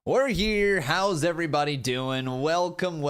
We're here. How's everybody doing? Welcome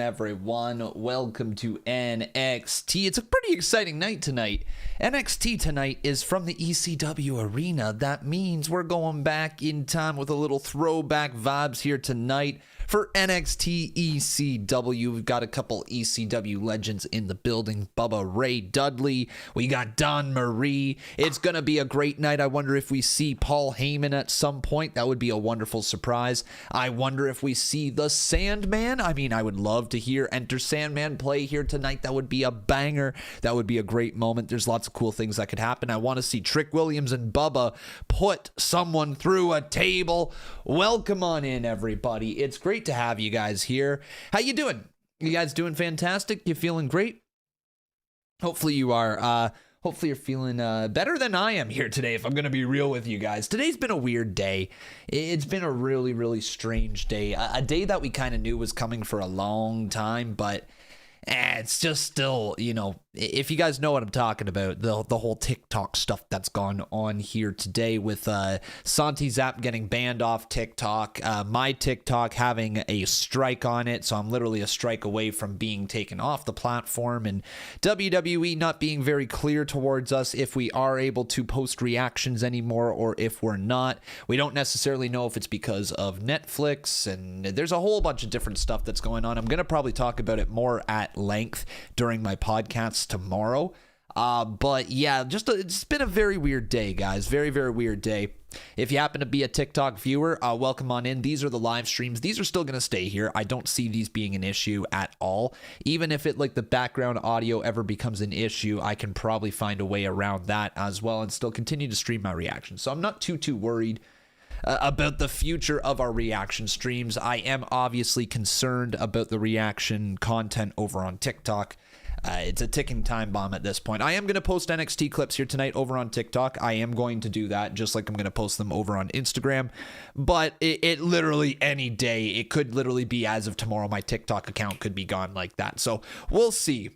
everyone. Welcome to NXT. It's a pretty exciting night tonight. NXT tonight is from the ECW arena. That means we're going back in time with a little throwback vibes here tonight. For NXT ECW, we've got a couple ECW legends in the building. Bubba, Ray, Dudley. We got Don Marie. It's going to be a great night. I wonder if we see Paul Heyman at some point. That would be a wonderful surprise. I wonder if we see the Sandman. I mean, I would love to hear Enter Sandman play here tonight. That would be a banger. That would be a great moment. There's lots of cool things that could happen. I want to see Trick Williams and Bubba put someone through a table. Welcome on in, everybody. It's great to have you guys here. How you doing? You guys doing fantastic? You feeling great? Hopefully you are. Hopefully you're feeling better than I am here today, if I'm going to be real with you guys. Today's been a weird day. It's been a really, really strange day. A day that we kind of knew was coming for a long time, but it's just still, you know, if you guys know what I'm talking about, the whole TikTok stuff that's gone on here today with Santi Zap getting banned off TikTok, my TikTok having a strike on it, so I'm literally a strike away from being taken off the platform, and WWE not being very clear towards us if we are able to post reactions anymore or if we're not. We don't necessarily know if it's because of Netflix, and there's a whole bunch of different stuff that's going on. I'm going to probably talk about it more at length during my podcast tomorrow, but yeah, it's been a very weird day, guys. Very, very weird day. If you happen to be a TikTok viewer, welcome on in. These are the live streams. These are still going to stay here. I don't see these being an issue at all. Even if the background audio ever becomes an issue, I can probably find a way around that as well and still continue to stream my reactions. So I'm not too worried about the future of our reaction streams. I am obviously concerned about the reaction content over on TikTok. It's a ticking time bomb at this point. I am going to post NXT clips here tonight over on TikTok. I am going to do that, just like I'm going to post them over on Instagram. But it literally any day, it could literally be as of tomorrow, my TikTok account could be gone like that. So we'll see.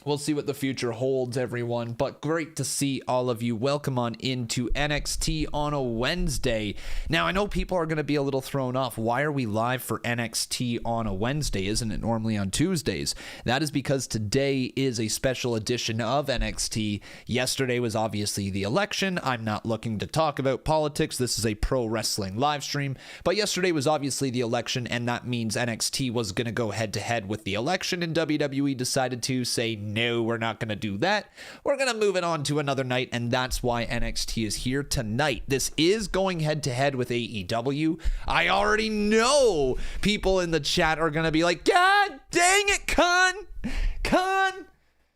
We'll see what the future holds, everyone, but great to see all of you. Welcome on into NXT on a Wednesday. Now, I know people are going to be a little thrown off. Why are we live for NXT on a Wednesday? Isn't it normally on Tuesdays? That is because today is a special edition of NXT. Yesterday was obviously the election. I'm not looking to talk about politics. This is a pro wrestling live stream, but yesterday was obviously the election, and that means NXT was going to go head-to-head with the election, and WWE decided to say, no, we're not going to do that. We're going to move it on to another night, and that's why NXT is here tonight. This is going head-to-head with AEW. I already know people in the chat are going to be like, God dang it, Con!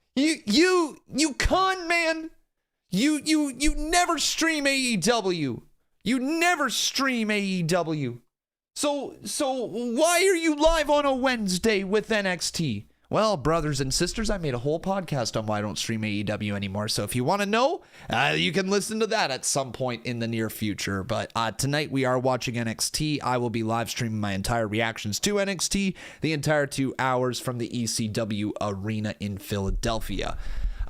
You con, man! You never stream AEW. You never stream AEW. So why are you live on a Wednesday with NXT? Well, brothers and sisters, I made a whole podcast on why I don't stream AEW anymore. So if you want to know, you can listen to that at some point in the near future. But tonight we are watching NXT. I will be live streaming my entire reactions to NXT, the entire 2 hours from the ECW arena in Philadelphia.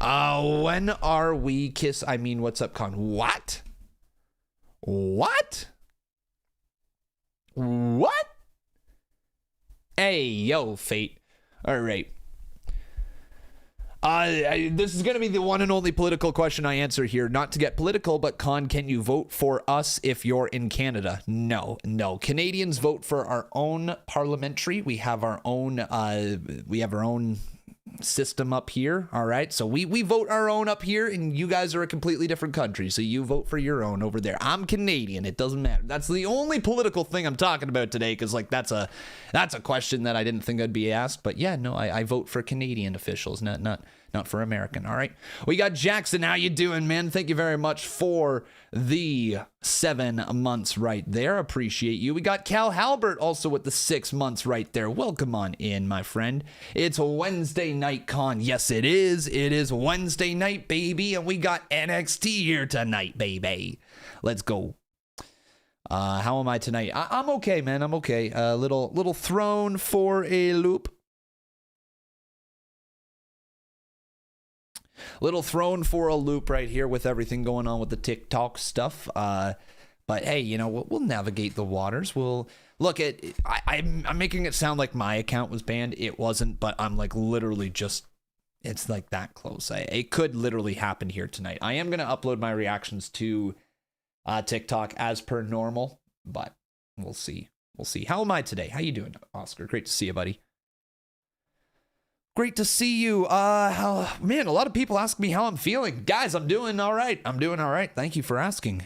When are we what's up, Con? What? Hey, yo, Fate. All right. This is going to be the one and only political question I answer here. Not to get political, but Con, can you vote for us if you're in Canada? No. Canadians vote for our own parliamentary. We have our own system up here. All right. So we vote our own up here, and you guys are a completely different country. So you vote for your own over there. I'm Canadian. It doesn't matter. That's the only political thing I'm talking about today, because that's a question that I didn't think I'd be asked. But yeah, no, I vote for Canadian officials, not for American. All right. We got Jackson. How you doing, man? Thank you very much for the 7 months right there. Appreciate you. We got Cal Halbert also with the 6 months right there. Welcome on in, my friend. It's a Wednesday night, Con. Yes, it is. It is Wednesday night, baby. And we got NXT here tonight, baby. Let's go. How am I tonight? I'm okay, man. I'm okay. A little thrown for a loop. Little thrown for a loop right here with everything going on with the TikTok stuff. But hey, you know, we'll navigate the waters. We'll look at. I'm making it sound like my account was banned. It wasn't, but I'm like literally just. It's like that close. It could literally happen here tonight. I am gonna upload my reactions to TikTok as per normal, but we'll see. We'll see. How am I today? How you doing, Oscar? Great to see you, buddy. Great to see you. Man, a lot of people ask me how I'm feeling. Guys, I'm doing all right. I'm doing all right. Thank you for asking.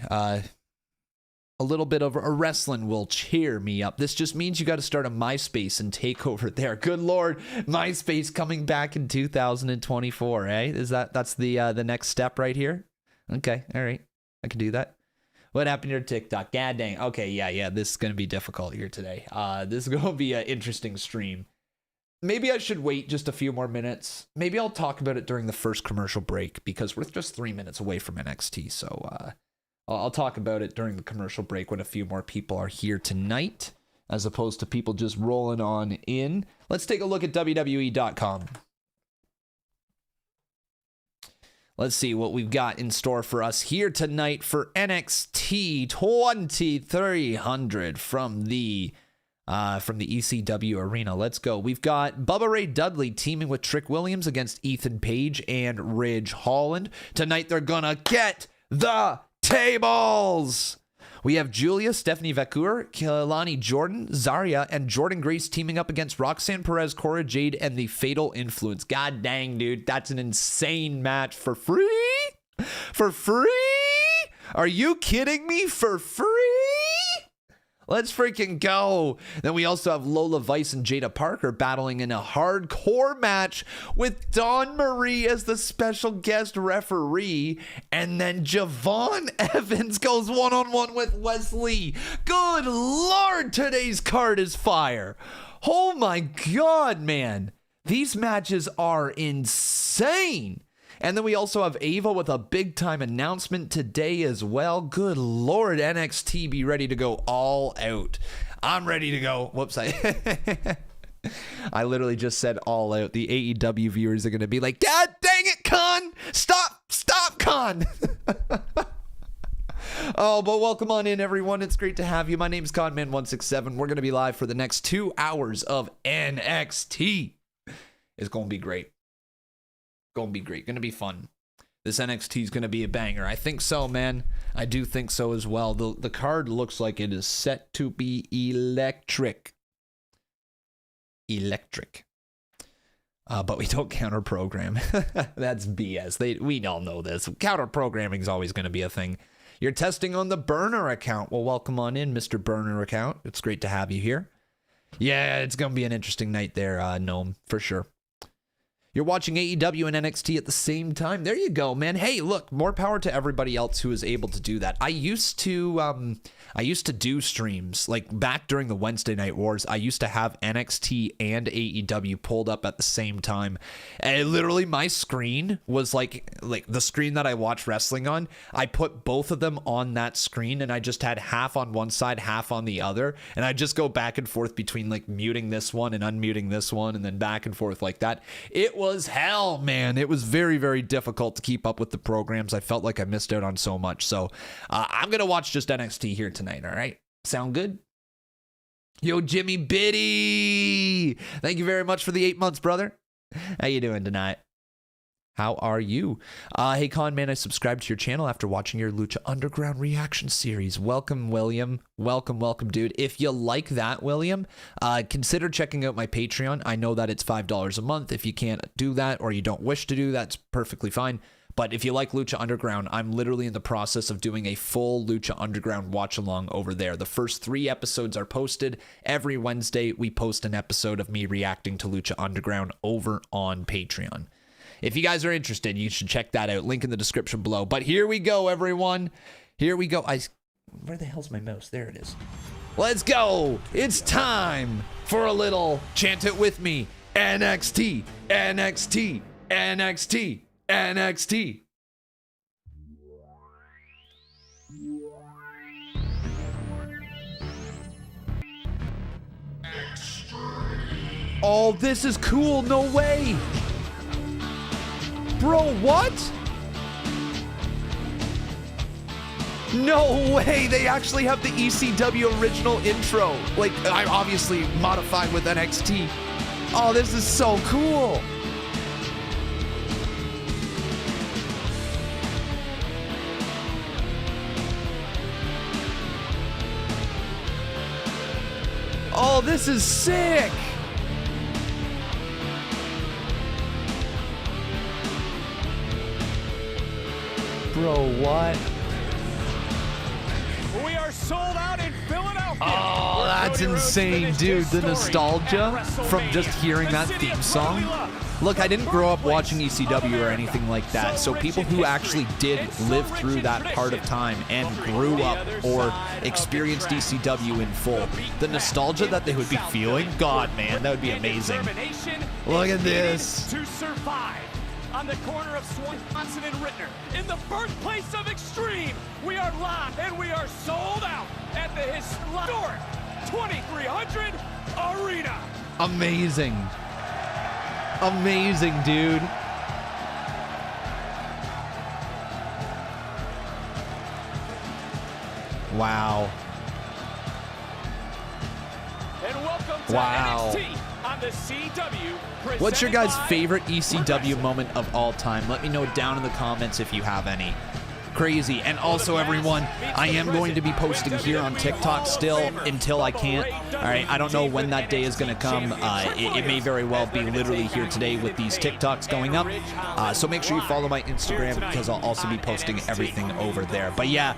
A little bit of a wrestling will cheer me up. This just means you got to start a MySpace and take over there. Good Lord, MySpace coming back in 2024, eh? That's the next step right here? Okay, all right. I can do that. What happened to your TikTok? God dang. Okay, yeah. This is going to be difficult here today. This is going to be an interesting stream. Maybe I should wait just a few more minutes. Maybe I'll talk about it during the first commercial break because we're just 3 minutes away from NXT. So I'll talk about it during the commercial break when a few more people are here tonight, as opposed to people just rolling on in. Let's take a look at WWE.com. Let's see what we've got in store for us here tonight for NXT 2300 from the ECW arena. Let's go. We've got Bubba Ray Dudley teaming with Trick Williams against Ethan Page and Ridge Holland. Tonight they're gonna get the tables. We have Giulia, Stephanie Vaquer, Kelani, Jordynne, Zaria, and Jordynne Grace teaming up against Roxanne, Perez, Cora, Jade, and the Fatal Influence. God dang, dude. That's an insane match for free? For free? Are you kidding me? For free? Let's freaking go. Then we also have Lola Vice and Jada Parker battling in a hardcore match with Dawn Marie as the special guest referee. And then Jevon Evans goes one-on-one with Wes Lee. Good Lord, today's card is fire. Oh my God, man. These matches are insane. And then we also have Ava with a big time announcement today as well. Good Lord, NXT, be ready to go all out. I'm ready to go. Whoops. I literally just said all out. The AEW viewers are going to be like, God dang it, Con. Stop, Con. Oh, but welcome on in, everyone. It's great to have you. My name's Conman167. We're going to be live for the next 2 hours of NXT. It's going to be great. Going to be great. Going to be fun. This NXT is going to be a banger. I think so, man. I do think so as well. The card looks like it is set to be electric. But we don't counter program. That's BS. We all know this. Counter programming is always going to be a thing. You're testing on the burner account. Well, welcome on in, Mr. Burner account. It's great to have you here. Yeah, it's going to be an interesting night there, Gnome, for sure. You're watching AEW and NXT at the same time. There you go, man. Hey, look, more power to everybody else who is able to do that. I used to do streams like back during the Wednesday Night Wars. I used to have NXT and AEW pulled up at the same time. And literally my screen was like the screen that I watch wrestling on. I put both of them on that screen and I just had half on one side, half on the other. And I just go back and forth between like muting this one and unmuting this one and then back and forth like that. It was hell, man. It was very, very difficult to keep up with the programs. I felt like I missed out on so much. So I'm going to watch just NXT here tonight. All right. Sound good? Yo, Jimmy Biddy. Thank you very much for the 8 months, brother. How you doing tonight? How are you? Hey, Con Man, I subscribed to your channel after watching your Lucha Underground reaction series. Welcome, William. Welcome, dude. If you like that, William, consider checking out my Patreon. I know that it's $5 a month. If you can't do that or you don't wish to do that, it's perfectly fine. But if you like Lucha Underground, I'm literally in the process of doing a full Lucha Underground watch along over there. The first 3 episodes are posted. Every Wednesday, we post an episode of me reacting to Lucha Underground over on Patreon. If you guys are interested, you should check that out. Link in the description below. But here we go, everyone. Here we go. Where the hell's my mouse? There it is. Let's go. It's time for a little, chant it with me, NXT, NXT, NXT, NXT. Oh, this is cool. No way. Bro, what? No way! They actually have the ECW original intro. Like, I obviously modified with NXT. Oh, this is so cool. Oh, this is sick. Bro, what? We are sold out in Philadelphia. Oh, that's insane, dude. The nostalgia from just hearing that theme song. Look, I didn't grow up watching ECW or anything like that, so people who actually did live through that part of time and grew up or experienced ECW in full, the nostalgia that they would be feeling, God, man, that would be amazing. Look at this. To survive. On the corner of Swanson and Rittner, in the birthplace of Extreme, we are live and we are sold out at the historic 2300 Arena. Amazing. Amazing, dude. Wow. And welcome to NXT on the CW. What's your guys' favorite ECW moment of all time? Let me know down in the comments if you have any. Crazy. And also, everyone, I am going to be posting here on TikTok still until I can't. All right, I don't know when that day is going to come. It may very well be literally here today with these TikToks going up. So make sure you follow my Instagram because I'll also be posting everything over there. But yeah,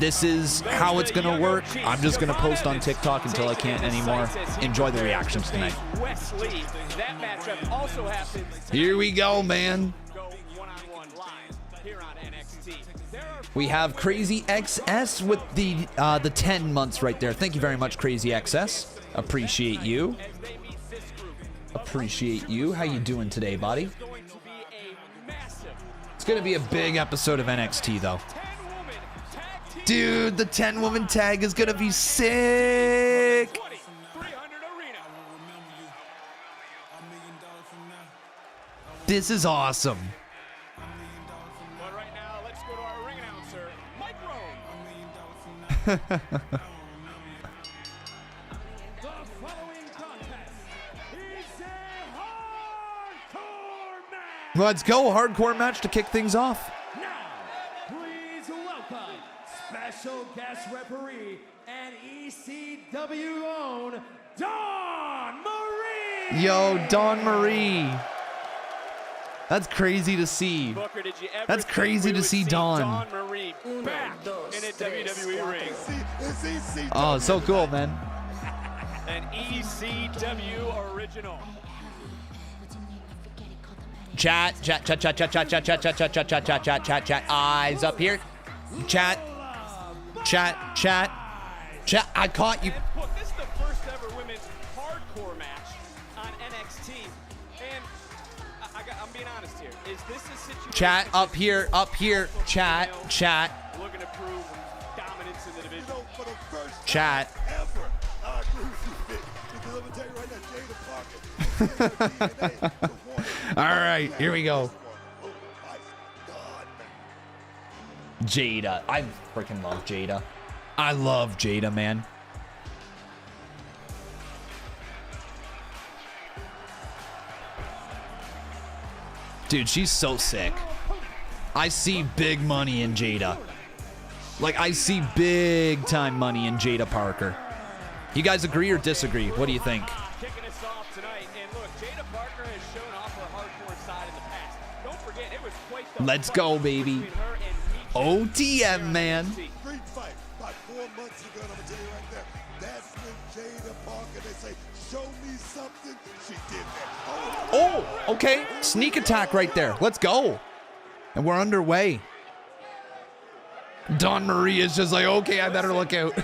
this is how it's going to work. I'm just going to post on TikTok until I can't anymore. Enjoy the reactions tonight. Wes Lee. That matchup also happens. Here we go, man. We have Crazy XS with the 10 months right there. Thank you very much, Crazy XS. Appreciate you. Appreciate you. How you doing today, buddy? It's going to be a big episode of NXT, though. Dude, the 10-woman tag is going to be sick. This is awesome. The following contest is a hardcore match. Let's go, hardcore match to kick things off. Now, please welcome special guest referee and ECW own Dawn Marie. Yo, Dawn Marie. That's crazy to see. Booker, did you ever That's crazy to see Dawn. Marie back in a WWE ring. Oh, so cool, man. An ECW original. Chat. Eyes up here. Chat. I caught you. Look, this is the first ever women's hardcore match on NXT. And I'm being honest here. Is this a situation? Chat up here. Chat. Looking to prove dominance in the division. For the first Chat. ever, I agree with you, Vic. Because I'm gonna tell you right now, Jada Parker. All right, here we go. Oh my God, man. Jada. I freaking love Jada. I love Jada, man. Dude, she's so sick. I see big money in Jada. Like, I see big time money in Jada Parker. You guys agree or disagree? What do you think? Kicking us off tonight, and look, Jada Parker has shown off her hardcore side in the past. Don't forget, it was quite the Let's fight go, baby. between her and OTM, man. Great fight. About 4 months ago, and I'm gonna tell you right there, that's when Jada Parker, they say, show me something. She did that. Oh, okay. Sneak attack right there. Let's go. And we're underway. Dawn Marie is just like, okay, I better look out.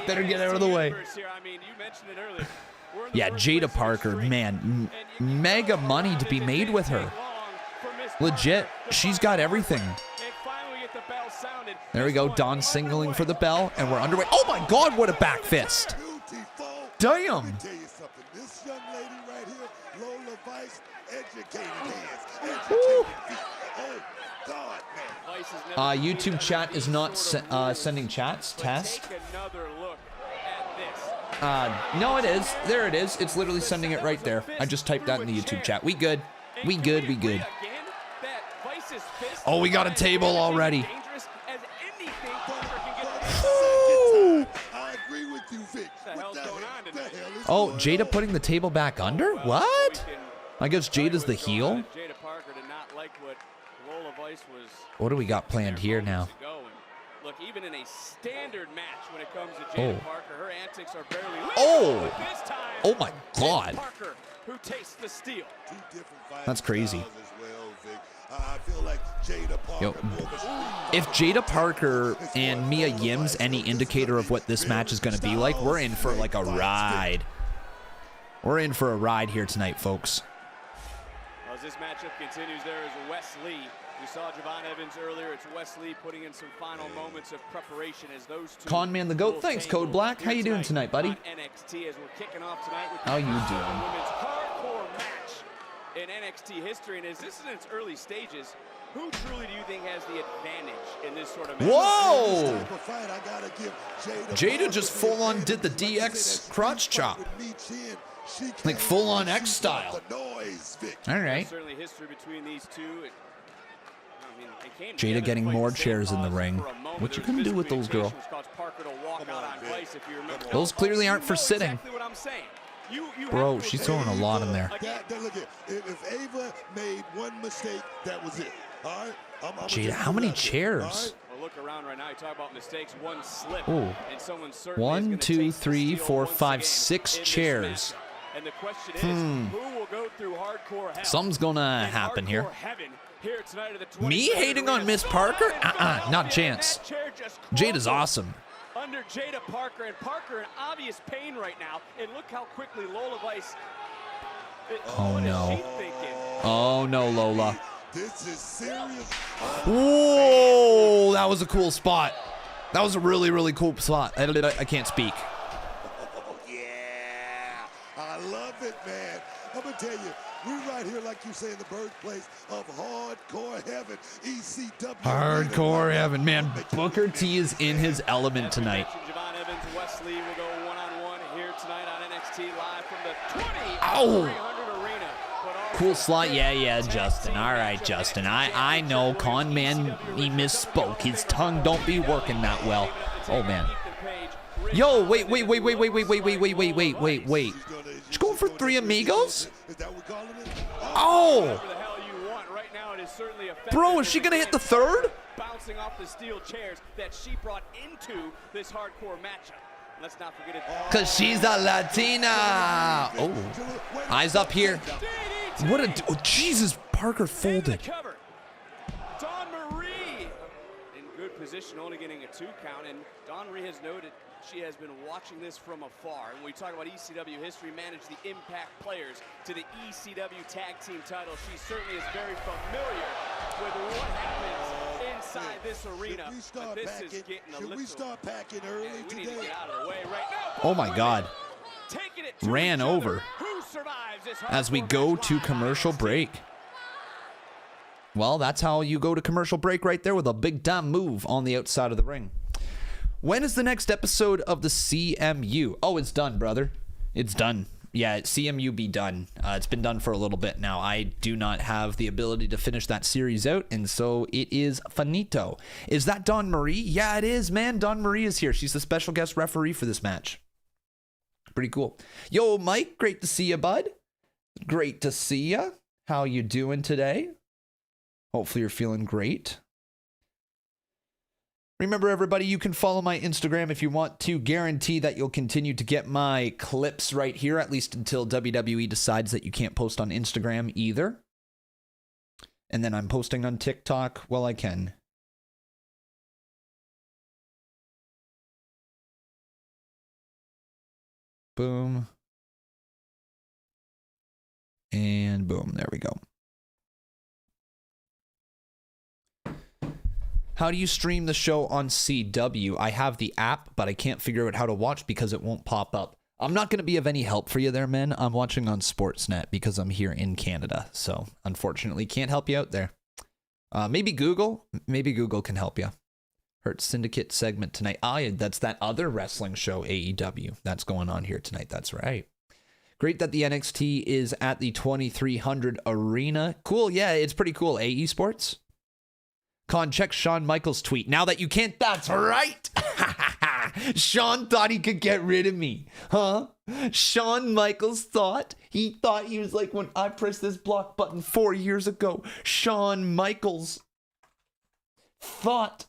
Better get out of the way. I mean, you mentioned it earlier. We're in the Yeah, first Jada place in Parker, history. man, mega money to be made with her. Legit, she's got everything. And finally we get the bell sounded. There we go, Dawn signaling for the bell, and we're underway. Oh my God, what a back fist. Beautiful. Damn. Let me tell you something. This young lady right here, Lola Vice, educated hands, educated feet. Oh, God, man. YouTube chat is not sending chats. Test. Take another look at this. No, it is. There it is. It's literally sending it right there. I just typed that in the YouTube chat. We good. We good. We good. Oh, we got a table already. I agree with you, Vic. What the hell is Oh, Jada putting the table back under? What? I guess Jada's the heel. Jada Parker did not like what Lola Vice was. What do we got planned here now? Look, even in a standard match when it comes to Jada Parker, her antics are barely legal. Oh! But this time, Oh my God. Jada Parker, who tastes the steel. That's crazy. I feel like Jada Parker. Yo, if Jada Parker and Mia Yim's any indicator of what this match is going to be like, we're in for like a ride. We're in for a ride here tonight, folks. As this matchup continues, there is Wes Lee. We saw Jevon Evans earlier. It's Wes Lee putting in some final moments of preparation as those two. Conman the Goat. Thanks, Code Black. How you doing tonight, buddy? NXT as we're kicking off tonight with How you doing? women's hardcore match in NXT history. And as this is in its early stages, who truly do you think has the advantage in this sort of match? Whoa! Jada just full on did the DX crotch chop. Like full on X style. All right. Certainly history between these two. Jada getting more chairs in the ring. What you gonna do with those, girl? Those clearly aren't for sitting. Bro, she's throwing a lot in there. If Ava made one mistake, that was it. All right? Jada, how many chairs? Look around right now. You talk about mistakes. One slip. Ooh. And someone certainly 1, 2, 3, 4, 5, 6 chairs. And the question is, who will go through hardcore hell? Something's gonna happen here. Here tonight at the Me hating on Miss Parker? Not a chance. Jada's awesome. Under Jada Parker, and Parker in obvious pain right now. And look how quickly Lola Vice. Oh no. Oh no, Lola. This is serious. Whoa, that was a cool spot. That was a really, really cool spot. I can't speak. Oh, yeah. I love it, man. I'm going to tell you, we're right here, like you say, in the birthplace of hardcore heaven, ECW. Hardcore heaven, man. Booker T is in his element tonight. Jevon Evans, Wes Lee will go one-on-one here tonight on NXT live from the 20,300 arena. Cool slot. Yeah, Justin. All right, Justin. I know. Con man, he misspoke. His tongue don't be working that well. Oh, man. Yo, wait. She's going for 3 amigos? Oh! Bro, is she going to hit the 3rd? Bouncing off the steel chairs that she brought into this hardcore matchup. Let's not forget it. Because she's a Latina. Oh. Eyes up here. What a... Oh, Jesus, Parker folded. Dawn Marie in good position, only getting a 2 count. And Dawn Marie has noted she has been watching this from afar. And when we talk about ECW history, managed the Impact players to the ECW Tag Team title. She certainly is very familiar with what happens inside this arena. But this is getting a little... we start packing early we need today? to get out of the way right now. Oh, my God. Ran over as we go to commercial break. Well, that's how you go to commercial break right there, with a big time move on the outside of the ring. When is the next episode of the CMU? Oh, it's done, brother. It's done. Yeah, CMU be done. It's been done for a little bit now. I do not have the ability to finish that series out, and so it is finito. Is that Dawn Marie? Yeah, it is, man. Dawn Marie is here. She's the special guest referee for this match. Pretty cool. Yo, Mike, great to see you, bud. Great to see you. How you doing today? Hopefully you're feeling great. Remember, everybody, you can follow my Instagram if you want to guarantee that you'll continue to get my clips right here, at least until WWE decides that you can't post on Instagram either. And then I'm posting on TikTok while I can. Boom. And boom. There we go. How do you stream the show on CW? I have the app, but I can't figure out how to watch because it won't pop up. I'm not going to be of any help for you there, men. I'm watching on Sportsnet because I'm here in Canada. So, unfortunately, can't help you out there. Maybe Google can help you. Hurt Syndicate segment tonight. Yeah, that's that other wrestling show, AEW. That's going on here tonight. That's right. Great that the NXT is at the 2300 arena. Cool. Yeah, it's pretty cool. AE Sports. Con, check Shawn Michaels' tweet. Now that you can't, that's right. Shawn thought he could get rid of me. Huh? Shawn Michaels thought he was like, when I pressed this block button 4 years ago, Shawn Michaels thought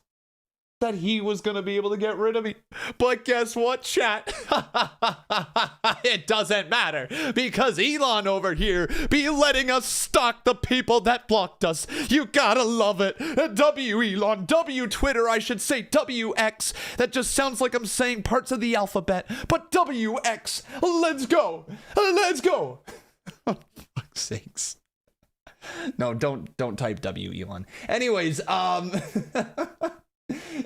that he was going to be able to get rid of me. But guess what, chat? It doesn't matter, because Elon over here be letting us stalk the people that blocked us. You gotta love it. W Elon, W Twitter, I should say WX. That just sounds like I'm saying parts of the alphabet. But WX, let's go. Let's go. Oh, fuck's sakes. No, don't type W Elon. Anyways,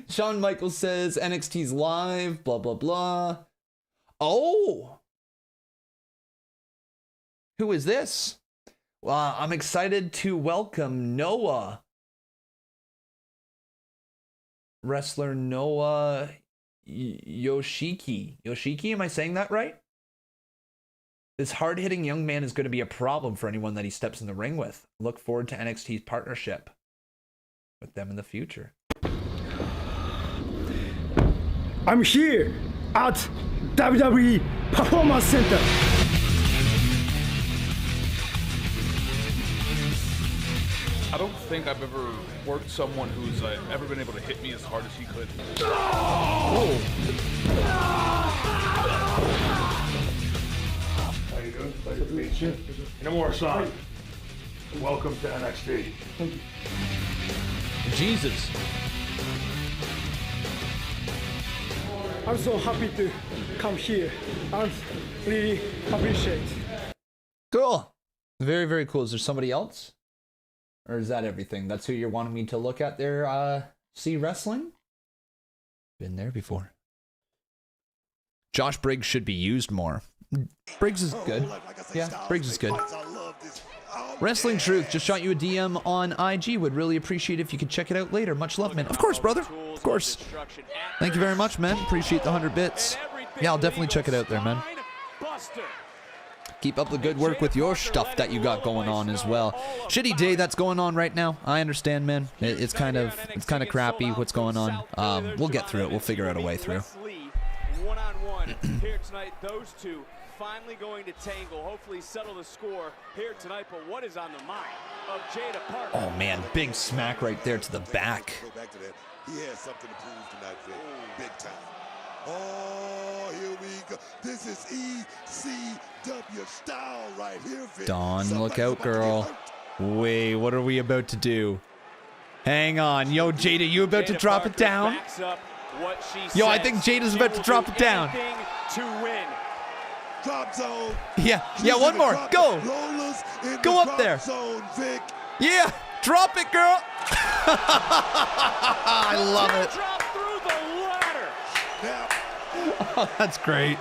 Shawn Michaels says NXT's live, blah, blah, blah. Oh! Who is this? Well, I'm excited to welcome Noah. Wrestler Noah Yoshiki. Yoshiki, am I saying that right? This hard-hitting young man is going to be a problem for anyone that he steps in the ring with. Look forward to NXT's partnership with them in the future. I'm here at WWE Performance Center. I don't think I've ever worked someone who's ever been able to hit me as hard as he could. Oh. How you doing? Pleasure to meet you. Nomura-san, welcome to NXT. Thank you. Jesus. I'm so happy to come here and really appreciate. Cool. Very, very cool. Is there somebody else? Or is that everything? That's who you're wanting me to look at there, see wrestling? Been there before. Josh Briggs should be used more. Briggs is good. Yeah, Briggs is good. Wrestling Truth just shot you a DM on IG. Would really appreciate if you could check it out later. Much love, man. Of course, brother. Of course. Thank you very much, man. Appreciate the 100 bits. Yeah, I'll definitely check it out there, man. Keep up the good work with your stuff that you got going on as well. Shitty day that's going on right now. I understand, man. It's kind of crappy what's going on. We'll get through it. We'll figure out a way through. One-on-one here tonight. Those two finally going to tangle, hopefully settle the score here tonight. But what is on the mind of Jada Parker? Oh man, big smack right there to the back. Go back to that. He has something to prove tonight, Vic. Big time. Oh, here we go. This is ECW style right here, Vic. Dawn, look out, girl. Wait, what are we about to do? Hang on. Yo, Jada, you about to drop it down? Yo, I think Jada's about to drop it down. To win. Drop zone. Yeah, one more. Go. Lola's in Go the up there. Zone, Vic. Yeah, drop it, girl. I love it. Drop through the ladder. Now, Oh, that's great.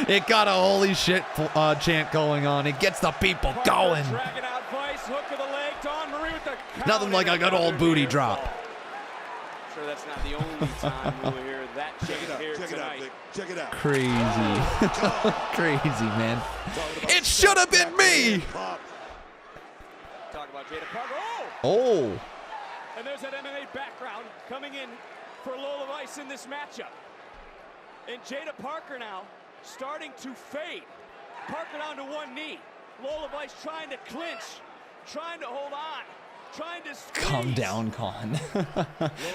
It got a holy shit chant going on. It gets the people going. Dragging out Vice, hook of the leg, Dawn Marie with the Nothing like a good old booty drop. I'm sure that's not the only time we'll hear that chant here check it out, tonight. Vic. Check it out. Crazy. Crazy, man. It should have been me. Talk about Jada Parker. Oh. And there's that MMA background coming in for Lola Vice in this matchup. And Jada Parker now starting to fade. Parker down to one knee. Lola Vice trying to clinch, trying to hold on, trying to squeeze. Calm down, Con.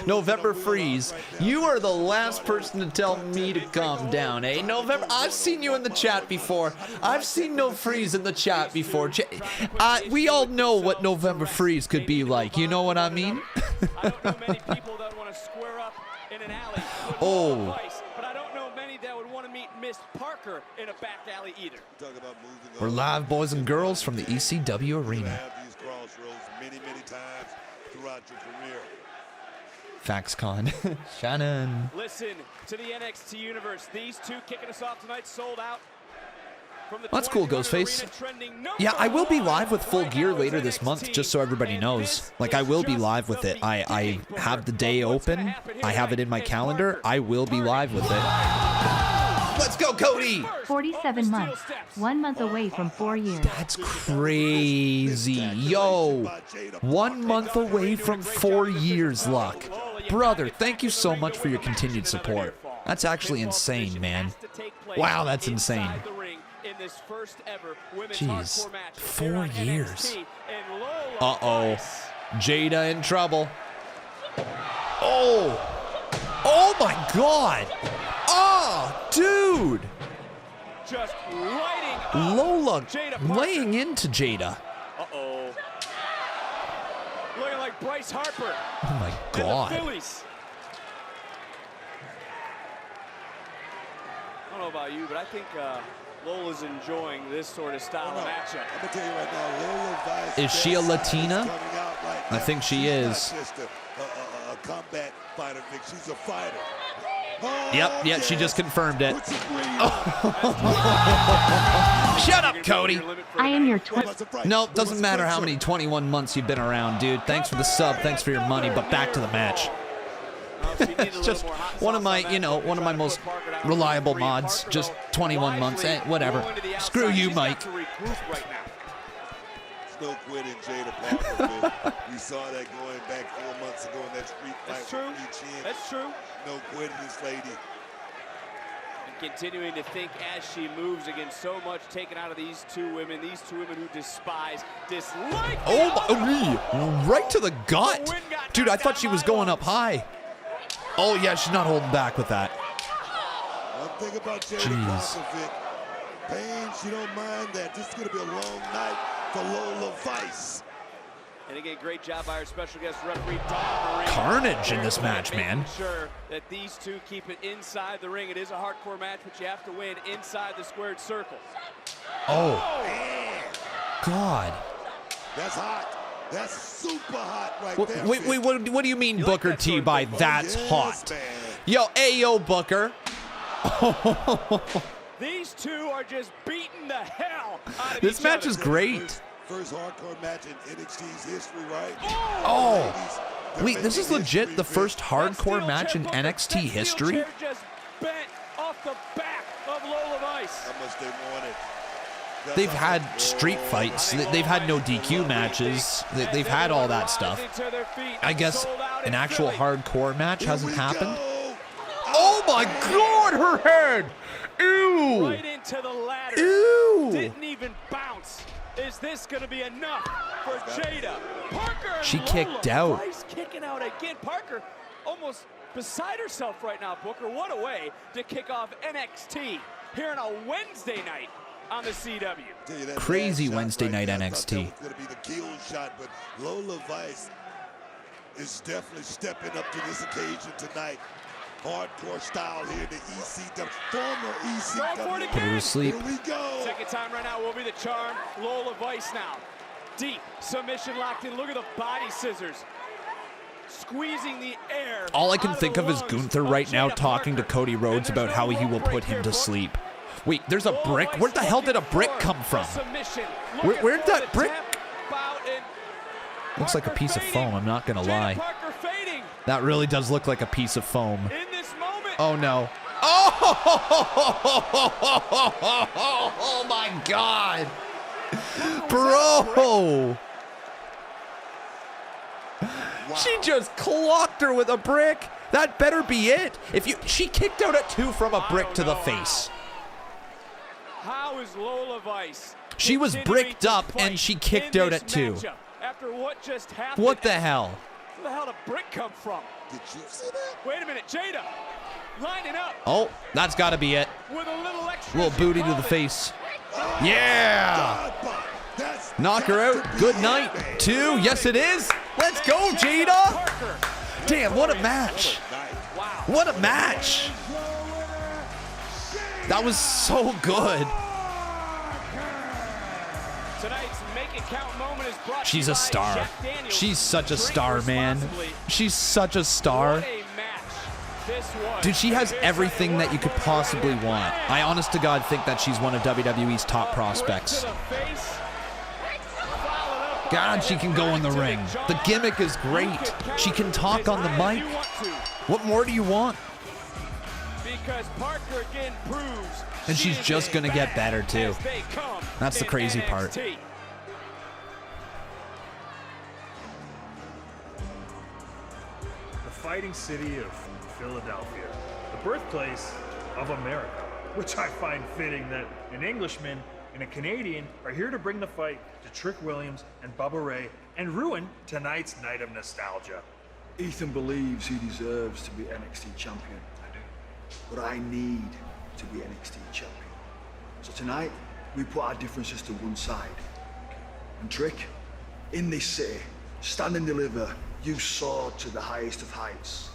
November Freeze, you are the last person to tell me to calm down, eh? November, I've seen you in the chat before. I've seen No Freeze in the chat before. We all know what November Freeze could be like. You know what I mean? I don't know many people that want to square up in an alley with Oh. Lola Vice, but I don't know many that would want to meet Miss Parker in a back alley either. We're live, boys and girls, from the ECW arena. Have these crossroads many times throughout your career. Facts, Con. Shannon. Listen to the NXT universe. These two kicking us off tonight sold out. That's cool, Ghostface. Yeah, I will be live with Full Gear later this month, just so everybody knows. Like, I will be live with it. I have the day open. I have it in my calendar. I will be live with it. Let's go, Cody! 47 months. 1 month away from 4 years. That's crazy. Yo, 1 month away from 4 years, Luck. Brother, thank you so much for your continued support. That's actually insane, man. Wow, that's insane. Jeez, 4 years. Uh-oh. Jada in trouble. Oh! Oh my God! Oh, dude! Just lighting up Lola Jada laying into Jada. Uh-oh. Looking like Bryce Harper. Oh my God. And the Phillies. I don't know about you, but I think Lola's enjoying this sort of style of matchup. I'm gonna tell you right now, Lola Vice Is she a Latina? coming out right I now. think she She's is. not just a combat fighter, Vic. She's a fighter. Yep, yeah, she just confirmed it. Put some green Shut up, Cody. I am your No, doesn't matter how many 21 months you've been around, dude. Thanks for the sub, thanks for your money, but back to the match. It's just one of my, one of my most reliable mods. Just 21 months, whatever. Screw you, Mike. No quitting Jada Parker. We saw that going back 4 months ago in that street fight. That's true. That's true. No quitting this lady. And continuing to think as she moves against so much taken out of these two women who dislike. Oh, right to the gut. Dude, I thought she was going up high. Oh, yeah, she's not holding back with that. One thing about Jada Jeez. Parker, Vic. Pain, she don't mind that. This is going to be a long night for Lola Vice. And again, great job by our special guest referee, Don. Carnage in this match, man. Making sure that these two keep it inside the ring. It is a hardcore match, but you have to win inside the squared circle. Oh, God. That's hot. That's super hot right Wait, there. wait, what do you mean, Booker T, by that's Yes, hot? man. Yo, yo, Booker. These two are just beating the hell out of This each match other. is great. First hardcore match in NXT's history, right? Oh, They're wait, this is making legit history, the Vic. first hardcore match in Booker. NXT That steel history? chair just bent off the back of Lola Vice. How much they wanted. That's They've how had much- street fights. They've had no DQ matches. They've had all that stuff. I guess an actual hardcore match hasn't Here we happened. go. Oh my God, her head! Ew! Right into the ladder. Ew! Didn't even bounce. Is this going to be enough for Jada? Parker and She Lola kicked out. Vice kicking out again. Parker almost beside herself right now, Booker. What a way to kick off NXT here on a Wednesday night on the CW. Tell you that Crazy last shot Wednesday right night there, I thought NXT. that was going to be the kill shot, but Lola Vice is definitely stepping up to this occasion tonight. Hardcore style here, the ECW, former ECW. Go for it Put her to again. sleep. Here we go. Second time right now will be the charm. Lola Vice now. Deep submission locked in. Look at the body scissors. Squeezing the air. All I can out of think the of is lungs Gunther of right now Jada talking to Parker. Cody Rhodes And there's about how no he will rope break put him here, to Book. sleep. Wait, there's a Lola brick? Vice Where the hell did a looking brick for come from? a submission. Where'd Looking for that the brick- tap out and Looks like a Parker piece of fading. foam, I'm not gonna Jada lie. Parker fading That really does look like a piece of foam. in this moment. Oh no. Oh my God. Bro. She just clocked her with a brick. That better be it. She kicked out at 2 from a brick to the face. How is Lola Vice? She was continuing bricked to up fight and she kicked in out this at 2. matchup After what just happened? What the hell? Where the hell did the brick come from? Did you see that? Wait a minute, Jada lining up Oh, that's got to be it. with a little extra. Little booty to the face. Yeah. That's Knock her got out. to be Good it, night. man. 2. Yes, it is. Let's go, Jada. Parker. Damn, what a match. Wow. What a match. That was so good. Tonight's Make It Count moment is brought to She's you a by star. Jack Daniels. She's such a Drink star, man. responsibly. She's such a star. What a match. Dude, she has everything that you could possibly want. I honest to God think that she's one of WWE's top prospects. God, she can go in the ring. The gimmick is great. She can talk on the mic. What more do you want? Because Parker again proves, and she's just going to get better, too. That's the crazy part. The fighting city of Philadelphia, the birthplace of America, which I find fitting that an Englishman and a Canadian are here to bring the fight to Trick Williams and Bubba Ray and ruin tonight's night of nostalgia. Ethan believes he deserves to be NXT champion. I do. But I need to be NXT champion. So tonight, we put our differences to one side. And Trick, in this city, stand and deliver, you soared to the highest of heights.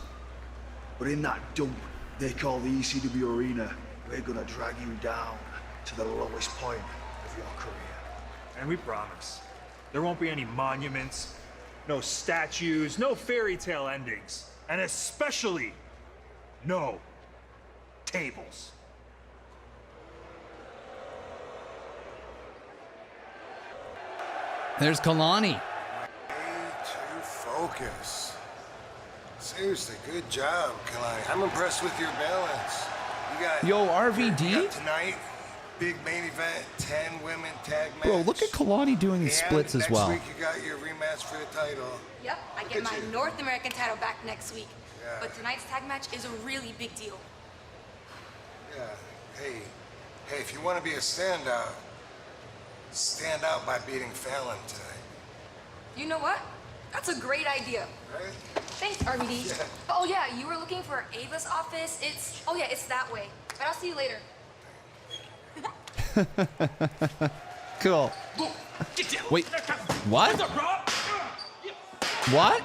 But in that dump they call the ECW arena, we're gonna drag you down to the lowest point of your career. And we promise, there won't be any monuments, no statues, no fairy tale endings, and especially no tables. There's Kelani. Way to focus. Seriously, good job, Kelani. I'm impressed with your balance. You got RVD? You got tonight, big main event, 10 women tag match. Bro, look at Kelani doing these splits as well. Next week you got your rematch for the title. Yep, I get my North American title back next week. Yeah. But tonight's tag match is a really big deal. Yeah. Hey, if you want to be a standout, stand out by beating Fallon tonight. You know what? That's a great idea. Right? Thanks, RVD. Yeah. Oh yeah, you were looking for Ava's office. It's that way. But I'll see you later. Cool. Wait, what? What?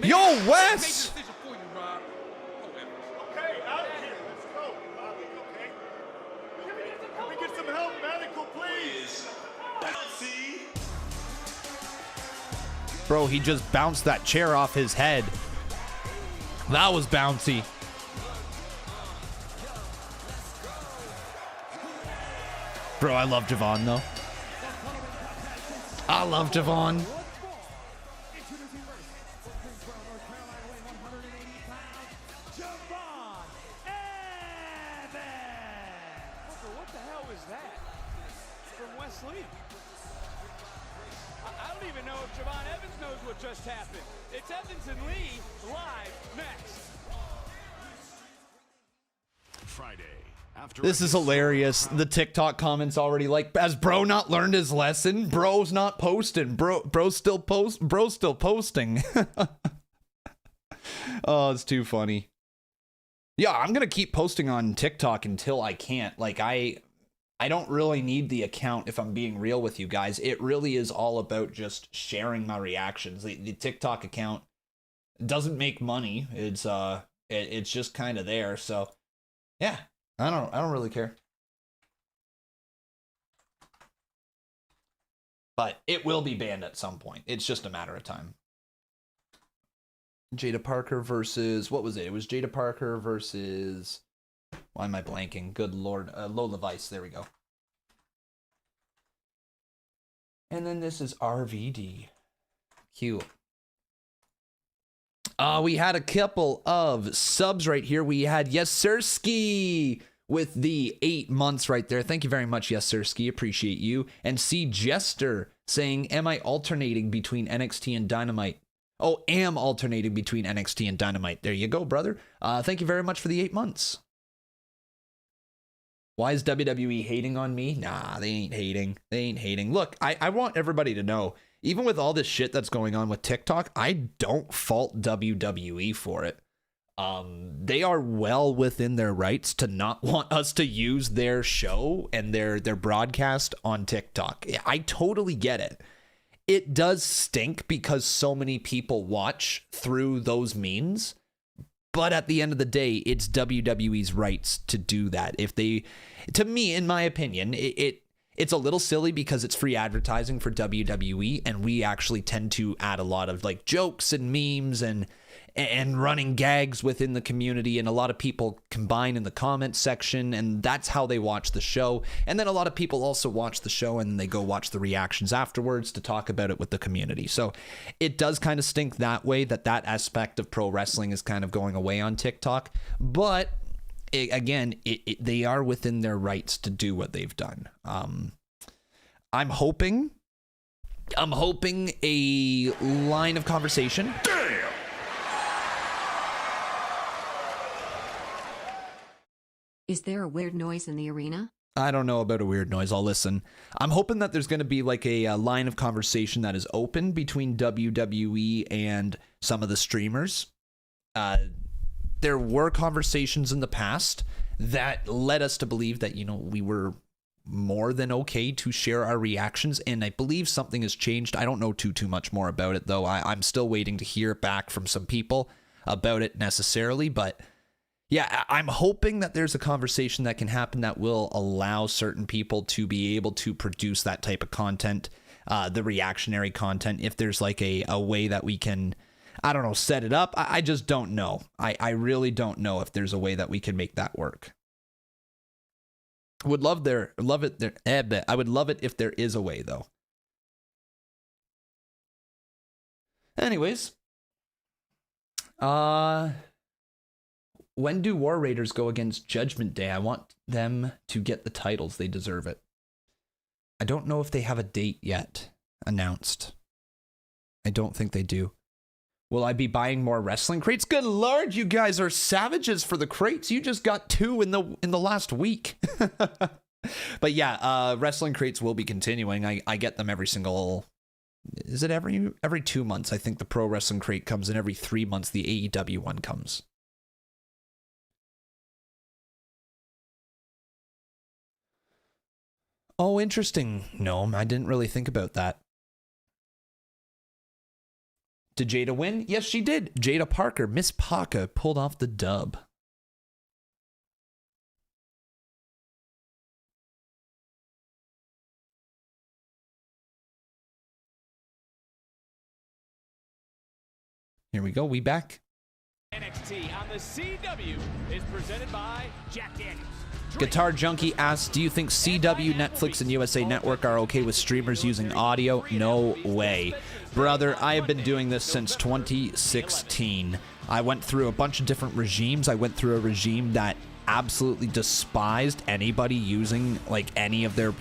Yo, Wes! Okay, out of here. Let's go. Bobby, okay? Can we get some help, medical, please? See? Bro, he just bounced that chair off his head. That was bouncy. Bro, I love Jevon, though. I love Jevon. What the hell is that? From Wes Lee. I don't even know if Jevon Evans knows what just happened. It's Evans and Lee live next. Friday. This is hilarious. The TikTok comments already like, has bro not learned his lesson? Bro's not posting. Bro's still posting. Oh, it's too funny. Yeah, I'm gonna keep posting on TikTok until I can't. Like, I don't really need the account, if I'm being real with you guys. It really is all about just sharing my reactions. The TikTok account doesn't make money. It's just kind of there. So yeah, I don't really care. But it will be banned at some point. It's just a matter of time. Jada Parker versus, what was it? It was Jada Parker versus, why am I blanking? Good Lord. Lola Vice. There we go. And then this is RVD. Cute. We had a couple of subs right here. We had Yes Sirski with the 8 months right there. Thank you very much, Yes Sirski. Appreciate you. And C Jester saying, am I alternating between NXT and Dynamite? Oh, am alternating between NXT and Dynamite. There you go, brother. Thank you very much for the 8 months. Why is WWE hating on me? Nah, they ain't hating. They ain't hating. Look, I want everybody to know, even with all this shit that's going on with TikTok, I don't fault WWE for it. They are well within their rights to not want us to use their show and their broadcast on TikTok. I totally get it. It does stink because so many people watch through those means. But at the end of the day, it's WWE's rights to do that. If they, to me, in my opinion, it It's a little silly because it's free advertising for WWE, and we actually tend to add a lot of like jokes and memes and running gags within the community, and a lot of people combine in the comment section, and that's how they watch the show. And then a lot of people also watch the show and they go watch the reactions afterwards to talk about it with the community. So it does kind of stink that way, that aspect of pro wrestling is kind of going away on TikTok. But they are within their rights to do what they've done. I'm hoping a line of conversation. Is there a weird noise in the arena? I don't know about a weird noise. I'll listen. I'm hoping that there's going to be like a line of conversation that is open between WWE and some of the streamers. There were conversations in the past that led us to believe that, we were more than okay to share our reactions, and I believe something has changed. I don't know too much more about it, though. I'm still waiting to hear back from some people about it necessarily, but yeah, I'm hoping that there's a conversation that can happen that will allow certain people to be able to produce that type of content, the reactionary content, if there's like a way that we can, I don't know, set it up. I just don't know. I really don't know if there's a way that we can make that work. I would love it if there is a way, though. Anyways, when do War Raiders go against Judgment Day? I want them to get the titles. They deserve it. I don't know if they have a date yet announced. I don't think they do. Will I be buying more wrestling crates? Good Lord, you guys are savages for the crates. You just got 2 in the last week. But yeah, wrestling crates will be continuing. I get them every single... Is it every 2 months? I think the Pro Wrestling crate comes, and every 3 months the AEW one comes. Oh, interesting, Gnome. I didn't really think about that. Did Jada win? Yes, she did. Jada Parker, Miss Parker, pulled off the dub. Here we go. We back. NXT on the CW is presented by Jack Daniels. Guitar Junkie asks, do you think CW, Netflix, and USA Network are okay with streamers using audio? No way. Brother, I have been doing this since 2016. I went through a bunch of different regimes. I went through a regime that absolutely despised anybody using like any of their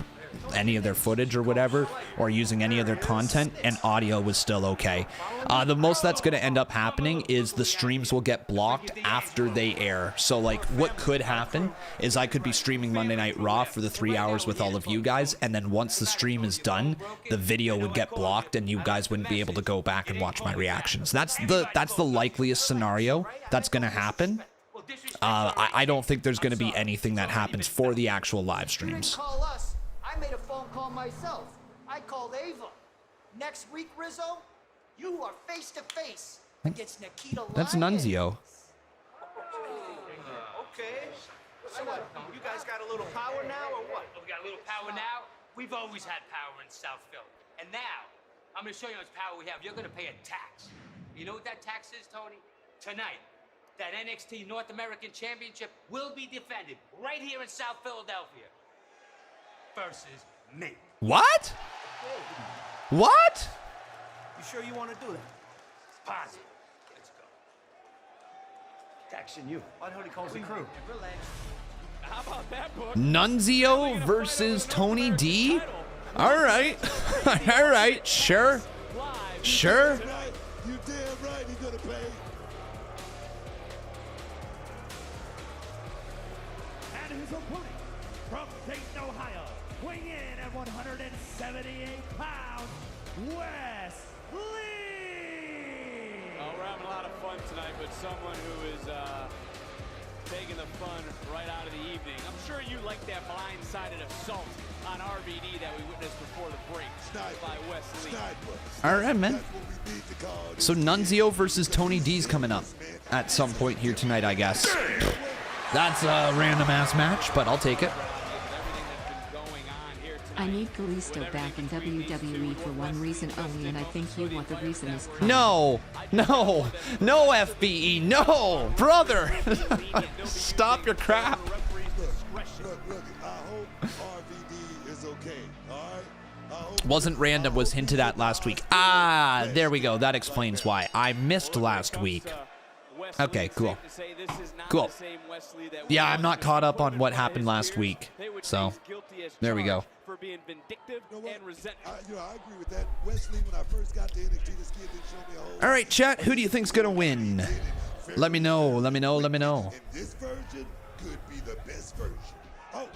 footage or whatever, or using any of their content, and audio was still okay. The most that's going to end up happening is the streams will get blocked after they air. So like what could happen is I could be streaming Monday Night Raw for the 3 hours with all of you guys, and then once the stream is done, the video would get blocked and you guys wouldn't be able to go back and watch my reactions. That's the likeliest scenario that's going to happen. I don't think there's going to be anything that happens for the actual live streams. I made a phone call myself. I called Ava. Next week, Rizzo, you are face to face against Nikita Lyons. That's Nunzio. Okay. So what? You guys got a little power now, or what? We got a little power now. We've always had power in South Philly, and now I'm going to show you how much power we have. You're going to pay a tax. You know what that tax is, Tony? Tonight, that NXT North American Championship will be defended right here in South Philadelphia. Versus me. What? What? You sure you want to do that? Positive. Let's go. Taxing you. Why the hell he calls the crew? Relax. How about that, book? Nunzio versus Tony D? All right. All right. Sure. Sure. You damn right he's gonna pay. And his opponent from Dayton, Ohio, weighing in at 178 pounds, Wes Lee! Oh, we're having a lot of fun tonight, but someone who is taking the fun right out of the evening. I'm sure you like that blindsided assault on RVD that we witnessed before the break by Wes Lee. All right, man. So Nunzio versus Tony D's coming up at some point here tonight, I guess. That's a random ass match, but I'll take it. Everything that's been going on here I need Kalisto back in WWE for one reason only, and I think you want the reason is crime. No, no, no, FBE, no, brother. Stop your crap. Look, I hope RVD is okay, all right? Wasn't random, was hinted at last week. Ah, there we go. That explains why. I missed last week. Okay, cool. Cool. Yeah, I'm not caught up on what happened last week. So, there we go. For being vindictive and resentful. I agree with that. Wes Lee, when I first got to NXT, this kid didn't show me a whole. All right, chat. Who do you think's gonna win? Let me know. Let me know. Let me know. And this version could be the best version. Oh,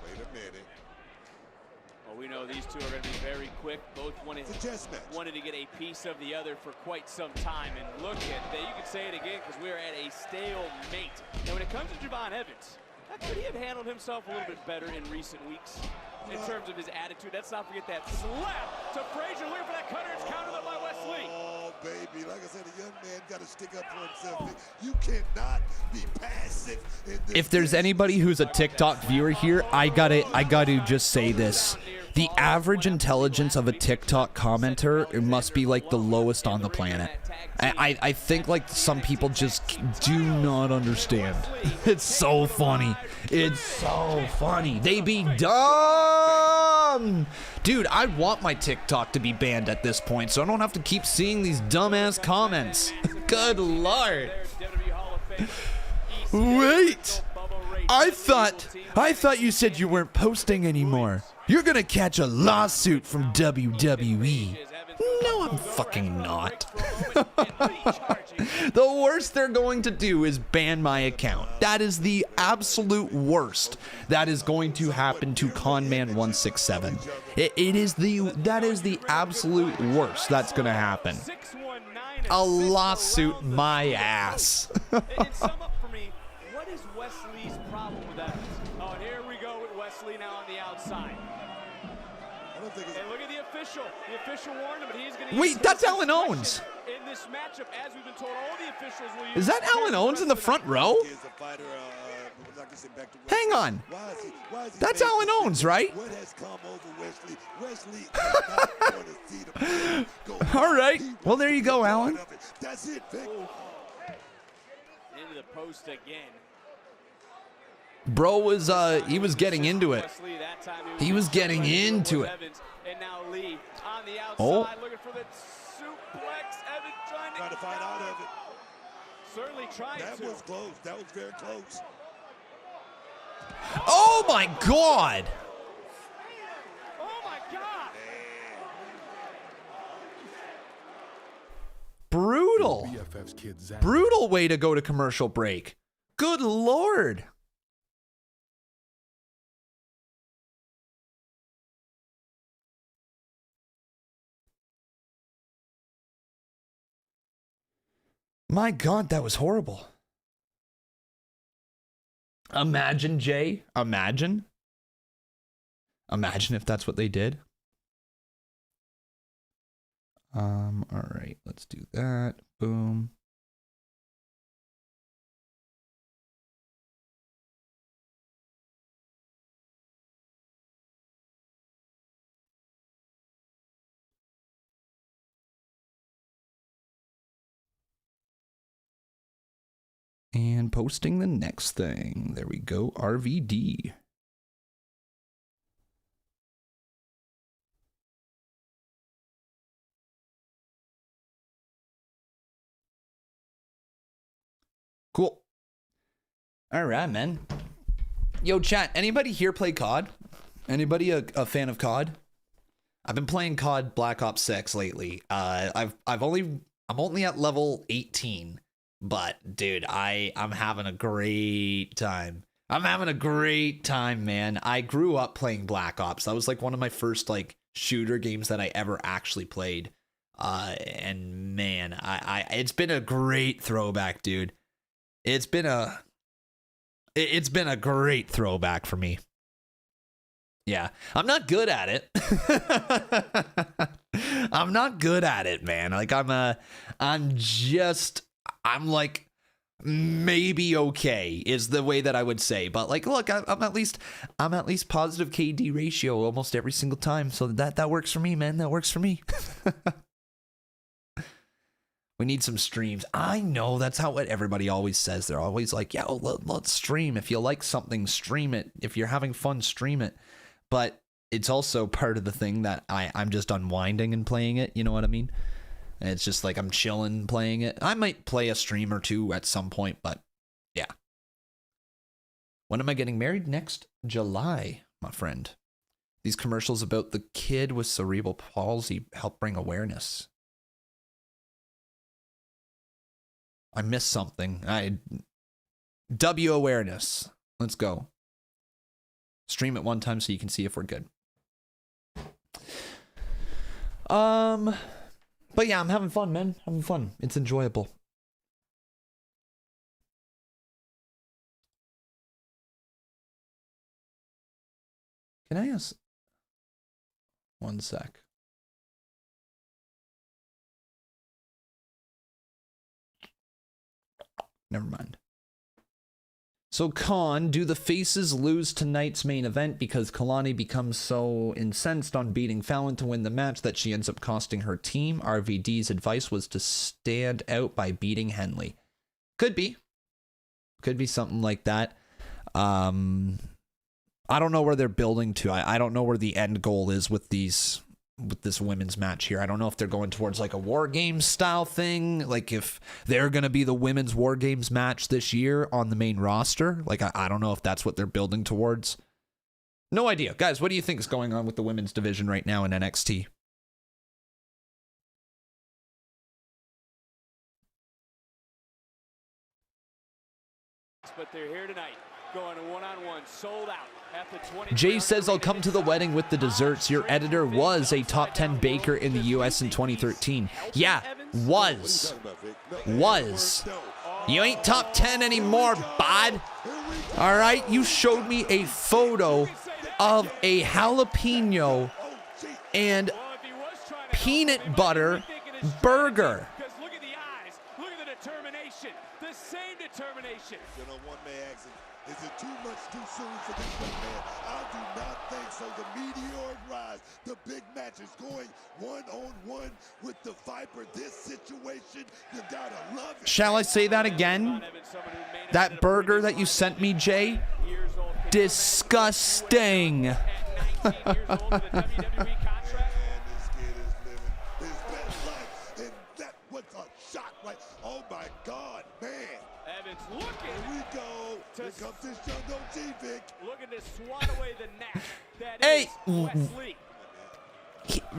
wait a minute. Well, we know these two are going to be very quick. Both wanted to get a piece of the other for quite some time. And look at that. You can say it again because we're at a stalemate. And when it comes to Jevon Evans, could he have handled himself a little bit better in recent weeks in terms of his attitude? Let's not forget that slap to Frazier. Looking for that cutter. It's countered up by Wes Lee. Oh, baby. Like I said, a young man got to stick up for himself. You cannot be passive. If there's anybody who's a TikTok viewer here, I gotta just say this. The average intelligence of a TikTok commenter, it must be like the lowest on the planet. I think like some people just do not understand. It's so funny. It's so funny. They be dumb. Dude, I want my TikTok to be banned at this point so I don't have to keep seeing these dumbass comments. Good Lord. Wait. I thought you said you weren't posting anymore. You're gonna catch a lawsuit from WWE. No, I'm fucking not. The worst they're going to do is ban my account. That is the absolute worst that is going to happen to Conman167. That is the absolute worst that's gonna happen. A lawsuit, my ass. And sum up for me, what is Wes Lee's problem with Evans? Oh, and here we go with Wes Lee now on the outside. And look at the official. The official warned him, but he's going to Wait, that's Alan Owens. In this matchup, as we've been told, all the officials will use. Is that Alan Owens in the front row? Hang on. That's Alan Owens, right? All right. Well, there you go, Alan. That's it, Vic. Into the post again. Bro was he was getting into it. He was getting into it. And now Lee on the outside, looking for the suplex. Evans trying to find out of it. Certainly trying to. That was close. That was very close. Oh my God! Oh my God! Brutal. Brutal way to go to commercial break. Good Lord. My God, that was horrible. Imagine, Jay. Imagine. Imagine if that's what they did. All right, let's do that. Boom. And posting the next thing. There we go. RVD. Cool. All right, man. Yo, chat. Anybody here play COD? Anybody a fan of COD? I've been playing COD Black Ops 6 lately. I'm only at level 18. But dude, I'm having a great time. I'm having a great time, man. I grew up playing Black Ops. That was like one of my first like shooter games that I ever actually played. And man, it's been a great throwback, dude. It's been a great throwback for me. Yeah, I'm not good at it. I'm not good at it, man. Like I'm like maybe okay is the way that I would say. But like, look, I'm at least positive KD ratio almost every single time. So that works for me, man. That works for me. We need some streams. I know that's what everybody always says. They're always like, yeah, let's stream. If you like something, stream it. If you're having fun, stream it. But it's also part of the thing that I'm just unwinding and playing it. You know what I mean? And it's just like I'm chilling playing it. I might play a stream or two at some point, but yeah. When am I getting married? Next July, my friend. These commercials about the kid with cerebral palsy help bring awareness. I missed something. W awareness. Let's go. Stream it one time so you can see if we're good. But yeah, I'm having fun, man. Having fun. It's enjoyable. Can I ask? One sec. Never mind. So, Khan, do the faces lose tonight's main event because Kelani becomes so incensed on beating Fallon to win the match that she ends up costing her team? RVD's advice was to stand out by beating Henley. Could be. Could be something like that. I don't know where they're building to. I don't know where the end goal is with this women's match here. I don't know if they're going towards like a War Games style thing, like if they're going to be the women's War Games match this year on the main roster. Like, I don't know if that's what they're building towards. No idea. Guys, what do you think is going on with the women's division right now in NXT? But they're here tonight, going one-on-one, sold out. Jay says, I'll come to the wedding with the desserts. Your editor was a top 10 baker in the US in 2013. Yeah, was. You ain't top 10 anymore, bud. All right, you showed me a photo of a jalapeno and peanut butter burger. Look at the eyes. Look at the determination. The same determination. You know, one may ask, is it too much too soon for this young man? I do not think so. The meteoric rise, the big match is going one-on-one with the Viper. This situation, you gotta love it. Shall I say that again? That burger that you sent me, Jay? Disgusting. Oh my God, man. Evans looking. Here we go. Here comes this young OG, Vic. Looking to swat away the knack. That hey. is Wes Lee.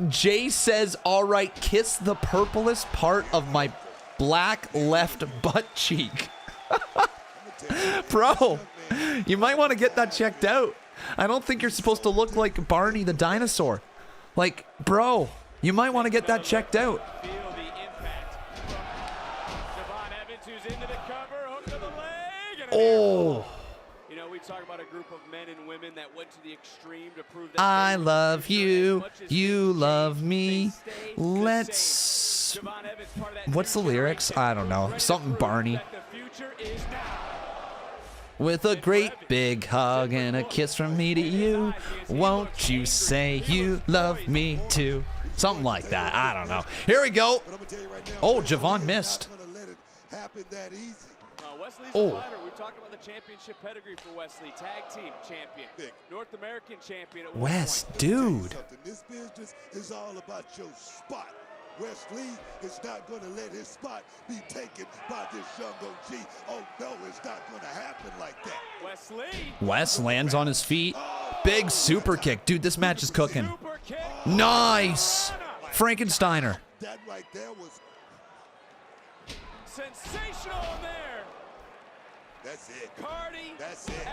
Jay says, all right, kiss the purplest part of my black left butt cheek. Bro, you might want to get that checked out. I don't think you're supposed to look like Barney the dinosaur. Like, bro, you might want to get that checked out. Feel the impact. Jevon Evans, who's into the cover, hook to the leg. And oh. You know, we talk about a group of men and women that went to the extreme to prove that I love you, you love me. Let's... What's the lyrics? I don't know. Something Barney. With a great big hug and a kiss from me to you, won't you say you love me too? Something like that. I don't know. Here we go. Oh, Jevon missed. Wes Lee's oh. a fighter. We talked about the championship pedigree for Wes Lee. Tag team champion. North American champion. At Wes, dude. This business is all about your spot. Wes Lee is not going to let his spot be taken by this young OG. Oh, no, it's not going to happen like that. Wes Lee. Wes lands on his feet. Big super kick. Dude, this match is cooking. Nice. Frankensteiner. That right there was sensational there. That's it. Cardi. That's it.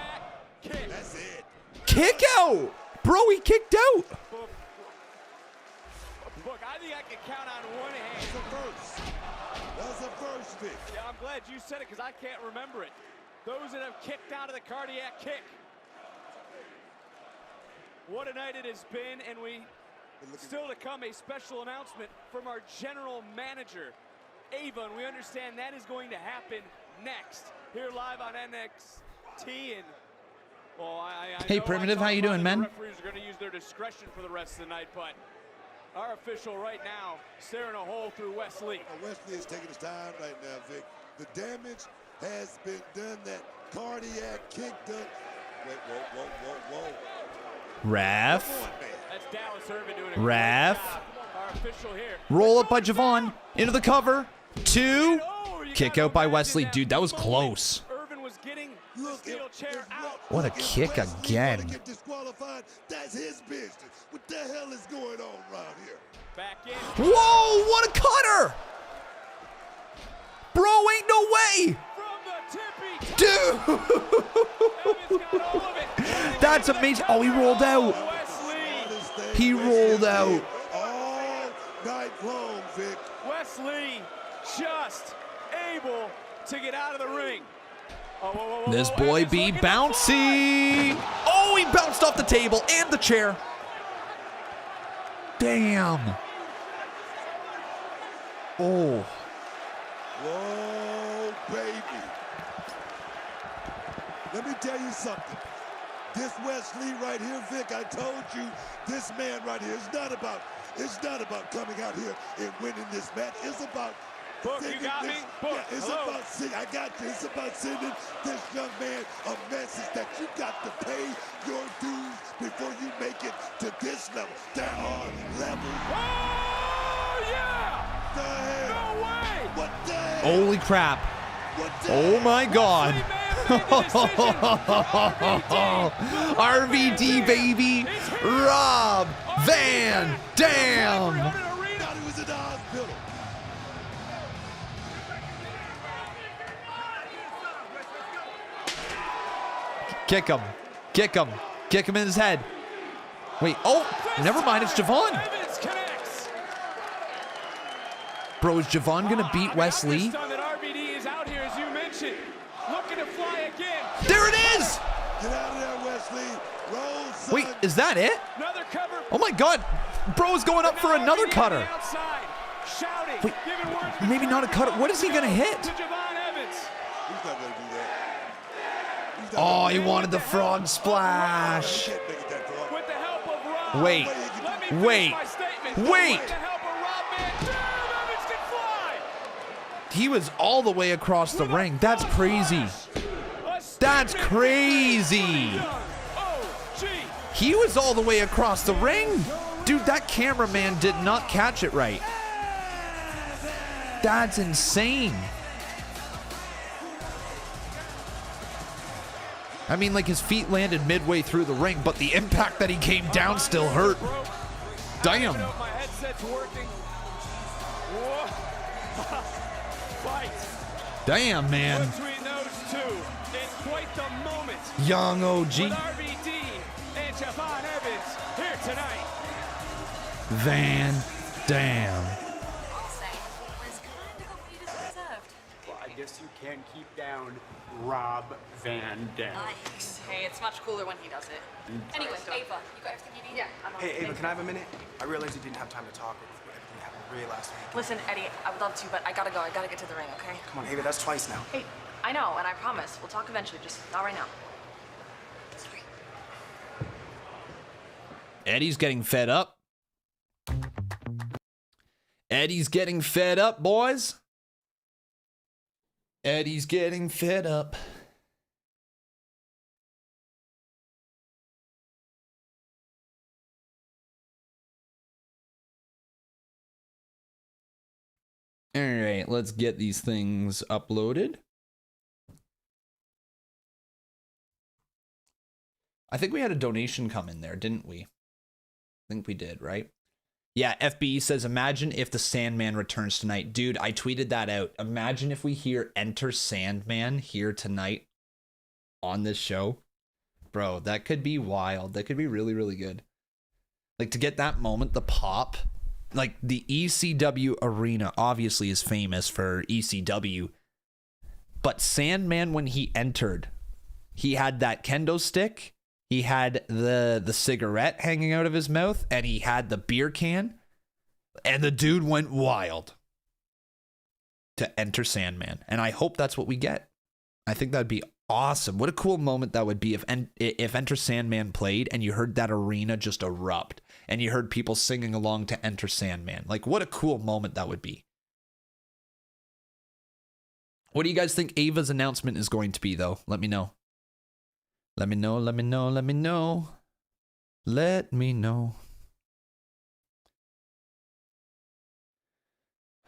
Kick. That's it. Kick out. Bro, he kicked out. Look, I think I can count on one hand. That's a first. That's a first, Vic. Yeah, I'm glad you said it because I can't remember it. Those that have kicked out of the cardiac kick. What a night it has been, and we still to come a special announcement from our general manager, Ava, and we understand that is going to happen next here live on NXT. And well, Hey, Primitive, how you doing, man? Referees are going to use their discretion for the rest of the night, but our official right now staring a hole through Wes Lee. Wes Lee is taking his time right now, Vic. The damage has been done. That cardiac kick done. Wait, whoa. Ref. That's Dallas Irvin doing a Ref. great job. Our official here. Roll up by Jevon. Into the cover. 2. Kick out by Wes Lee. Dude, that was close. Irvin was getting the steel chair out. What a kick again. Get disqualified. That's his business. What the hell is going on around here? Back in. Whoa, what a cutter. Bro, ain't no way. Dude. That's amazing. Oh, he rolled out. He rolled out. All night long, Vic. Wes Lee just able to get out of the ring. This boy be bouncy. Oh, he bounced off the table and the chair. Damn. Oh. Whoa, baby. Let me tell you something. This Wes Lee right here, Vic, I told you, this man right here is not about coming out here and winning this match. It's about Book, you got me? Book, yeah, it's hello? I got you. It's about sending this young man a message that you got to pay your dues before you make it to this level. There are levels. Oh, yeah! The hell? No way! What the hell? Holy crap. What the Oh hell? my God. RVD, baby. Rob Van Dam. Thought he was in the hospital. Kick him. Kick him. Kick him in his head. Wait. Oh, never mind. It's Jevon. Evans connects. Bro, is Jevon going to beat Wes Lee? That RVD is out here, as you mentioned, looking to fly again. There it is. Get out of there, Wes Lee. Roll, son. Wait, is that it? Another cover. Oh my God. Bro is going up for another cutter. Outside, shouting, Wait, giving words maybe not a cutter. What is he going to hit? to Jevon Evans. He's not going to do that. Oh, he wanted the frog splash. Can't make it that far. With the help of Rob. Wait. Let me finish Wait. my statement. Wait. With the help of Rob Van Dam, Evans can fly. He was all the way across the ring. That's crazy. That's crazy. He was all the way across the ring. Dude, that cameraman did not catch it right. That's insane. I mean, like, his feet landed midway through the ring, but the impact that he came down still hurt. Damn. My headset's working. Whoa. Fight. Damn, man. Between those two, it's quite the moment. Young OG. With RVD and Jevon Evans here tonight. Van Dam. Well, I guess you can't keep down Rob Van Dam. Nice. Hey, it's much cooler when he does it. Anyway, Ava, you got everything you need? Yeah. Hey, Ava, can I have a minute? I realized you didn't have time to talk with everything that happened really last week. Listen, Eddie, I would love to, but I gotta go. I gotta get to the ring, okay? Come on, Ava, that's twice now. Hey, I know, and I promise. We'll talk eventually, just not right now. Sorry. Eddie's getting fed up. Eddie's getting fed up, boys. Eddie's getting fed up. All right, let's get these things uploaded. I think we had a donation come in there, didn't we? I think we did, right? Yeah, FBE says, imagine if the Sandman returns tonight. Dude, I tweeted that out. Imagine if we hear Enter Sandman here tonight on this show. Bro, that could be wild. That could be really, really good. Like, to get that moment, the pop. Like, the ECW arena obviously is famous for ECW. But Sandman, when he entered, he had that kendo stick. He had the cigarette hanging out of his mouth, and he had the beer can, and the dude went wild. to Enter Sandman. And I hope that's what we get. I think that'd be awesome. What a cool moment that would be if Enter Sandman played and you heard that arena just erupt and you heard people singing along to Enter Sandman. Like, what a cool moment that would be. What do you guys think Ava's announcement is going to be, though? Let me know. Let me know, let me know, let me know. Let me know.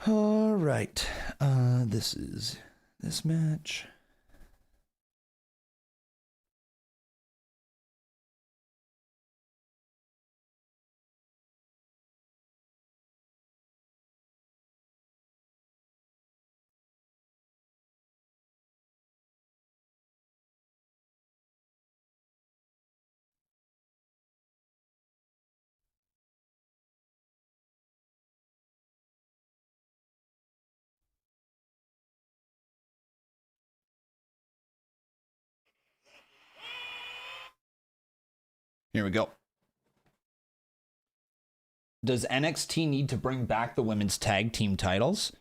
All right. This is this match. Here we go. Does NXT need to bring back the women's tag team titles?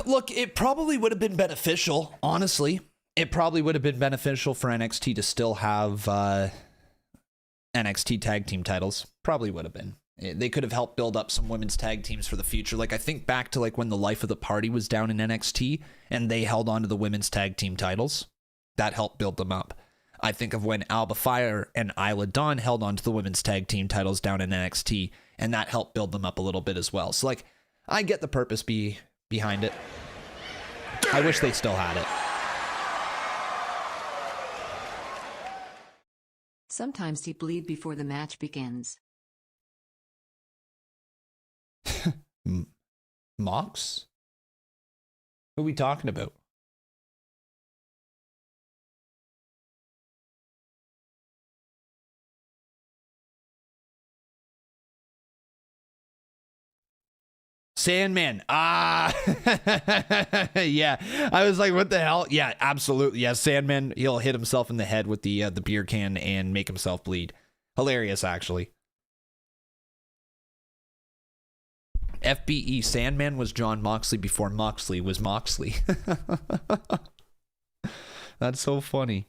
Look, it probably would have been beneficial, honestly. It probably would have been beneficial for NXT to still have NXT tag team titles. Probably would have been. They could have helped build up some women's tag teams for the future. Like, I think back to like when the Life of the Party was down in NXT and they held on to the women's tag team titles. That helped build them up. I think of when Alba Fire and Isla Dawn held on to the women's tag team titles down in NXT, and that helped build them up a little bit as well. So, like, I get the purpose behind it. I wish they still had it. Sometimes you bleed before the match begins. Mox? Who are we talking about? Sandman. Ah, yeah. I was like, what the hell? Yeah, absolutely. Yeah, Sandman, he'll hit himself in the head with the beer can and make himself bleed. Hilarious, actually. FBE, Sandman was John Moxley before Moxley was Moxley. That's so funny.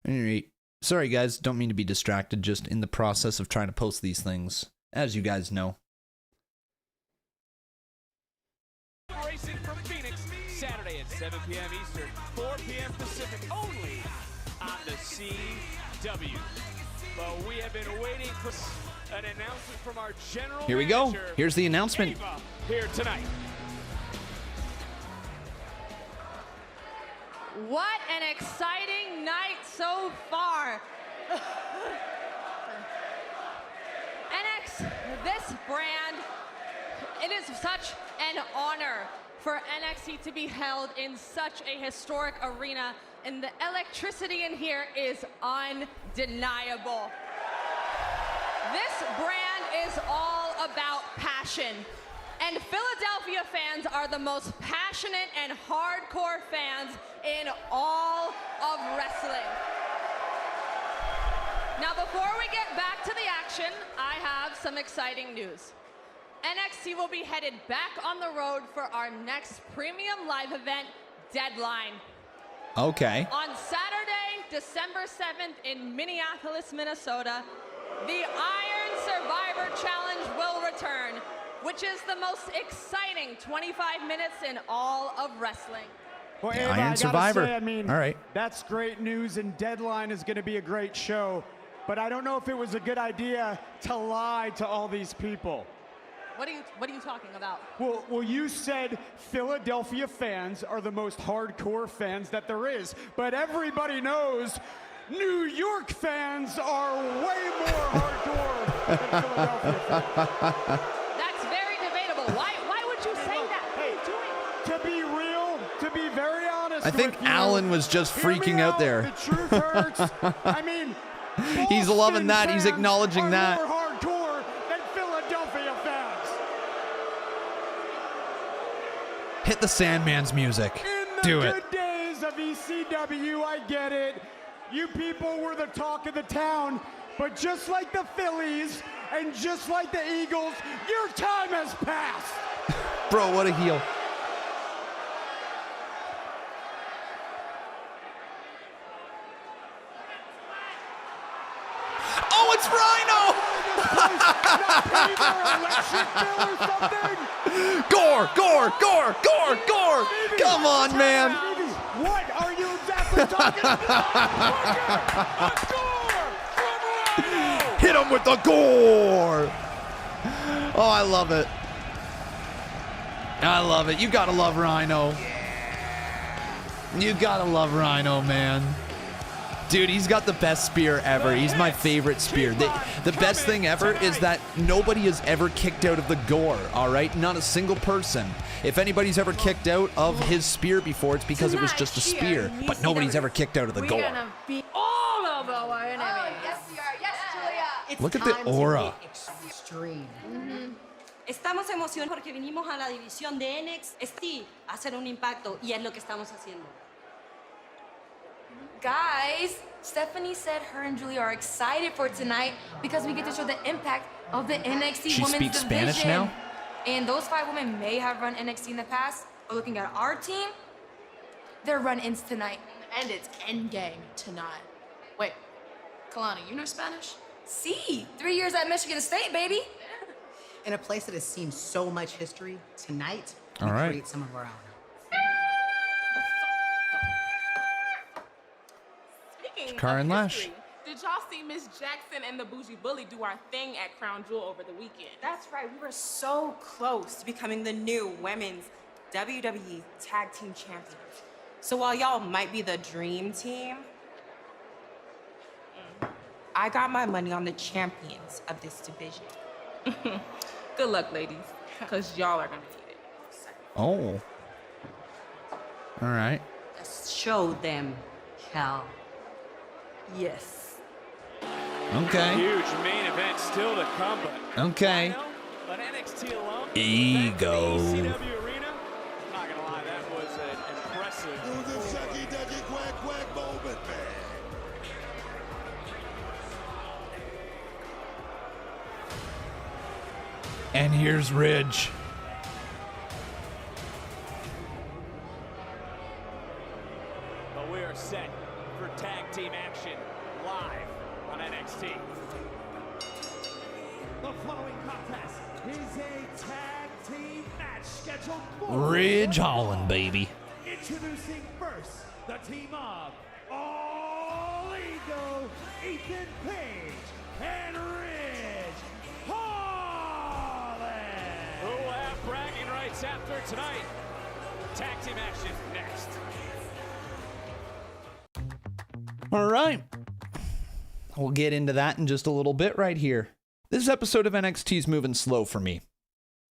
Alright. Sorry guys, don't mean to be distracted, just in the process of trying to post these things, as you guys know. Racing from Phoenix, Saturday at 7 p.m. Eastern, 4 p.m. Pacific, only on the CW. But we have been waiting for an announcement from our general Here we go. manager, Here's the announcement. Ava, here tonight. What an exciting night so far. This brand, it is such an honor for NXT to be held in such a historic arena, and the electricity in here is undeniable. This brand is all about passion. And Philadelphia fans are the most passionate and hardcore fans in all of wrestling. Now, before we get back to the action, I have some exciting news. NXT will be headed back on the road for our next premium live event, Deadline. Okay. On Saturday, December 7th in Minneapolis, Minnesota, the Iron Survivor Challenge will return, which is the most exciting 25 minutes in all of wrestling. Well, The Ava, Iron I gotta Survivor. say, I mean, All right. that's great news, and Deadline is going to be a great show. But I don't know if it was a good idea to lie to all these people. What are you talking about? Well, you said Philadelphia fans are the most hardcore fans that there is, but everybody knows New York fans are way more hardcore than Philadelphia fans. That's very debatable. Why would you say that? What are you doing? To be real, to be very honest I think with you, Alan was just hear me freaking out there. The truth hurts. I mean, He's loving that. He's Boston acknowledging fans that. are more hardcore than Philadelphia fans. Hit the Sandman's music. Do it. Good days of ECW, I get it. You people were the talk of the town, but just like the Phillies and just like the Eagles, your time has passed. Bro, what a heel. Oh, it's Rhino! Gore! Come on, man. What are you exactly talking about? Hit him with the gore! Oh, I love it. I love it. You gotta love Rhino. You gotta love Rhino, man. Dude, he's got the best spear ever. He's my favorite spear. The best thing ever is that nobody has ever kicked out of the gore, all right? Not a single person. If anybody's ever kicked out of his spear before, it's because it was just a spear. But nobody's ever kicked out of the gore. We're gonna beat all of our enemies. Oh, yes, we are. Yes, Giulia. Look at the aura. Estamos emocionados porque vinimos a la división de NXT a hacer un impacto y es lo que estamos haciendo. Guys, Stephanie said her and Giulia are excited for tonight because we get to show the impact of the NXT She women's speaks division. Spanish now? And those 5 women may have run NXT in the past, but looking at our team, their run ends tonight. And it's endgame tonight. Wait, Kelani, you know Spanish? See, 3 years at Michigan State, baby. In a place that has seen so much history, tonight, All we right. create some of our own. Speaking Karen of Lash. history, did y'all see Miss Jackson and the Bougie Bully do our thing at Crown Jewel over the weekend? That's right, we were so close to becoming the new women's WWE Tag Team Champions. So while y'all might be the dream team, I got my money on the champions of this division. Good luck, ladies, because y'all are gonna need it. Oh. All right. Let's show them hell. Yes. Okay. Huge main event still to come, but Okay. but NXT alone. Ego. ECW arena. Not gonna lie, that was an impressive. It was a shucky ducky quack quack moment, man. And here's Ridge. But we are set for tag team action live on NXT. The following contest is a tag team match scheduled for Ridge Holland, baby. Introducing first the team of All Ego, Ethan Page, and Ridge Holland. Who will have bragging rights after tonight? Tag team action next. All right. We'll get into that in just a little bit right here. This episode of NXT is moving slow for me.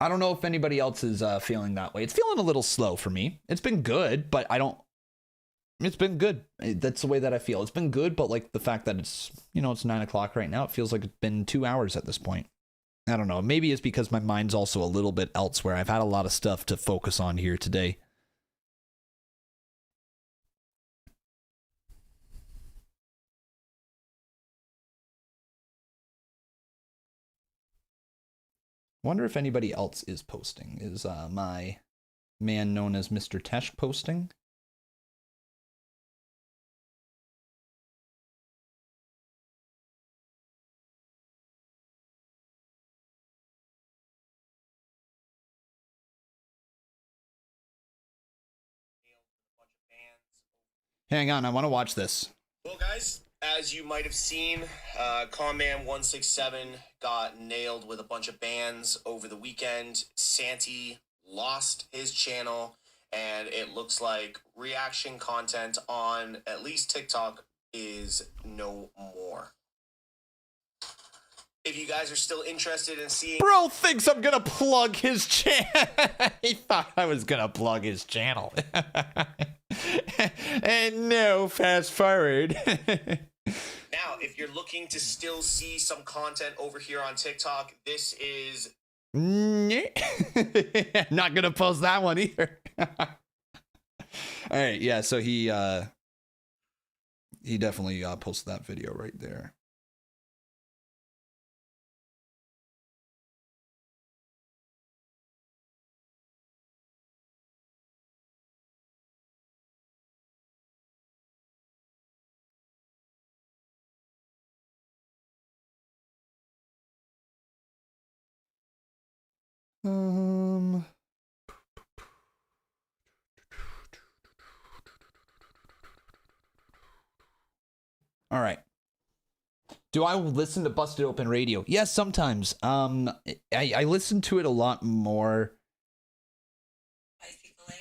I don't know if anybody else is feeling that way. It's feeling a little slow for me. It's been good, but it's been good. That's the way that I feel. It's been good, but like the fact that it's 9 o'clock right now, it feels like it's been 2 hours at this point. I don't know. Maybe it's because my mind's also a little bit elsewhere. I've had a lot of stuff to focus on here today. Wonder if anybody else is posting. Is my man known as Mr. Tesh posting? Hang on, I want to watch this. Well, guys, as you might have seen, Conman 167 got nailed with a bunch of bans over the weekend. Santi lost his channel, and it looks like reaction content on at least TikTok is no more. If you guys are still interested in seeing... Bro thinks I'm gonna plug his channel. He thought I was gonna plug his channel. And no, fast forward. Now, if you're looking to still see some content over here on TikTok, this is Not gonna post that one either. All right, yeah, so he definitely posted that video right there. All right. Do I listen to Busted Open Radio? Yes, sometimes. I listen to it a lot more.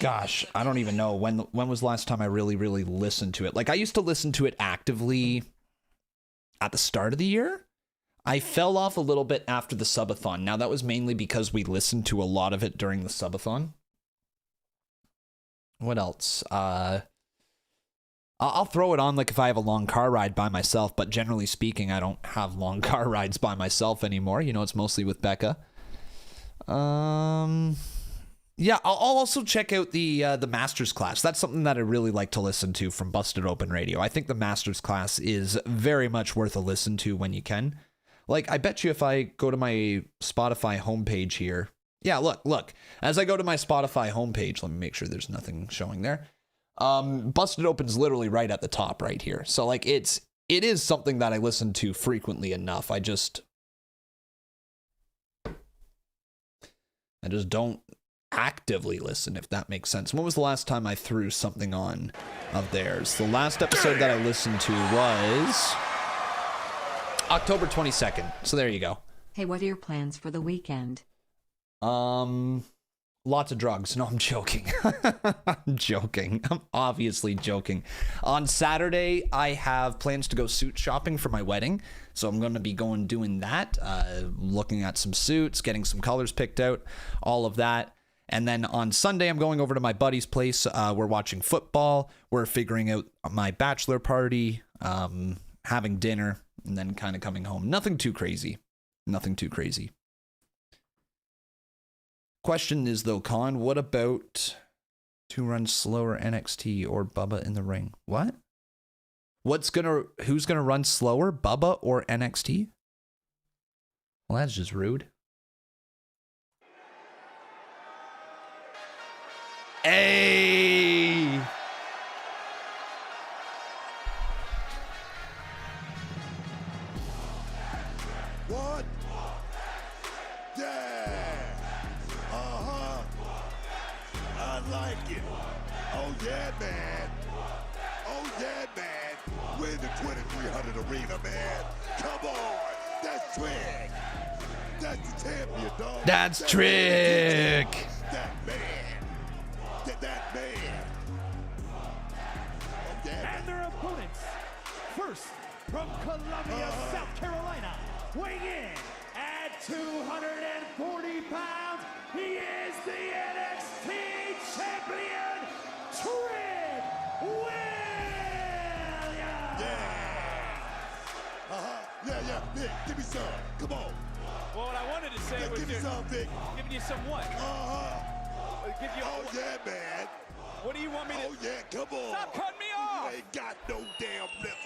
Gosh, I don't even know when was the last time I really listened to it. Like, I used to listen to it actively at the start of the year. I fell off a little bit after the subathon. Now, that was mainly because we listened to a lot of it during the subathon. What else? I'll throw it on like if I have a long car ride by myself, but generally speaking, I don't have long car rides by myself anymore. You know, it's mostly with Becca. Yeah, I'll also check out the Masters class. That's something that I really like to listen to from Busted Open Radio. I think the Masters class is very much worth a listen to when you can. Like, I bet you if I go to my Spotify homepage here. Yeah, look. As I go to my Spotify homepage, let me make sure there's nothing showing there. Busted Open's literally right at the top right here. So, like, it is something that I listen to frequently enough. I just don't actively listen, if that makes sense. When was the last time I threw something on of theirs? The last episode that I listened to was October 22nd. So there you go. Hey, what are your plans for the weekend? Lots of drugs. No, I'm joking. I'm joking. I'm obviously joking. On Saturday, I have plans to go suit shopping for my wedding. So I'm going to be doing that, looking at some suits, getting some colors picked out, all of that. And then on Sunday, I'm going over to my buddy's place. We're watching football. We're figuring out my bachelor party, having dinner, and then kind of coming home. Nothing too crazy. Nothing too crazy. Question is, though, Con, what about to run slower NXT or Bubba in the ring? What? Who's gonna run slower, Bubba or NXT? Well, that's just rude. Hey! What? Yeah! I like it. Oh yeah, man. Oh yeah, man. We're in the 2300 arena, man. Come on. That's Trick. That's the champion, dog. That's Trick. That man. That man. Oh, yeah, And their opponents. First, from Columbia, South Carolina, weighing in at 240 pounds, he is the NXT champion, Trick Williams. Yeah, Vic, give me some. Come on. Well, what I wanted to say was give me some, Vic. Giving you some what? Give you oh, yeah, man. What do you want me to... Oh, yeah, come on. Stop cutting me off. You ain't got no damn rhythm.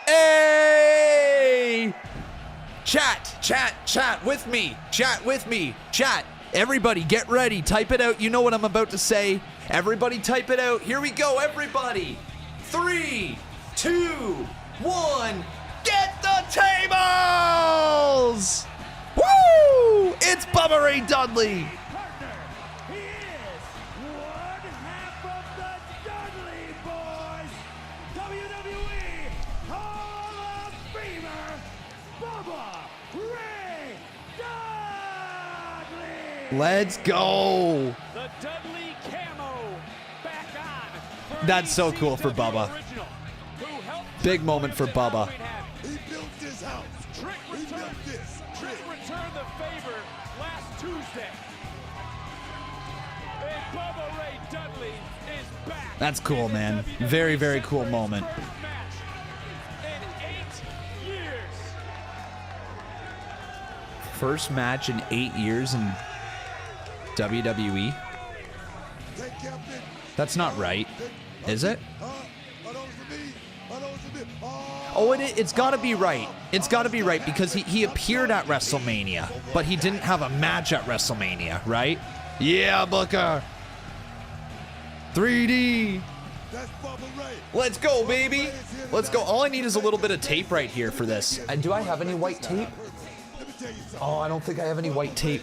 Hey! Chat with me. Chat. Everybody, get ready. Type it out. You know what I'm about to say. Everybody type it out. Here we go, everybody. 3, 2, 1. Get the tables! Woo! It's Bubba Ray Dudley. He is one half of the Dudley Boys, WWE Hall of Famer, Bubba Ray Dudley. Let's go. The Dudley camo back on. That's so cool for Bubba. Big moment for Bubba. He built this house. Trick returned the favor last Tuesday. And Bubba Ray Dudley is back. That's cool, man. Very, very cool moment. first match in 8 years in WWE? That's not right, is it? Oh, it's got to be right. It's got to be right because he appeared at WrestleMania, but he didn't have a match at WrestleMania, right? Yeah, Booker. 3D. Let's go, baby. Let's go. All I need is a little bit of tape right here for this. Do I have any white tape? Oh, I don't think I have any white tape.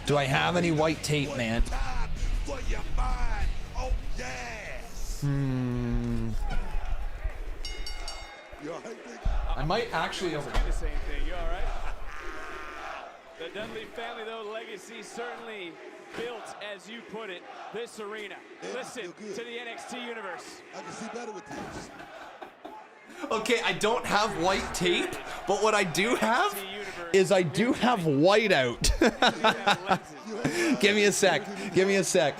Do I have any white tape, man? I might actually over the same thing. You all right? The Dudley family, though, legacy certainly built, as you put it, this arena. Listen to the NXT universe. I can see better with this. Okay, I don't have white tape, but what I do have is I do have whiteout. Give me a sec. Give me a sec.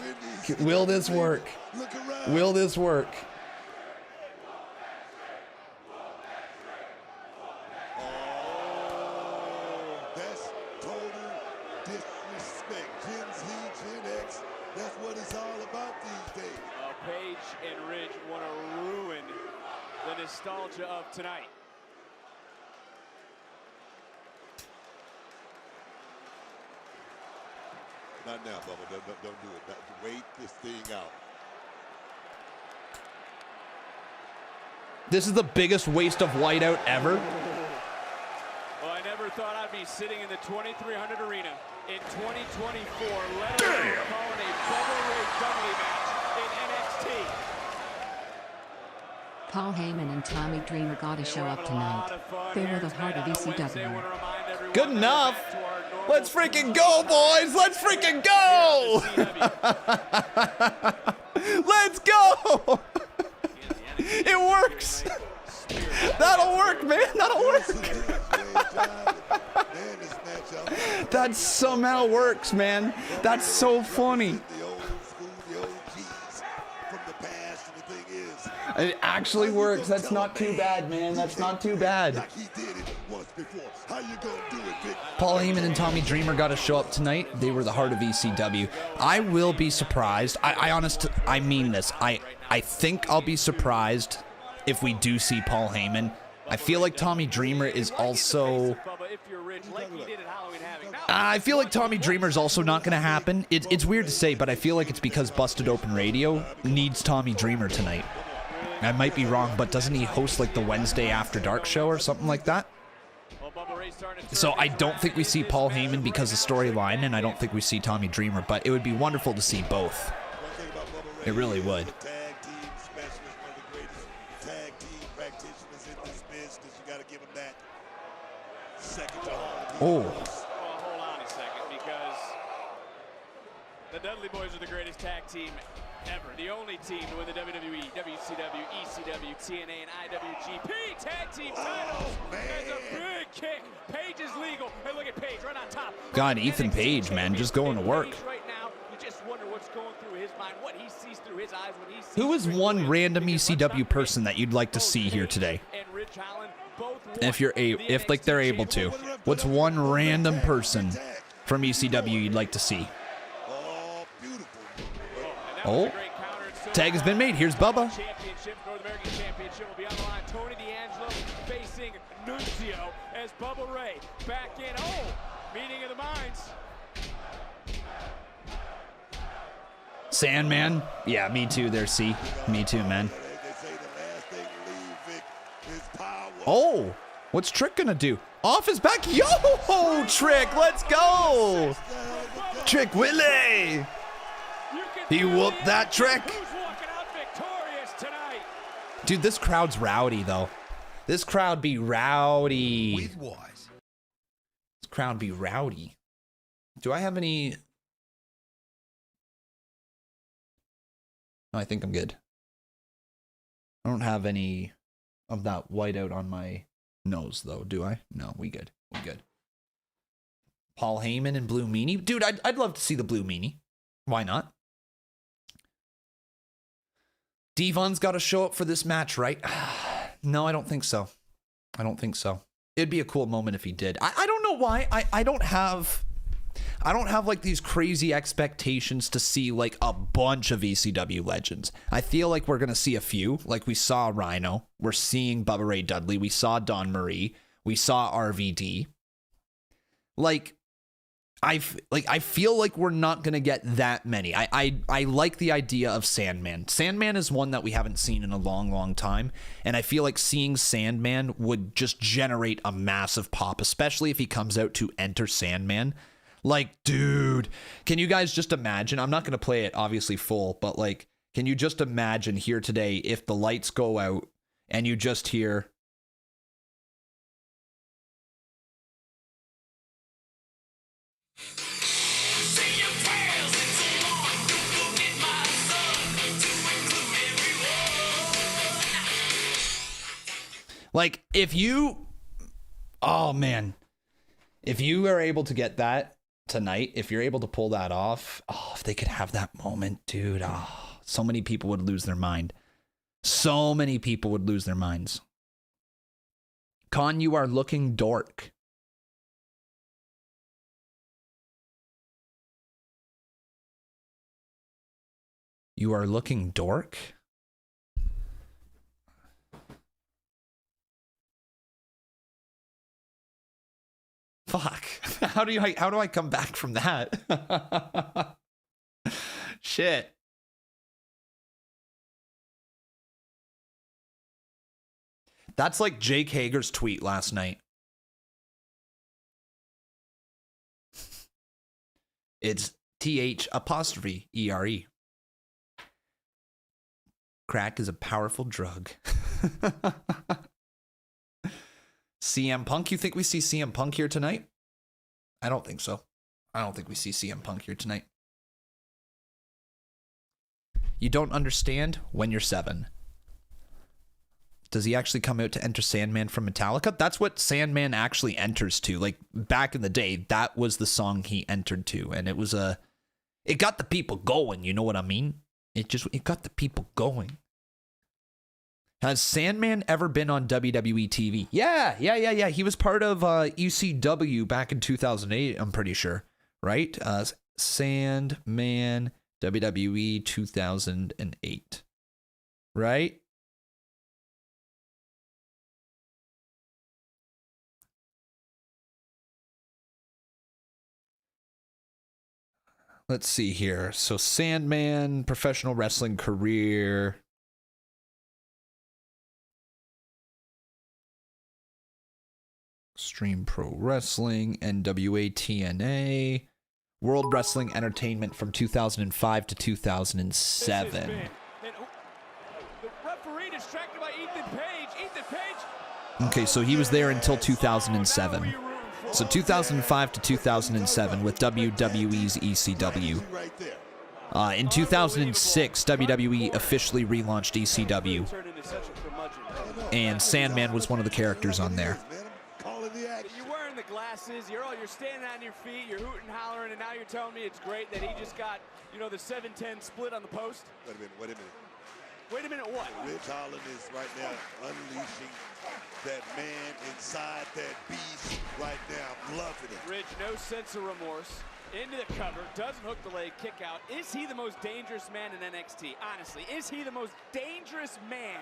Will this work? Will this work? That's total disrespect. Gen Z, Gen X, that's what it's all about these days. Paige and Ridge want to ruin the nostalgia of tonight. Not now, Bubba. Don't do it. Wait this thing out. This is the biggest waste of whiteout ever. Well, I never thought I'd be sitting in the 2300 arena in 2024, let alone calling a Bubba Ray Dudley match in NXT. Paul Heyman and Tommy Dreamer got to show up tonight. They were the heart of ECW. Good enough. Let's freaking go, boys. Let's freaking go. Let's go. It works. That'll work, man. That'll work. That somehow works, man. That's so funny. It actually works. That's not too bad, man. That's not too bad. Paul Heyman and Tommy Dreamer got to show up tonight. They were the heart of ECW. I will be surprised. I mean this. I think I'll be surprised if we do see Paul Heyman. I feel like Tommy Dreamer is also... I feel like Tommy Dreamer is also not going to happen. It's weird to say, but I feel like it's because Busted Open Radio needs Tommy Dreamer tonight. I might be wrong, but doesn't he host like the Wednesday After Dark show or something like that? So I don't think we see Paul Heyman because of storyline, and I don't think we see Tommy Dreamer, but it would be wonderful to see both. It really would. Oh. Well, hold on a second, because the Dudley Boys are the greatest tag team ever. The only team to win the WWE, WCW, ECW, TNA, and IWGP tag team titles. There's a big kick. Paige is legal. Hey, look at Paige right on top. God, Ethan Page, man, just going to work. Right now, you just wonder what's going through his mind, what he sees through his eyes when he sees. Who is one random ECW person that you'd like to see here today? If they're able to. What's one random person from ECW you'd like to see? Oh, tag has been made. Here's Bubba. Championship, North American Championship will be on the line. Tony D'Angelo facing Nunzio as Bubba Ray back in. Oh, meeting of the minds. Sandman. Yeah, me too there, C. Me too, man. Oh, what's Trick gonna do? Off his back. Yo, Trick, let's go. Trick Willie. He whooped that Trick. Dude, this crowd's rowdy, though. This crowd be rowdy. This crowd be rowdy. Do I have any... No, I think I'm good. I don't have any of that whiteout on my nose, though, do I? No, we good. We good. Paul Heyman and Blue Meanie? Dude, I'd love to see the Blue Meanie. Why not? Devon's got to show up for this match, right? No, I don't think so. I don't think so. It'd be a cool moment if he did. I don't know why. I don't have like these crazy expectations to see like a bunch of ECW legends. I feel like we're going to see a few. Like we saw Rhino. We're seeing Bubba Ray Dudley. We saw Dawn Marie. We saw RVD. I feel like we're not going to get that many. I like the idea of Sandman. Sandman is one that we haven't seen in a long, long time. And I feel like seeing Sandman would just generate a massive pop, especially if he comes out to enter Sandman. Like, dude, can you guys just imagine? I'm not going to play it obviously full, but like, can you just imagine here today if the lights go out and you just hear... Like, if you, oh man, if you are able to get that tonight, if you're able to pull that off, oh, if they could have that moment, dude, oh, so many people would lose their mind. So many people would lose their minds. Con, you are looking dork. You are looking dork? Fuck. How do I come back from that? Shit. That's like Jake Hager's tweet last night. It's TH''ERE. Crack is a powerful drug. CM Punk, you think we see CM Punk here tonight? I don't think so. I don't think we see CM Punk here tonight. You don't understand when you're 7. Does he actually come out to enter Sandman from Metallica? That's what Sandman actually enters to. Like, back in the day, that was the song he entered to. And it was it got the people going, you know what I mean? It got the people going. Has Sandman ever been on WWE TV? Yeah. He was part of ECW back in 2008, I'm pretty sure. Right? Sandman, WWE 2008. Right? Let's see here. So Sandman, professional wrestling career. Extreme Pro Wrestling, NWA TNA, World Wrestling Entertainment from 2005 to 2007. The referee distracted by Ethan Page. Okay, so he was there until 2007. So 2005 to 2007 with WWE's ECW. In 2006, WWE officially relaunched ECW. And Sandman was one of the characters on there. You're wearing the glasses, you're standing on your feet, you're hooting and hollering, and now you're telling me it's great that he just got, the 7-10 split on the post? Wait a minute. Wait a minute, what? Ridge Holland is right now unleashing that man inside that beast right now. I'm loving it. Ridge, no sense of remorse. Into the cover, doesn't hook the leg, kick out. Is he the most dangerous man in NXT? Honestly, is he the most dangerous man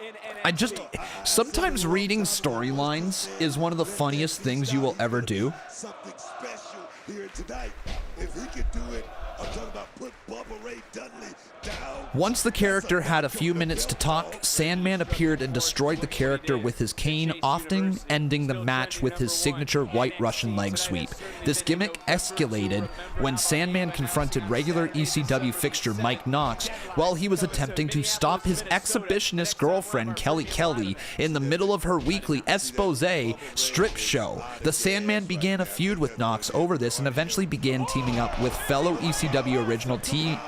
in NXT? Sometimes reading storylines is one of the funniest things you will ever do. Something special here tonight. If he could do it, I'm talking about put Bubba Ray Dudley down. Once the character had a few minutes to talk, Sandman appeared and destroyed the character with his cane, often ending the match with his signature white Russian leg sweep. This gimmick escalated when Sandman confronted regular ECW fixture Mike Knox while he was attempting to stop his exhibitionist girlfriend Kelly in the middle of her weekly expose strip show. The Sandman began a feud with Knox over this and eventually began teaming up with fellow ECW original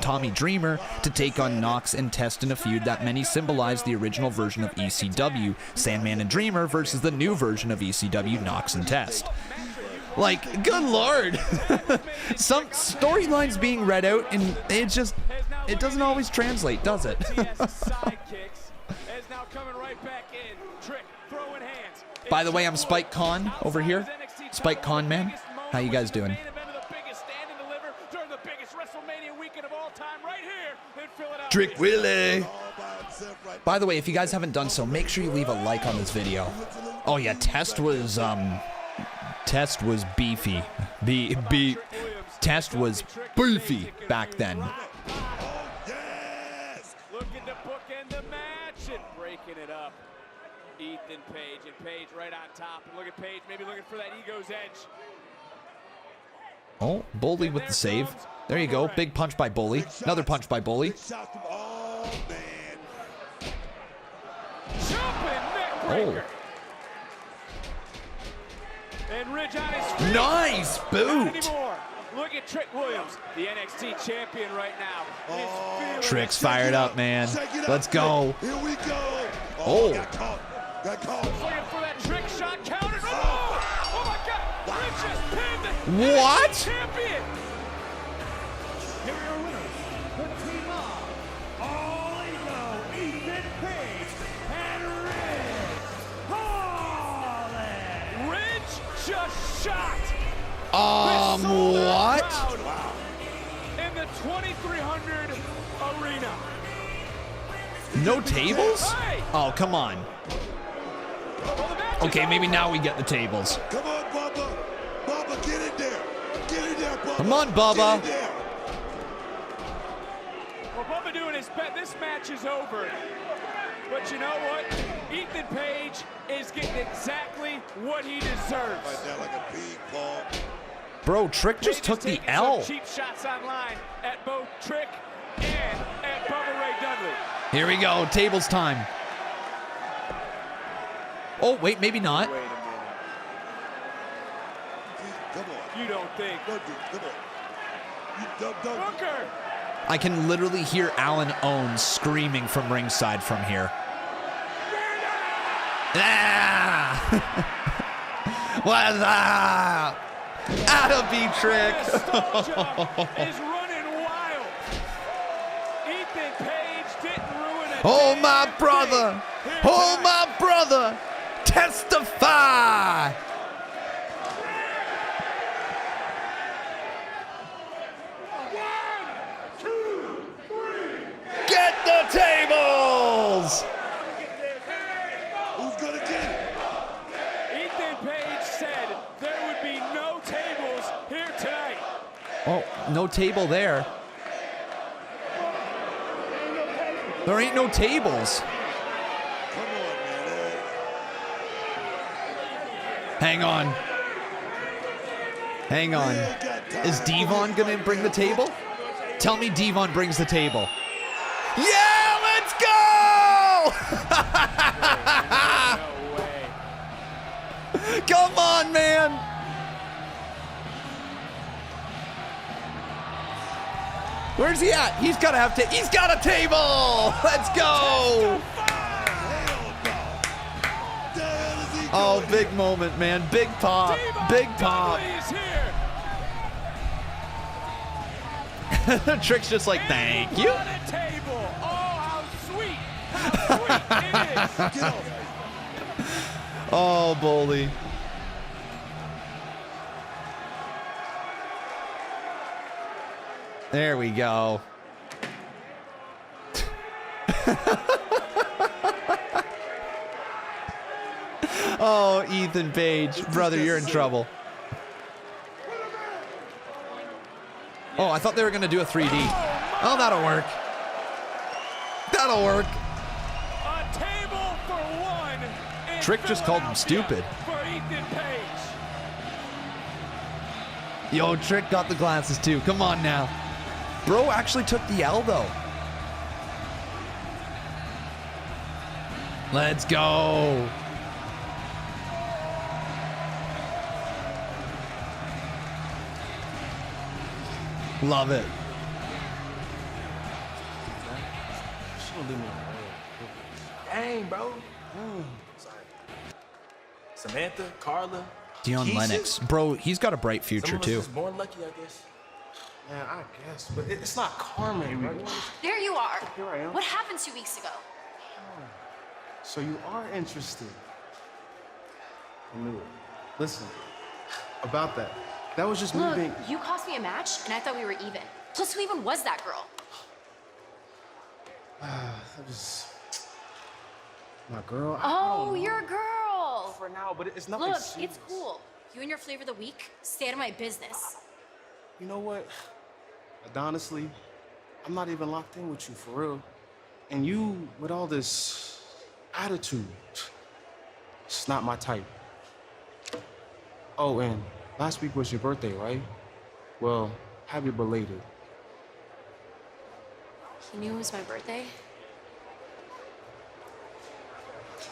Tommy Dreamer to take on Knox and Test in a feud that many symbolize the original version of ECW, Sandman and Dreamer, versus the new version of ECW, Knox and Test. Like, good lord. Some storylines being read out, and it just... it doesn't always translate, does it? By the way, I'm Spike Con over here. Spike Con man. How you guys doing? Trick Willie. By the way, if you guys haven't done so, make sure you leave a like on this video. Oh yeah, Test was beefy. Test was beefy back then. Looking to bookend the match and breaking it up. Ethan Page, and Page right on top. And look at Page, maybe looking for that ego's edge. Oh, Bully with the save. There you go. Big punch by Bully. Another punch by Bully. Oh. And Ridge on his feet. Nice boot. Look at Trick Williams, the NXT champion right now. Trick's fired up, man. Let's go. Here we go. Oh. Got caught. Looking for that trick shot counter. Oh my God. Ridge just pinned the What? NXT champion. Here are your winners. The team of All Ego, Ethan Page, and Ridge Holland. Ridge just shot. What? In the 2300 arena. No tables? Oh, come on. Okay, maybe now we get the tables. Come on, Bubba. Bubba, get in there. Get in there, Bubba. Come on, Bubba. Get in there. Well, Bubba doing his bet. This match is over. But you know what? Ethan Page is getting exactly what he deserves. Right there like a ping pong. Bro, Trick just took the L. Cheap shots online at both Trick and at Bubba Ray Dudley. Here we go. Tables time. Oh, wait, maybe not. Wait a minute. Come on. You don't think. Don't do it. Come on. You don't. Booker. I can literally hear Alan Owens screaming from ringside from here. Ah! What's up? Atta be Trick. is running wild. Ethan Page didn't ruin it. Oh, my brother. Oh, my brother. Testify. Get the tables. Who's gonna get it? Ethan Page said there would be no tables here tonight. Oh, no table there. There ain't no tables. Come on, man. Hang on. Hang on. Is Devon gonna bring the table? Tell me Devon brings the table. Yeah, let's go! No way. Come on, man. Where's he at? He's gotta have he's got a table. Let's go. Oh, big moment, man. Big pop. Big pop. Trick's just like, thank you. On a table. Oh, how sweet. How sweet it is. Get off. Oh, Bully. There we go. Oh, Ethan Page. Brother, you're in trouble. Oh, I thought they were going to do a 3D. Oh, that'll work. That'll work. A table for one. Trick just called him stupid. For Ethan Page. Yo, Trick got the glasses too. Come on now. Bro actually took the L though. Let's go. Love it. Dang, bro. Sorry. Samantha, Carla. Dion Keisha? Lennox. Bro, he's got a bright Some future of us too. was born lucky, I guess. Man, I guess, but it's not Carmen, right? There you are. Here I am. What happened 2 weeks ago? So you are interested. I knew it. Listen, about that. That was just me Look, being... you cost me a match, and I thought we were even. Plus, who even was that girl? That was... my girl. Oh, you're a girl. For now, but it's nothing Look, serious. it's cool. You and your flavor of the week, stay out of my business. You know what? Like, honestly, I'm not even locked in with you, for real. And you, with all this attitude, it's not my type. Oh, and last week was your birthday, right? Well, happy belated. He knew it was my birthday?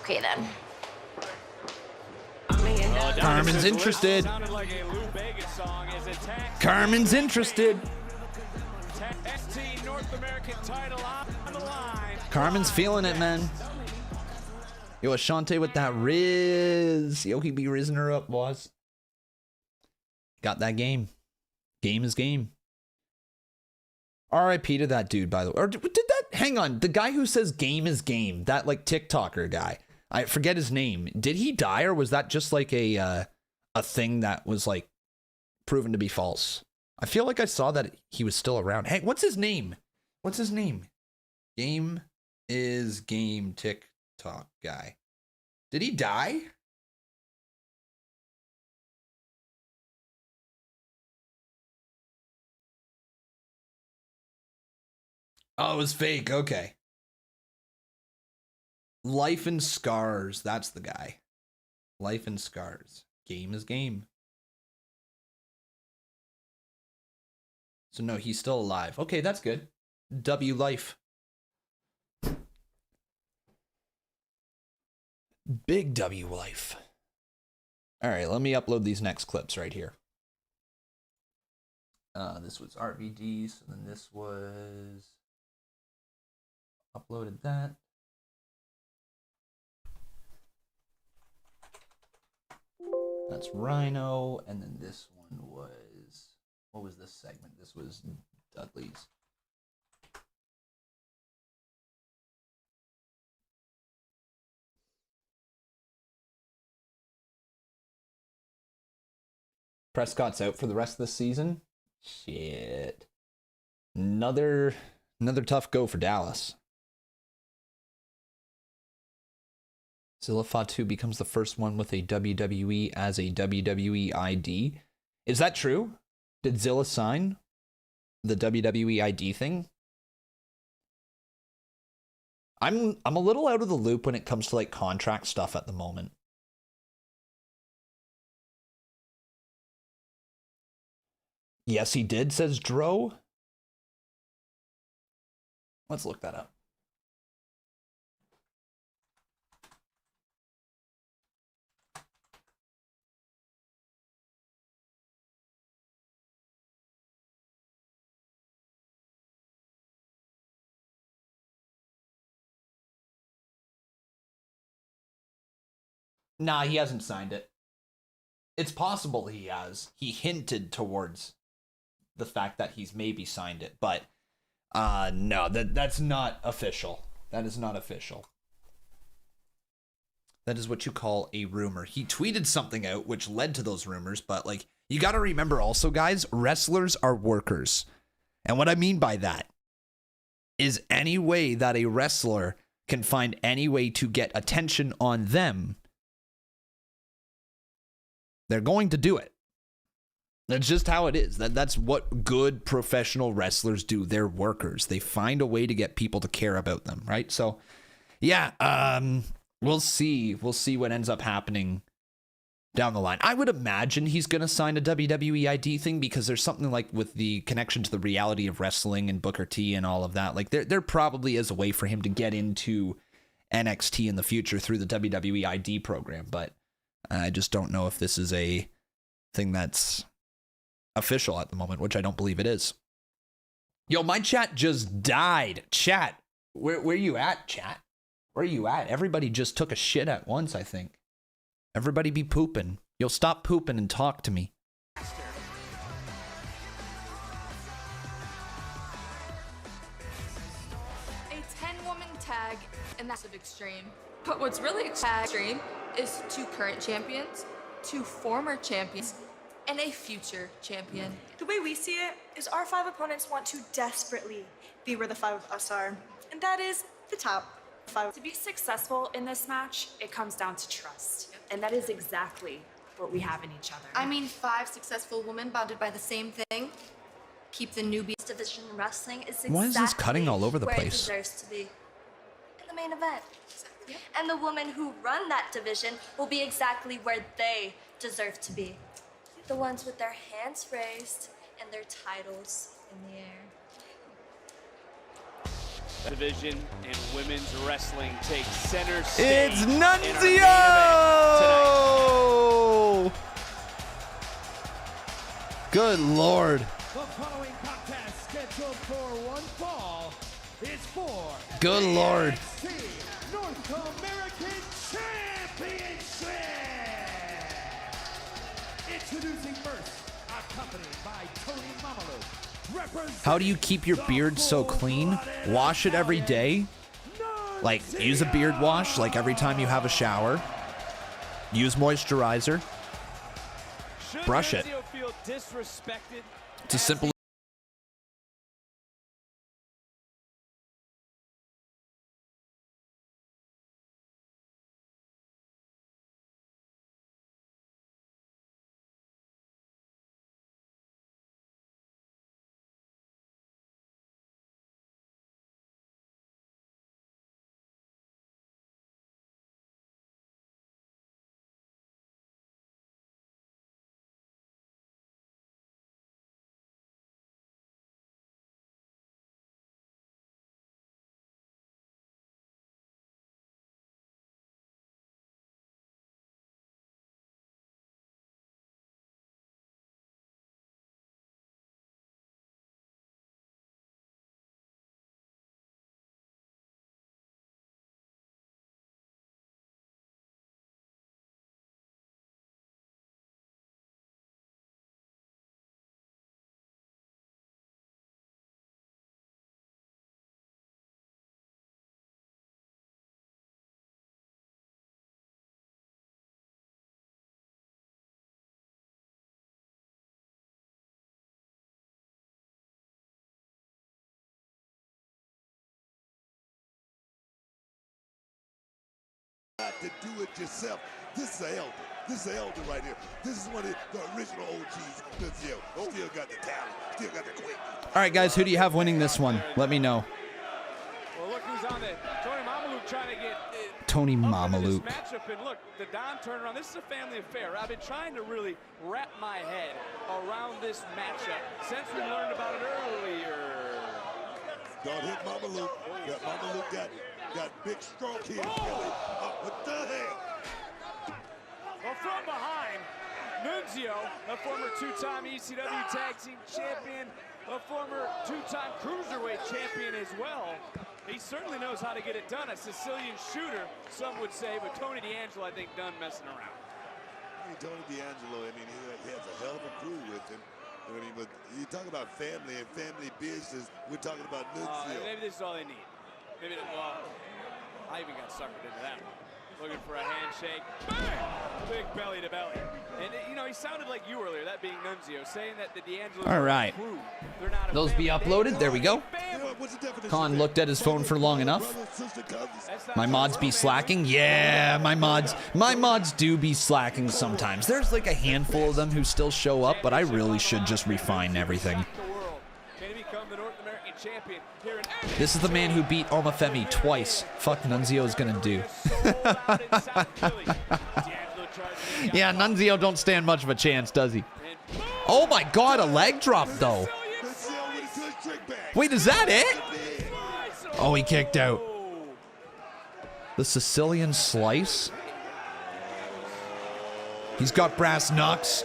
Okay, then. Carmen's interested. Carmen's interested. NXT North American title on the line. Carmen's feeling it, man. Yo, Ashante with that Riz. Yo, he be rizzing her up, boss. Got that game. Game is game. RIP to that dude, by the way. Or did that? Hang on. The guy who says game is game, that like TikToker guy. I forget his name. Did he die, or was that just like a thing that was like proven to be false? I feel like I saw that he was still around. Hey, what's his name? What's his name? Game is game TikTok guy. Did he die? Oh, it was fake. Okay. Life and Scars. That's the guy. Life and Scars. Game is game. So no, he's still alive. Okay, that's good. W life. Big W life. All right, let me upload these next clips right here. This was RVD, so then this was... Uploaded that. That's Rhino, and then this one was... What was this segment? This was Dudley's. Prescott's out for the rest of the season. Shit. Another tough go for Dallas. Zilla Fatu becomes the first one with a WWE as a WWE ID. Is that true? Did Zilla sign the WWE ID thing? I'm a little out of the loop when it comes to like contract stuff at the moment. Yes, he did, says Dro. Let's look that up. Nah, he hasn't signed it. It's possible he has. He hinted towards the fact that he's maybe signed it, but no, that's not official. That is not official. That is what you call a rumor. He tweeted something out which led to those rumors, but like you got to remember also, guys, wrestlers are workers. And what I mean by that is any way that a wrestler can find any way to get attention on them, they're going to do it. That's just how it is. That's what good professional wrestlers do. They're workers. They find a way to get people to care about them, right? So, yeah, we'll see. We'll see what ends up happening down the line. I would imagine he's going to sign a WWE ID thing because there's something like with the connection to the reality of wrestling and Booker T and all of that. Like there probably is a way for him to get into NXT in the future through the WWE ID program, but I just don't know if this is a thing that's official at the moment, which I don't believe it is. Yo, my chat just died. Chat, where you at, chat? Where you at? Everybody just took a shit at once, I think. Everybody be pooping. Yo, stop pooping and talk to me. and that's of Extreme. But what's really extreme is 2 current champions, 2 former champions, and a future champion. The way we see it is our 5 opponents want to desperately be where the 5 of us are, and that is the top 5. To be successful in this match, it comes down to trust, and that is exactly what we have in each other. I mean, 5 successful women bonded by the same thing. Keep the newbies. Division wrestling is exactly Why is this cutting all over the where place? it deserves to be. In the main event. And the women who run that division will be exactly where they deserve to be. The ones with their hands raised and their titles in the air. Division in women's wrestling takes center stage. It's Nunzio! Good Lord. The following contest scheduled for one fall is for Good Lord. NXT North American Championship. Introducing first, accompanied by Tony Mamalu. How do you keep your beard so clean? Wash it every day? Like, use a beard wash like every time you have a shower. Use moisturizer. Brush it. It's a simple. To do it yourself. This is an elder. This is an elder right here. This is one of the original OGs. Nunzio still got the talent. Still got the quick. All right, guys, who do you have winning this one? Let me know. Well, look who's on it. Tony Mamalu trying to get Tony Mamalu. matchup, and look, the Don turnaround. This is a family affair. I've been trying to really wrap my head around this matchup since we learned about it earlier. Don't hit Mamalu. Mamalu got big stroke here. What the hell? Well, from behind, Nunzio, a former 2-time ECW Tag Team Champion, a former 2-time Cruiserweight Champion as well. He certainly knows how to get it done. A Sicilian shooter, some would say, but Tony D'Angelo, I think, done messing around. I mean, Tony D'Angelo, I mean, he has a hell of a crew with him. I mean, but you talk about family and family business, we're talking about Nunzio. Maybe this is all they need. Maybe, well, I even got suckered into that one. Looking for a handshake. Bang! Big belly to belly. And, you know, he sounded like you earlier, that being Nunzio, saying that the D'Angelo All right. crew, they're not a Those be uploaded. There we go. Khan looked at his phone for long enough. My mods be slacking. Yeah, my mods do be slacking sometimes. There's like a handful of them who still show up, but I really should just refine everything. This is the man who beat Omafemi twice. Fuck Nunzio's gonna do. Yeah, Nunzio don't stand much of a chance, does he? Oh my god, a leg drop though. Wait, is that it? Oh, he kicked out. The Sicilian slice? He's got brass knucks.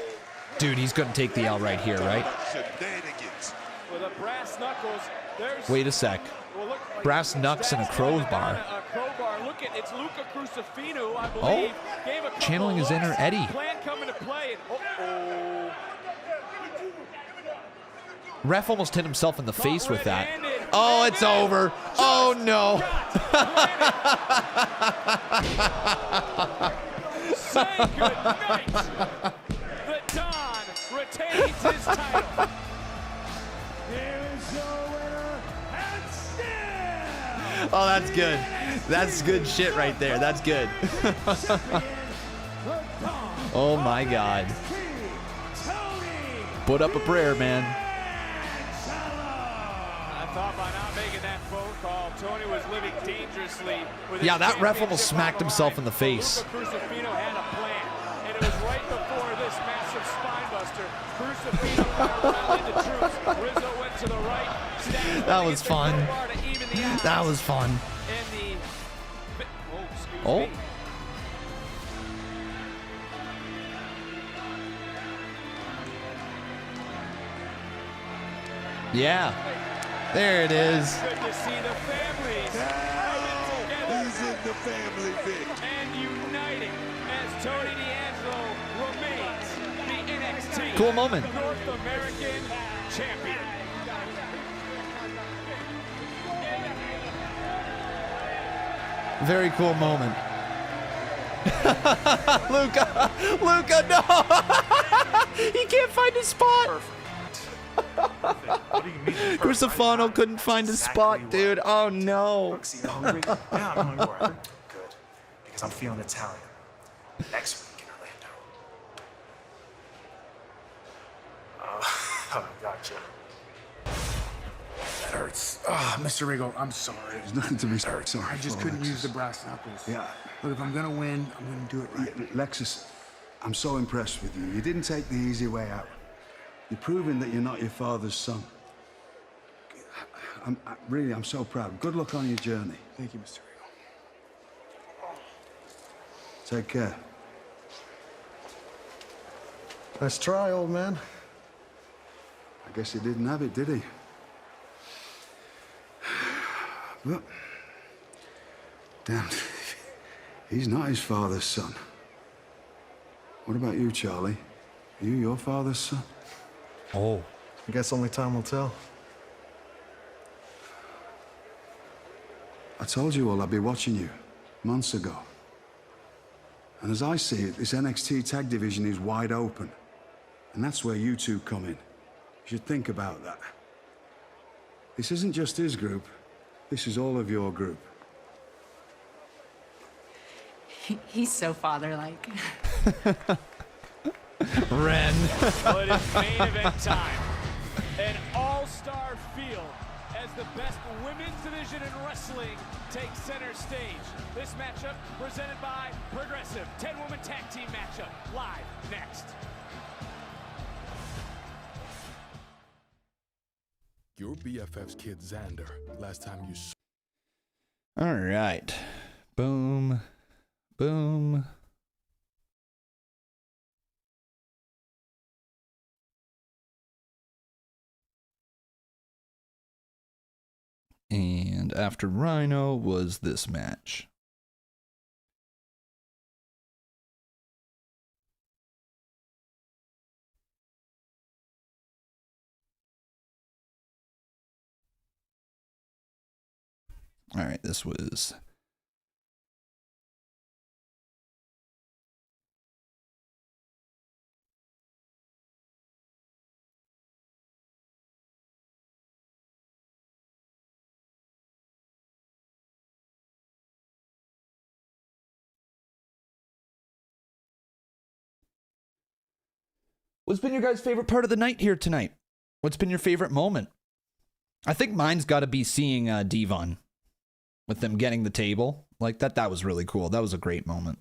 Dude, he's gonna take the L right here, right? Wait a sec. Brass knucks and a crowbar. It's Luca Crucifino, I believe. Oh, channeling his inner Eddie. Plan coming to play. Ref almost hit himself in the face with that. Oh, it's over. Oh, no. Say goodnight. The Don retains his title. Here is your winner, and still. Oh, that's good. That's good shit right there. That's good. Oh, my God. Put up a prayer, man. I thought by not making that phone call, Tony was living dangerously. Yeah, that ref almost smacked himself in the face. Crucifino had a plan, and it was right before this massive spinebuster. Crucifino went around into troops. Rizzo went to the right. That was fun. That was fun. And the excuse Oh. me. Yeah. There it is. Good to see the families He's in the family, Vic. and uniting as Tony D'Angelo remains the NXT Cool moment. North American champion. Very cool moment. Luca, no! He can't find his spot. What do you mean? Crucifano couldn't find his spot, dude. Oh no. You hungry? Yeah, I'm hungry. Good. Because I'm feeling Italian. Next week in Orlando. Oh, gotcha. That hurts. Ah, Mr. Rigo, I'm sorry. There's nothing to be sorry. I just couldn't use the brass knuckles. Yeah. Look, if I'm gonna win, I'm gonna do it right. Yeah, Lexus, I'm so impressed with you. You didn't take the easy way out. You're proving that you're not your father's son. I'm so proud. Good luck on your journey. Thank you, Mr. Rigo. Take care. Nice try, old man. I guess he didn't have it, did he? Well, damn, he's not his father's son. What about you, Charlie? Are you your father's son? Oh. I guess only time will tell. I told you all I'd be watching you months ago. And as I see it, this NXT tag division is wide open. And that's where you two come in. You should think about that. This isn't just his group. This is all of your group. He's so father-like. Ren. Well, it is main event time. An all-star field as the best women's division in wrestling takes center stage. This matchup presented by Progressive. 10-woman tag team matchup. Live next. Your BFF's kid Xander. Last time you saw. All right. Boom. Boom. And after Rhino was this match. All right, this was What's been your guys' favorite part of the night here tonight? What's been your favorite moment? I think mine's got to be seeing Devon with them getting the table. Like that was really cool. That was a great moment.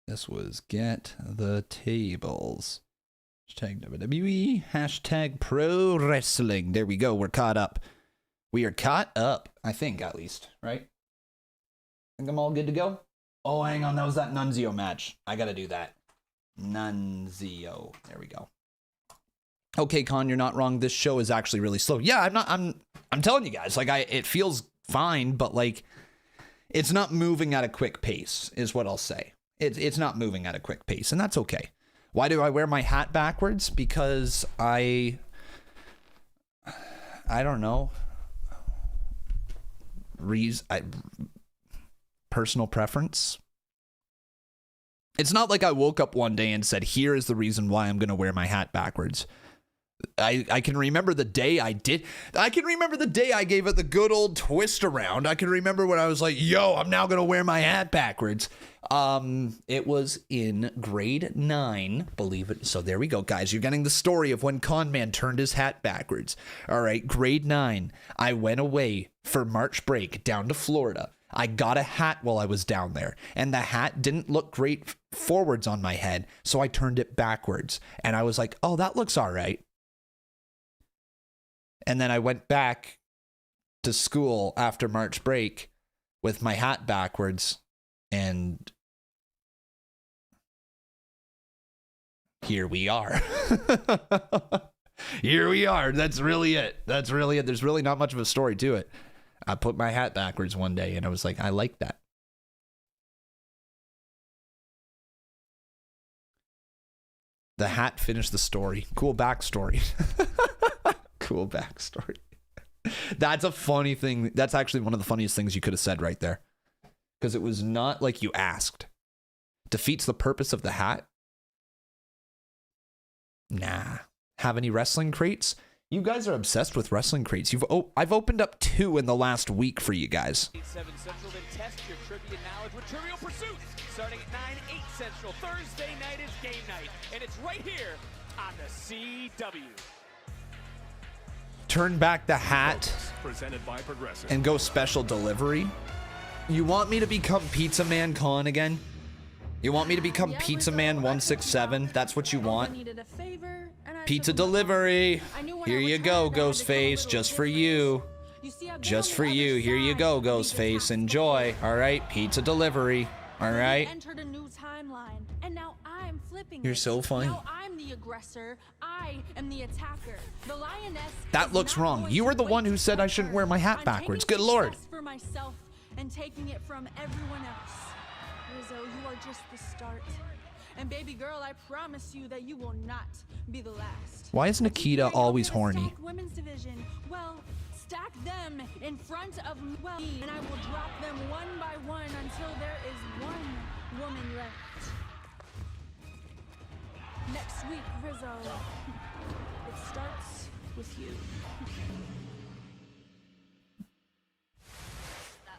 This was Get the Tables. Hashtag WWE. Hashtag Pro Wrestling. There we go. We're caught up. We are caught up. I think, at least. Right? Think I'm all good to go? Oh, hang on. That was that Nunzio match. I gotta do that. Nunzio. There we go. Okay, Con, you're not wrong. This show is actually really slow. Yeah, I'm telling you guys, like, it feels fine, but like, it's not moving at a quick pace, is what I'll say. It's not moving at a quick pace, and that's okay. Why do I wear my hat backwards? Because I don't know. Personal preference. It's not like I woke up one day and said, here is the reason why I'm going to wear my hat backwards. I can remember the day I did. I can remember the day I gave it the good old twist around. I can remember when I was like, yo, I'm now going to wear my hat backwards. It was in grade 9, believe it. So there we go, guys. You're getting the story of when Conman turned his hat backwards. All right, grade 9. I went away for March break down to Florida. I got a hat while I was down there, and the hat didn't look great forwards on my head, so I turned it backwards. And I was like, oh, that looks all right. And then I went back to school after March break with my hat backwards, and here we are. Here we are. That's really it. That's really it. There's really not much of a story to it. I put my hat backwards one day, and I was like, I like that. The hat finished the story. Cool backstory. Cool backstory. That's a funny thing. That's actually one of the funniest things you could have said right there. Because it was not like you asked. Defeats the purpose of the hat? Nah. Have any wrestling crates? You guys are obsessed with wrestling crates. I've opened up 2 in the last week for you guys. 7 Central, then test your trivia knowledge with Trivial Pursuit. Starting at 9, 8 Central. Thursday night is game night. And it's right here on the CW. Turn back the hat Presented by Progressive. and go special delivery. You want me to become Pizza Man Con again? You want me to become Pizza Man 167? That's what you want? Pizza delivery. Here you go, Ghostface. Just for you. Just for you. Here you go, Ghostface. Enjoy. All right, pizza delivery. All right. You're so funny. I'm the aggressor. I am the attacker. The lioness. That looks wrong. You were the one who said I shouldn't wear my hat backwards. Good lord. For myself and taking it from everyone else. Rizzo, you are just the start. And baby girl, I promise you that you will not be the last. Why is Nikita always horny? Women's division. Well, stack them in front of me, and I will drop them one by one until there is one woman left. Next week, Rizzo, it starts with you.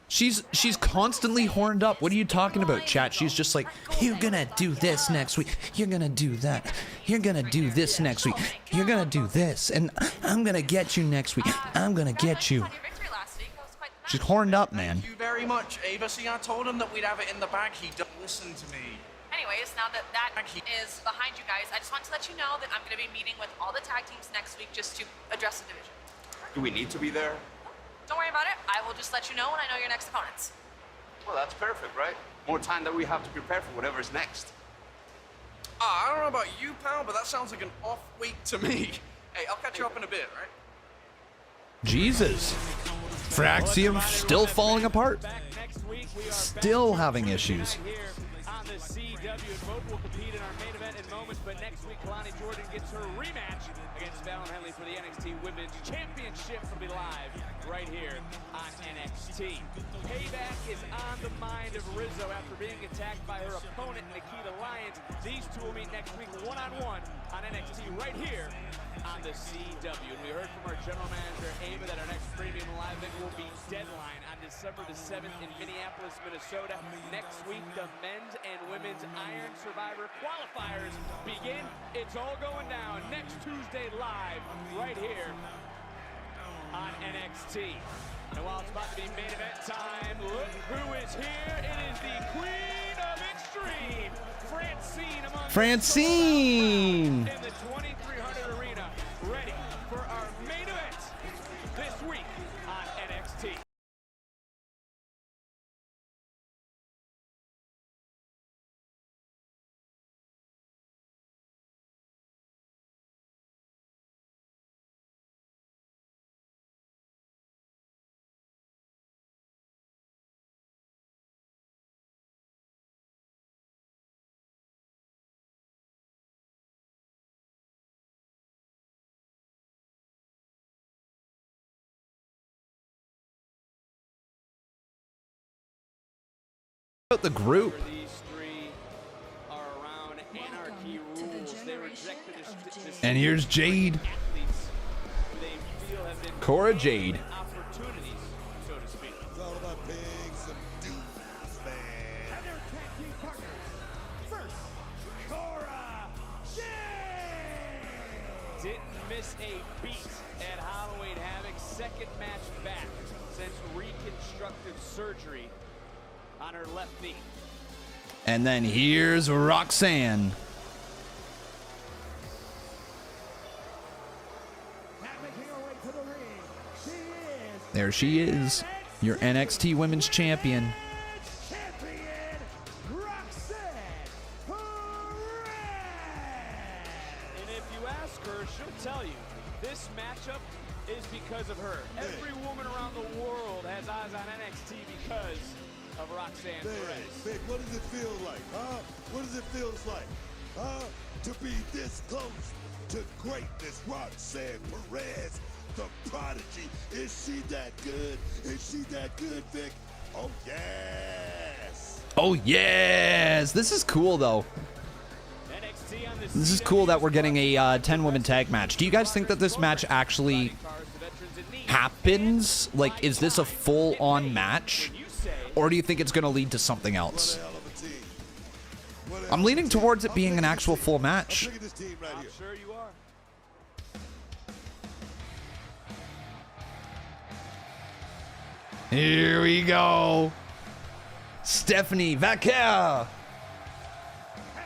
She's constantly horned up. What are you talking about, chat? She's just like, you're gonna do this next week. You're gonna do that. You're gonna do this next week. You're gonna do this. And I'm gonna get you next week. I'm gonna get you. She's horned up, man. Thank you very much, Ava. See, I told him that we'd have it in the bag. He don't listen to me. Anyways, now that is behind you guys, I just want to let you know that I'm going to be meeting with all the tag teams next week just to address the division. Do we need to be there? Don't worry about it. I will just let you know when I know your next opponents. Well, that's perfect, right? More time that we have to prepare for whatever's next. I don't know about you, pal, but that sounds like an off week to me. Hey, I'll catch you up in a bit, right? Jesus. Fraxium still falling apart. Still having issues. On the CW, and both will compete in our main event in moments, but next week, Kelani Jordynne gets her rematch against Fallon Henley for the NXT Women's Championship. Will be live right here on NXT. Payback is on the mind of Rizzo after being attacked by her opponent, Nikita Lyons. These two will meet next week one-on-one on NXT right here on the CW. And we heard from our general manager, Ava, that our next premium live event will be Deadline on December the 7th in Minneapolis, Minnesota. Next week, the men's and women's Iron Survivor qualifiers begin. It's all going down next Tuesday live right here on NXT. And while it's about to be main event time, look who is here. It is the Queen of Extreme, Francine. Francine! In the 2300 arena, ready for our main event this week on NXT. The group. And here's Jade. Cora Jade. It's all about paying some dues, man. And their tag team partners. First, Cora Jade. Didn't miss a beat at Halloween Havoc's second match back since reconstructive surgery on her left knee. And then here's Roxanne. There she is, your NXT Women's Champion. Roxanne Perez. And if you ask her, she'll tell you this matchup is because of her. Every woman around the world has eyes on NXT because of Roxanne Perez. Vic, what does it feel like, huh? What does it feel like, huh? To be this close to greatness, Roxanne Perez, the prodigy. Is she that good? Is she that good, Vic? Oh, yes. Oh, yes. This is cool, though. This is cool that we're getting a 10-woman tag match. Do you guys think that this match actually happens? Like, is this a full-on match? Or do you think it's going to lead to something else? I'm leaning towards it being an actual full match. I'm sure you are. Here we go. Stephanie Vaquer. And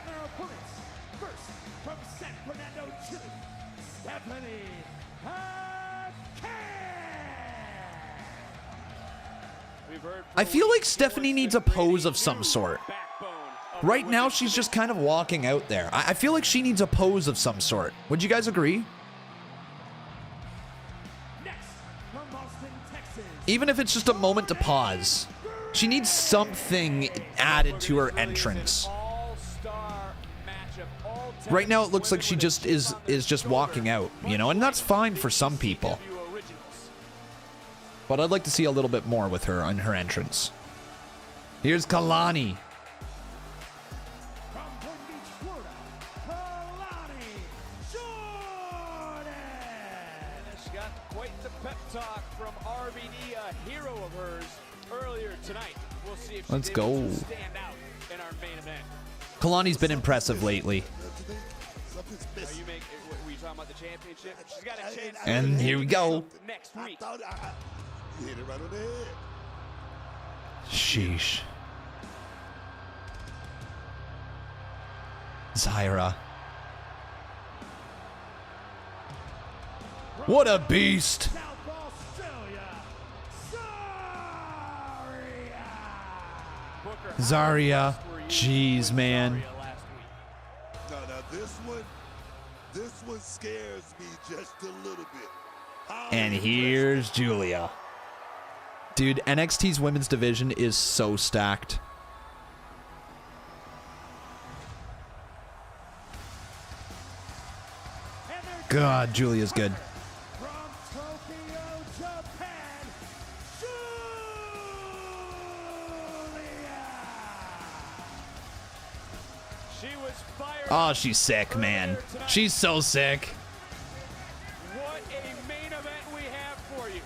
their opponents. First, from San Fernando, Chile, Stephanie Vaquer. We've heard I feel like Stephanie needs a pose of some sort. Right now, she's just kind of walking out there. I feel like she needs a pose of some sort. Would you guys agree? Next, from Austin, Texas. Even if it's just a moment to pause. She needs something added to her entrance. Right now, it looks like she just is just walking out, you know, and that's fine for some people. But I'd like to see a little bit more with her on her entrance. Here's Kelani. From Point Beach, Florida, Kelani, Jordynne. She got quite the pep talk from RVD, a hero of hers, earlier tonight. We'll see if Let's she's go. able to stand out in our main event. Kalani's been impressive lately. Were you talking about the championship? She's got a chance. And here we go. Next week. You hit it right on the head. Sheesh. Zaria. What a beast. South Australia, Zaria. Zaria. Jeez, man. Now this one scares me just a little bit. And here's Giulia. Dude, NXT's women's division is so stacked. God, Giulia's good. From Tokyo, Japan, Giulia. She was fired. Oh, she's sick, man. She's so sick. What a main event we have for you.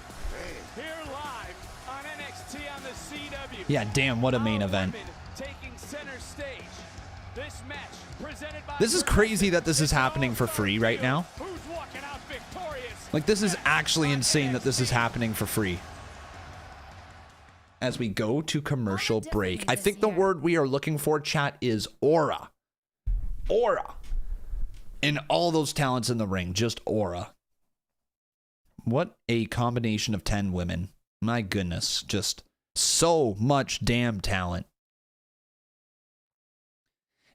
Here live on NXT on the CW. Yeah, damn, what a main event. Taking center stage. This match presented by This is crazy that this is happening for free right now. Who's walking out victorious? Like, this is actually insane that this is happening for free. As we go to commercial break, I think the word we are looking for, chat, is aura. Aura. And all those talents in the ring, just aura. What a combination of 10 women. My goodness, just so much damn talent.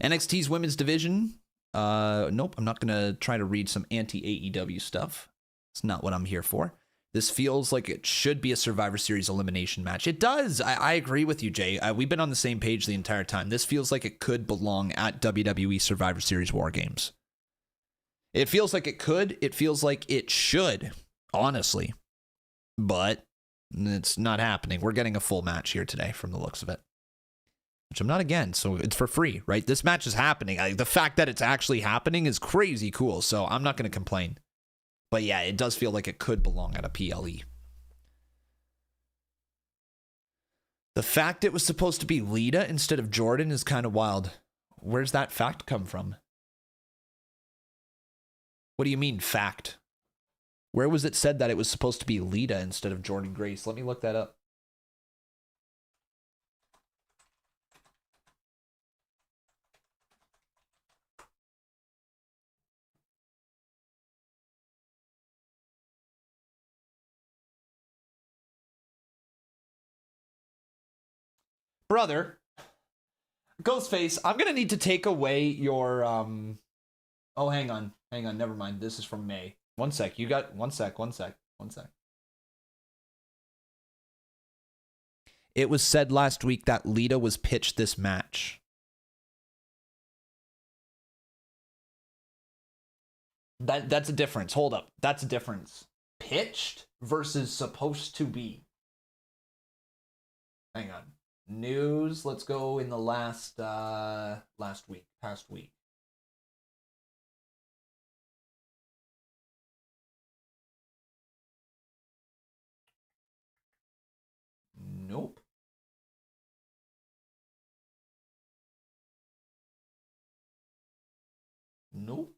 NXT's women's division. Nope, I'm not going to try to read some anti-AEW stuff. It's not what I'm here for. This feels like it should be a Survivor Series elimination match. It does. I agree with you, Jay. We've been on the same page the entire time. This feels like it could belong at WWE Survivor Series War Games. It feels like it could. It feels like it should, honestly. But it's not happening. We're getting a full match here today from the looks of it. which I'm not against, so it's for free, right? This match is happening. The fact that it's actually happening is crazy cool, so I'm not going to complain. But yeah, it does feel like it could belong at a PLE. The fact it was supposed to be Lita instead of Jordynne is kind of wild. Where's that fact come from? What do you mean, fact? Where was it said that it was supposed to be Lita instead of Jordynne Grace? Let me look that up. Brother, Ghostface, I'm going to need to take away your, oh, hang on, never mind. This is from May. One sec, you got, one sec. It was said last week that Lita was pitched this match. That's a difference. Hold up. That's a difference. Pitched versus supposed to be. Hang on. News. Let's go in the past week. Nope. Nope.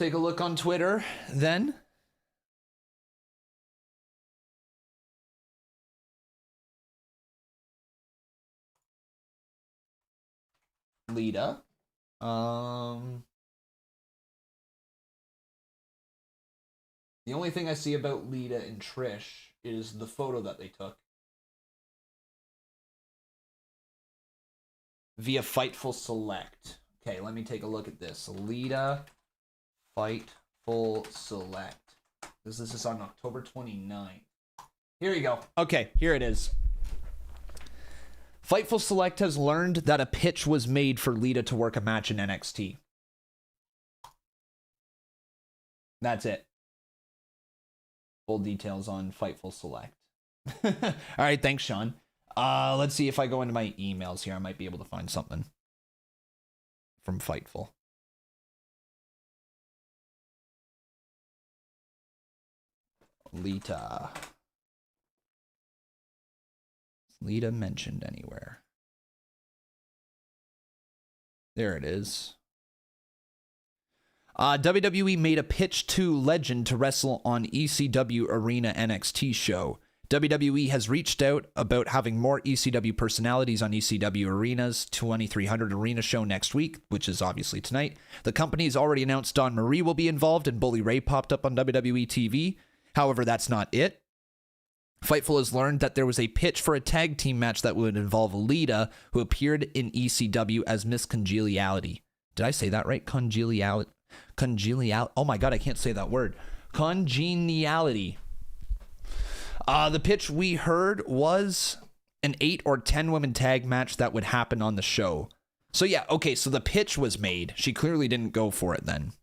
Take a look on Twitter then. Lita. The only thing I see about Lita and Trish is the photo that they took via Fightful Select. Okay, let me take a look at this. Lita, Fightful Select. This is on October 29th. Here you go. Okay, here it is. Fightful Select has learned that a pitch was made for Lita to work a match in NXT. That's it. Full details on Fightful Select. All right, thanks, Sean. Let's see if I go into my emails here. I might be able to find something from Fightful. Lita. Lita mentioned anywhere? There it is. WWE made a pitch to Legend to wrestle on ECW Arena NXT show. WWE has reached out about having more ECW personalities on ECW Arena's 2300 Arena show next week, which is obviously tonight. The company's already announced Dawn Marie will be involved, and Bully Ray popped up on WWE TV. However, that's not it. Fightful has learned that there was a pitch for a tag team match that would involve Lita, who appeared in ECW as Miss Congeniality. Did I say that right? Congeniality. Oh my god, I can't say that word. Congeniality. The pitch we heard was an 8 or 10 women tag match that would happen on the show. So yeah, okay, so the pitch was made. She clearly didn't go for it then.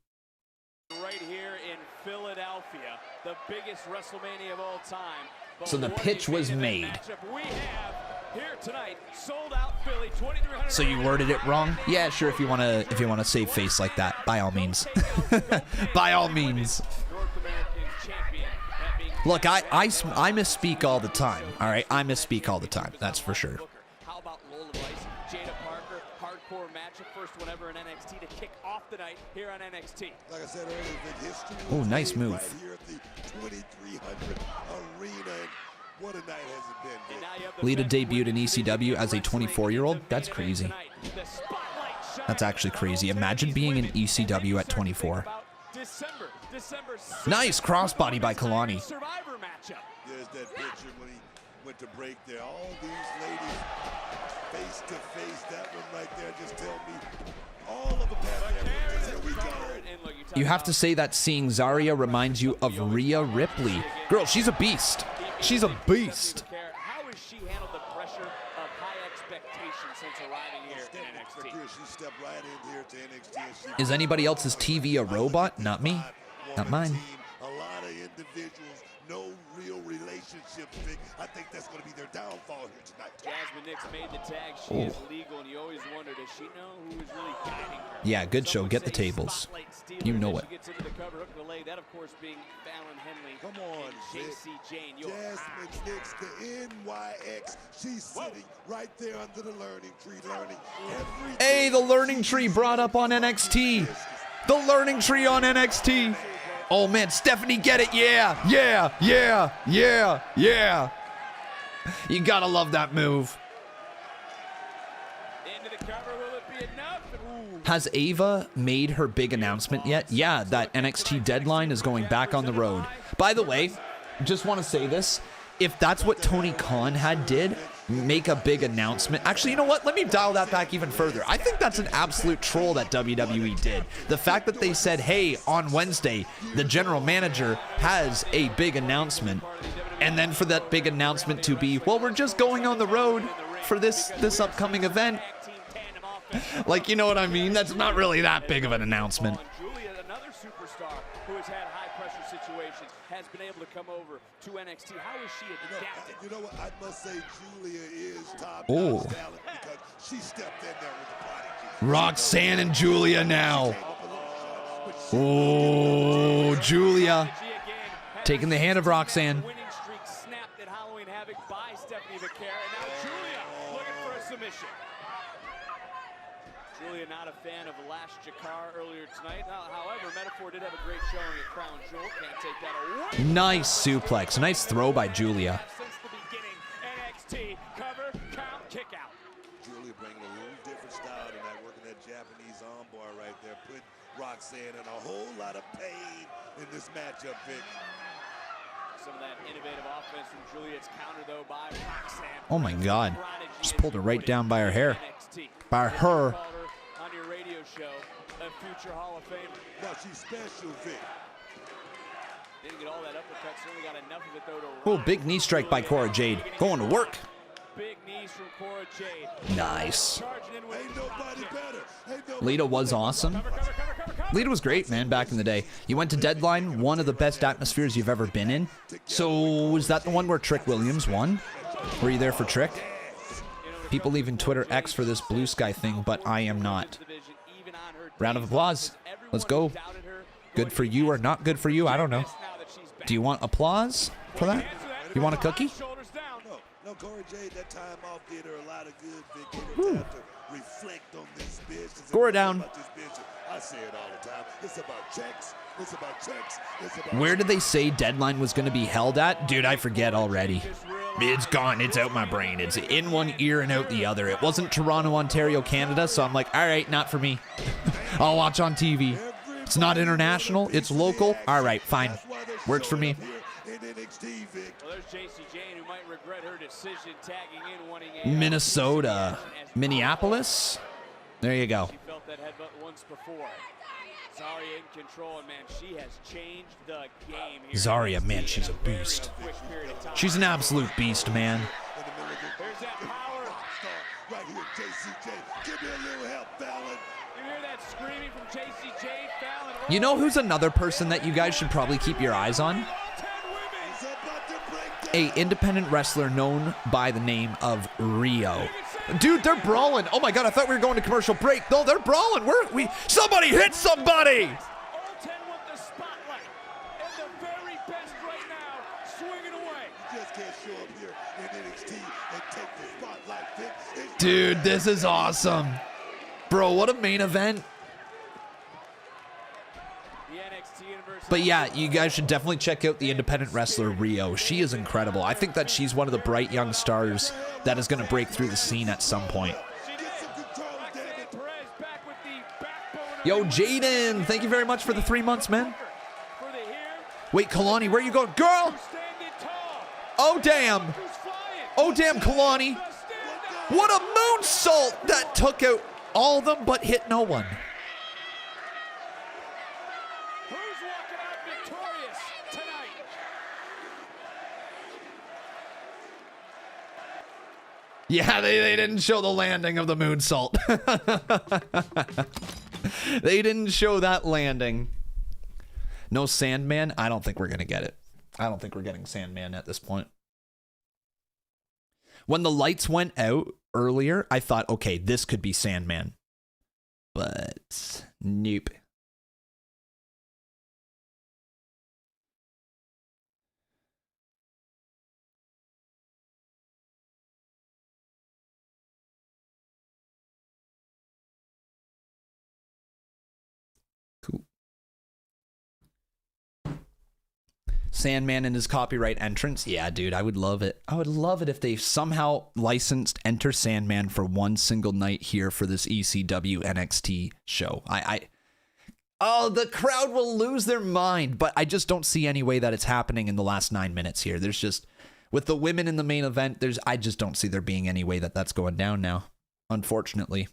Right here in Philadelphia, the biggest WrestleMania of all time. So the pitch was made. We have here tonight, sold out Philly, 2300. So you worded it wrong? Yeah, sure. If you wanna save face like that, by all means. By all means. Look, I misspeak all the time. All right, I misspeak all the time. That's for sure. How about Lola, Jada Parker, hardcore matchup, first one ever in NXT to kick off the night here on NXT. Like I said earlier, the history. Oh, nice move. Right here at the 2300 Arena. What a night has it been? Lita debuted in ECW as a 24-year-old. That's crazy. That's actually crazy. Imagine being in ECW at 24. Nice crossbody by Kelani. There's that picture when he went to break there. All these ladies face to face. That one right there just tell me all of them have there. Here we go. You have to say that seeing Zaria reminds you of Rhea Ripley. Girl, she's a beast. She's a beast. How has she handled the pressure of high expectations since arriving here in NXT? She stepped right in here to NXT. Is anybody else's TV a robot? Not me. Not mine. a lot of individuals, no real relationship thing. I think that's going to be their downfall here tonight. Jasmine Nix made the tag. She is legal, and you always wonder, does she know who is really guiding her? Yeah, good show. Get the tables. You know it. She gets into the cover, hook the leg. That, of course, being Fallon Henley. Come on, JC Jane. Jasmine Nix, the NYX. She's sitting right there under the learning tree, learning everything. Hey, the learning tree brought up on NXT. The learning tree on NXT. Oh, man, Stephanie, get it. Yeah, yeah, yeah, yeah, yeah. You gotta love that move. Into the cover, will it be enough? Ooh. Has Ava made her big announcement yet? Yeah, that NXT deadline is going back on the road. By the way, just want to say this. If that's what Tony Khan did, make a big announcement. Actually, you know what? Let me dial that back even further. I think that's an absolute troll that WWE did. The fact that they said, hey, on Wednesday, the general manager has a big announcement. And then for that big announcement to be, well, we're just going on the road for this upcoming event. Like, you know what I mean? That's not really that big of an announcement. Giulia, another superstar who has had high-pressure situations, has been able to come over to NXT. How is she adapted? You know what? I must say Giulia is top Oh. talent because she stepped in there with the prodigy. Roxanne and Giulia now. Oh, Giulia taking the hand of Roxanne. Winning streak snapped at Halloween Havoc by Stephanie Vaquer, and now Giulia looking for a submission. Giulia not a fan of Lash Jakar earlier tonight. However, Metaphor did have a great showing at Crown Jewel. Can't take that away. Nice suplex. Nice throw by Giulia. Since the beginning, NXT cover, count, kick out. Giulia bringing a little different style tonight, working that Japanese armbar right there, putting Roxanne in a whole lot of pain in this matchup, Vic. Some of that innovative offense from Giulia. It's countered, though, by Roxanne. Oh, my God. Just pulled her right down by her hair. By her. On your radio show, a future Hall of Famer. No, she's special, Vic. Didn't get all that uppercut, certainly got enough of it, though, to Oh, big knee strike by Cora Jade. Going to work. big knees from Cora Jade. Nice. Ain't nobody better. Lita was awesome. Lita was great, man, back in the day. You went to Deadline, one of the best atmospheres you've ever been in. So, was that the one where Trick Williams won? Were you there for Trick? People leaving Twitter X for this blue sky thing, but I am not. Round of applause. Let's go. Good for you or not good for you? I don't know. Do you want applause for that? You want a cookie? No, Cora Jade, that time off did her a lot of good. Vic, gave her time to reflect on this business. Score down. I say it all the time. It's about checks. It's about checks. It's about Where did they say Deadline was going to be held at? Dude, I forget already. It's gone. It's out my brain. It's in one ear and out the other. It wasn't Toronto, Ontario, Canada, so I'm like, all right, not for me. I'll watch on TV. It's not international. It's local. All right, fine. Works for me. Well, there's JC Jane, who might regret her decision tagging in, wanting a Minnesota. Minneapolis? There you go. She felt that headbutt once before. Zaria in control, and man, she has changed the game here. Zaria, man, she's a beast. She's an absolute beast, man. There's that power. Right here, JC Jane. Give me a little help, Fallon. You hear that screaming from JC Jane, Fallon. You know who's another person that you guys should probably keep your eyes on? A independent wrestler known by the name of Rio. Dude, they're brawling. Oh my God, I thought we were going to commercial break. No, they're brawling. Somebody hit somebody. Just can't show up here in NXT and take the spotlight, Vic. Dude, this is awesome. Bro, what a main event. But yeah, you guys should definitely check out the independent wrestler Rio. She is incredible. I think that she's one of the bright young stars that is going to break through the scene at some point. Yo, Jaden, thank you very much for the 3 months, man. Wait, Kelani, where you going? Girl! Oh, damn. Oh, damn, Kelani. What a moonsault that took out all of them but hit no one. Yeah, they didn't show the landing of the moonsault. They didn't show that landing. No Sandman? I don't think we're going to get it. I don't think we're getting Sandman at this point. When the lights went out earlier, I thought, okay, this could be Sandman. But nope. Cool. Sandman and his copyright entrance. Yeah, dude, I would love it. I would love it if they somehow licensed Enter Sandman for one single night here for this ECW NXT show. Oh, the crowd will lose their mind, but I just don't see any way that it's happening in the last 9 minutes here. There's just, with the women in the main event, I just don't see there being any way that that's going down now, unfortunately.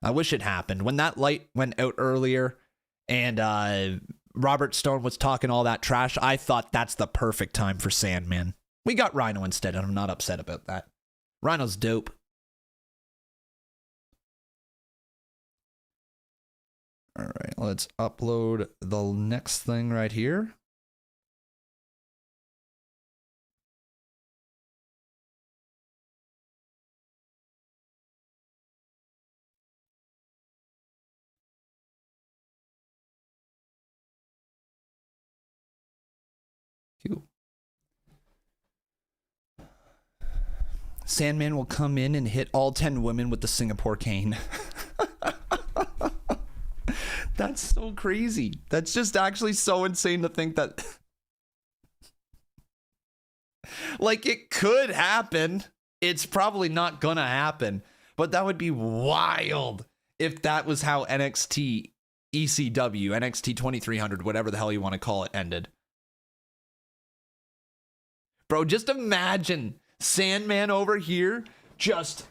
I wish it happened. When that light went out earlier and Robert Stone was talking all that trash, I thought that's the perfect time for Sandman. We got Rhino instead, and I'm not upset about that. Rhino's dope. All right, let's upload the next thing right here. Cool. Sandman will come in and hit all 10 women with the Singapore cane. That's so crazy. That's just actually so insane to think that. Like, it could happen. It's probably not gonna happen, but that would be wild if that was how NXT ECW, NXT 2300, whatever the hell you want to call it, ended. Bro, just imagine Sandman over here just...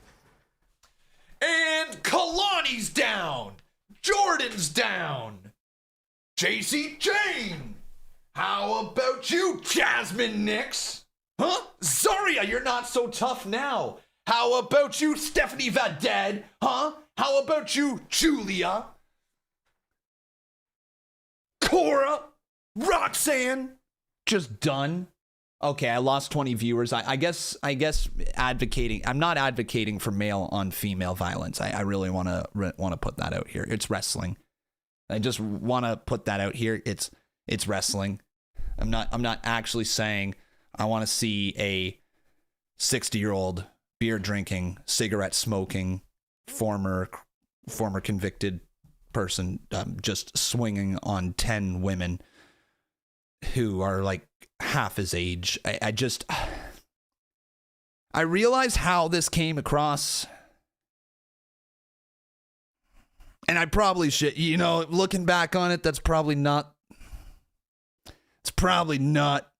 And Kelani's down! Jordynne's down! JC Jane! How about you, Jasmine Nix? Huh? Zaria, you're not so tough now. How about you, Stephanie Vaded? Huh? How about you, Giulia? Cora? Roxanne? Just done. Okay, I lost 20 viewers. I guess advocating. I'm not advocating for male on female violence. I really want to put that out here. It's wrestling. I just want to put that out here. It's wrestling. I'm not actually saying I want to see a 60-year-old beer drinking, cigarette smoking, former convicted person just swinging on 10 women who are like half his age. I realize how this came across, and I probably should, looking back on it, it's probably not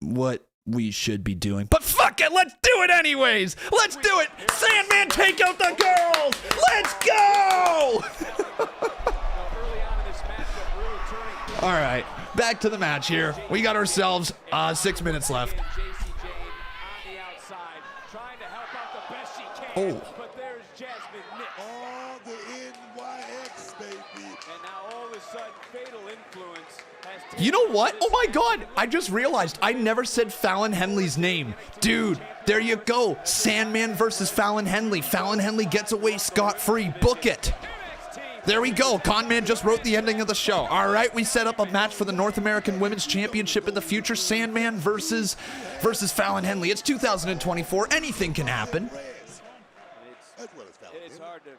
what we should be doing, but fuck it, let's do it anyways. Let's do it. Sandman, take out the girls. Let's go. All right, back to the match here. We got ourselves 6 minutes left. Oh. But there's Jasmine Nix. Oh, the NYX, baby. And now all of a sudden, Fatal Influence has... You know what? Oh my God, I just realized I never said Fallon Henley's name. Dude, there you go. Sandman versus Fallon Henley. Fallon Henley gets away scot-free. Book it. There we go. Conman just wrote the ending of the show. All right, we set up a match for the North American Women's Championship in the future. Sandman versus Fallon Henley. It's 2024. Anything can happen. It's hard to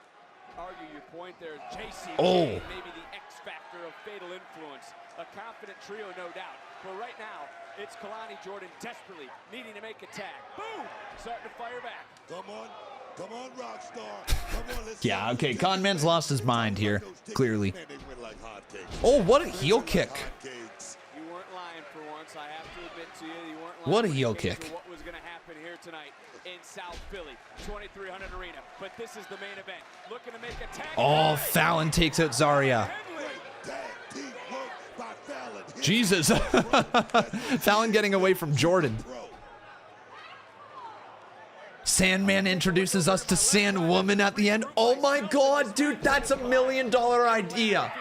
argue your point there. JC, oh, maybe the X factor of Fatal Influence. A confident trio, no doubt. But right now, it's Kelani Jordynne desperately needing to make a tag. Boom! Starting to fire back. Come on, Rockstar. Come on, let's yeah, okay, Conman's lost his mind here, clearly. Oh, what a heel kick. You weren't lying for once, I have to admit to you. You weren't lying. What a heel kick. What was going to happen here tonight in South Philly, 2300 Arena. But this is the main event. Looking to make a tag. Oh, Fallon takes out Zaria. Jesus. Fallon getting away from Jordynne. Sandman introduces us to Sandwoman at the end. Oh my God, dude, that's $1 million idea.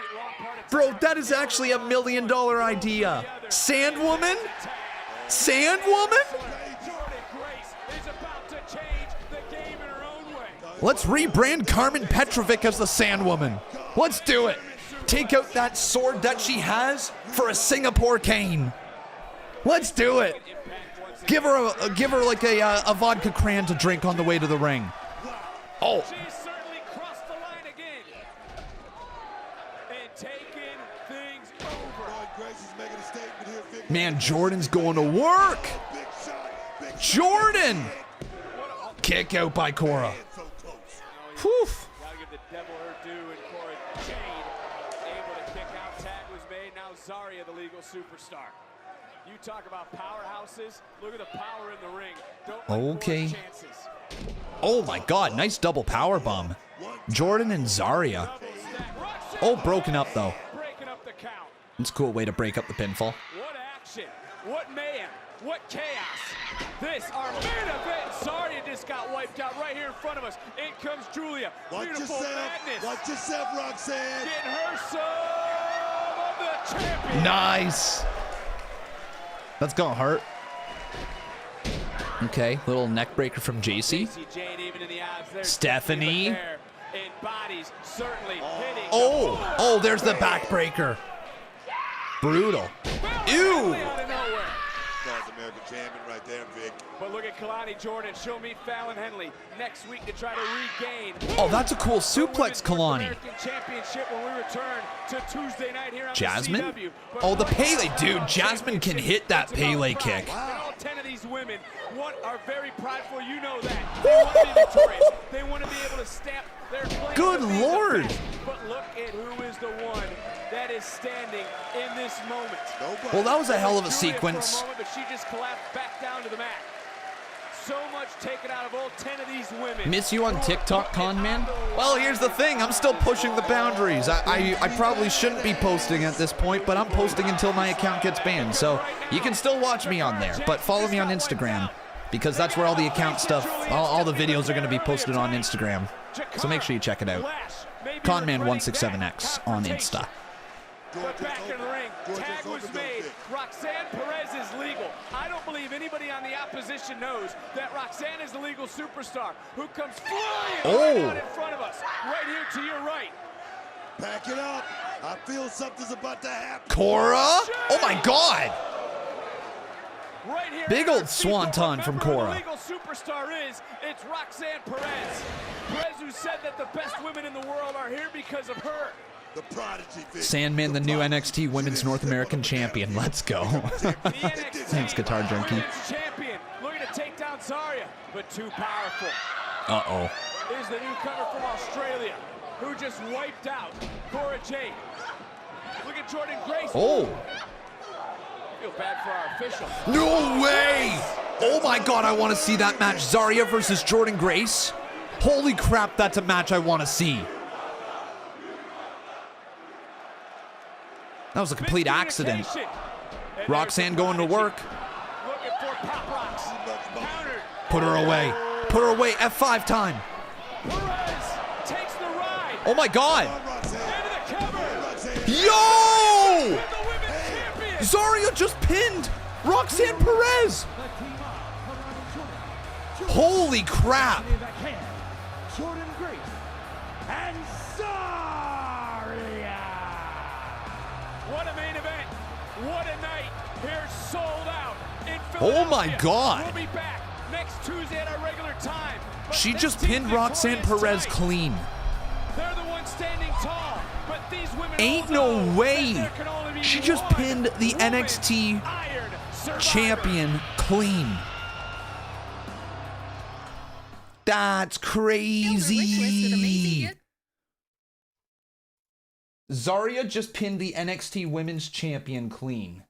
Bro, that is actually $1 million idea. Sandwoman? Sandwoman? Let's rebrand Carmen Petrovic as the Sandwoman. Let's do it. Take out that sword that she has for a Singapore cane. Let's do it. Give her like a vodka cran to drink on the way to the ring. Oh. Man, Jordynne's going to work. Jordynne. Kick out by Cora. Whew. Gotta give the devil her due, and Cora Jade able to kick out. Tag was made. Now Zaria, the legal superstar. You talk about powerhouses. Look at the power in the ring. Don't Okay. Oh my God, nice double power bomb. Jordynne and Zaria. Oh, broken up though. It's a cool way to break up the pinfall. What action, what mayhem, what chaos. This, our main event. Zaria just got wiped out right here in front of us. In comes Giulia. Beautiful madness. Watch yourself, Roxanne. Getting her some of the champion. Nice. That's gonna hurt. Okay, little neck breaker from JC. Stephanie. Oh, there's the backbreaker. Brutal. Ew. North American champion right there, Vic. But look at Kelani, Jordynne. She'll meet Fallon Henley next week to try to regain. Oh, that's a cool suplex, Kelani. Championship when we return to Tuesday night here on Jasmine? the CW. Oh, the Pele, dude. Jasmine can hit that Pele kick. And all 10 of these women are very prideful. You know that. They want to be victorious. They want to be able to stamp their claim. Good Lord. But look at who is the one that is standing in this moment. Well, that was a hell of a Giulia sequence. for a moment, but she just collapsed back down to the mat. So much taken out of all 10 of these women. Miss you on TikTok, con man? Well, here's the thing. I'm still pushing the boundaries. I probably shouldn't be posting at this point, but I'm posting until my account gets banned. So you can still watch me on there, but follow me on Instagram because that's where all the account stuff, all the videos are going to be posted on Instagram. So make sure you check it out. Conman167X on Insta. But back in the ring, tag was made. Roxanne Perez is legal. I don't believe anybody on the opposition knows that Roxanne is the legal superstar who comes flying right out in front of us, right here to your right. Back it up. I feel something's about to happen. Cora? Oh my God. Right here Big old swanton from Cora. The legal superstar it's Roxanne Perez. Perez, who said that the best women in the world are here because of her. The prodigy. Sandman, the new NXT Women's North American Champion. Let's go. Thanks, Guitar Junkie. Champion, looking to take down Zaria, but too powerful. Uh-oh. Is the newcomer from Australia, who just wiped out Cora Jade. Look at Jordynne Grace. Oh. Feel bad for our official. No way! Oh my God, I want to see that match. Zaria versus Jordynne Grace. Holy crap, that's a match I want to see. That was a complete accident. Roxanne going to work. Put her away. Put her away. F5 time. Oh my God. Yo! Zaria just pinned Roxanne Perez. Holy crap. Jordynne Grace and Zaria. What a main event. What a night. Here sold out in Philadelphia. Oh my God. We'll be back next Tuesday at our regular time. But She this just team pinned Roxanne Perez tonight. clean. They're the ones standing tall, but these women Ain't all no know way. that there can only be She just one pinned the NXT champion clean. That's crazy. Zaria just pinned the NXT Women's Champion clean.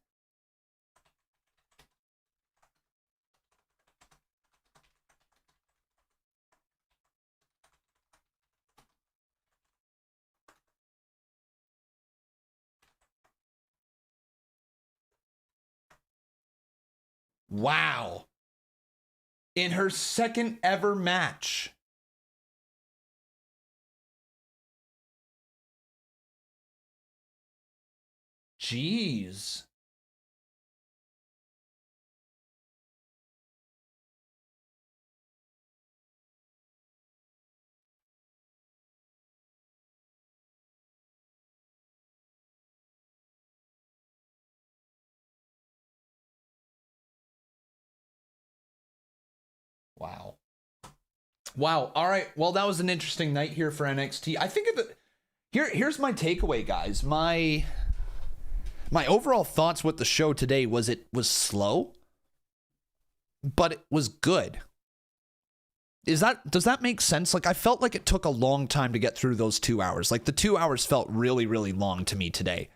Wow. In her second ever match. jeez. Wow. Wow. All right. Well, that was an interesting night here for NXT. I think here's my takeaway, guys. My overall thoughts with the show today was it was slow, but it was good. Does that make sense? Like, I felt like it took a long time to get through those 2 hours. Like, the 2 hours felt really, really long to me today.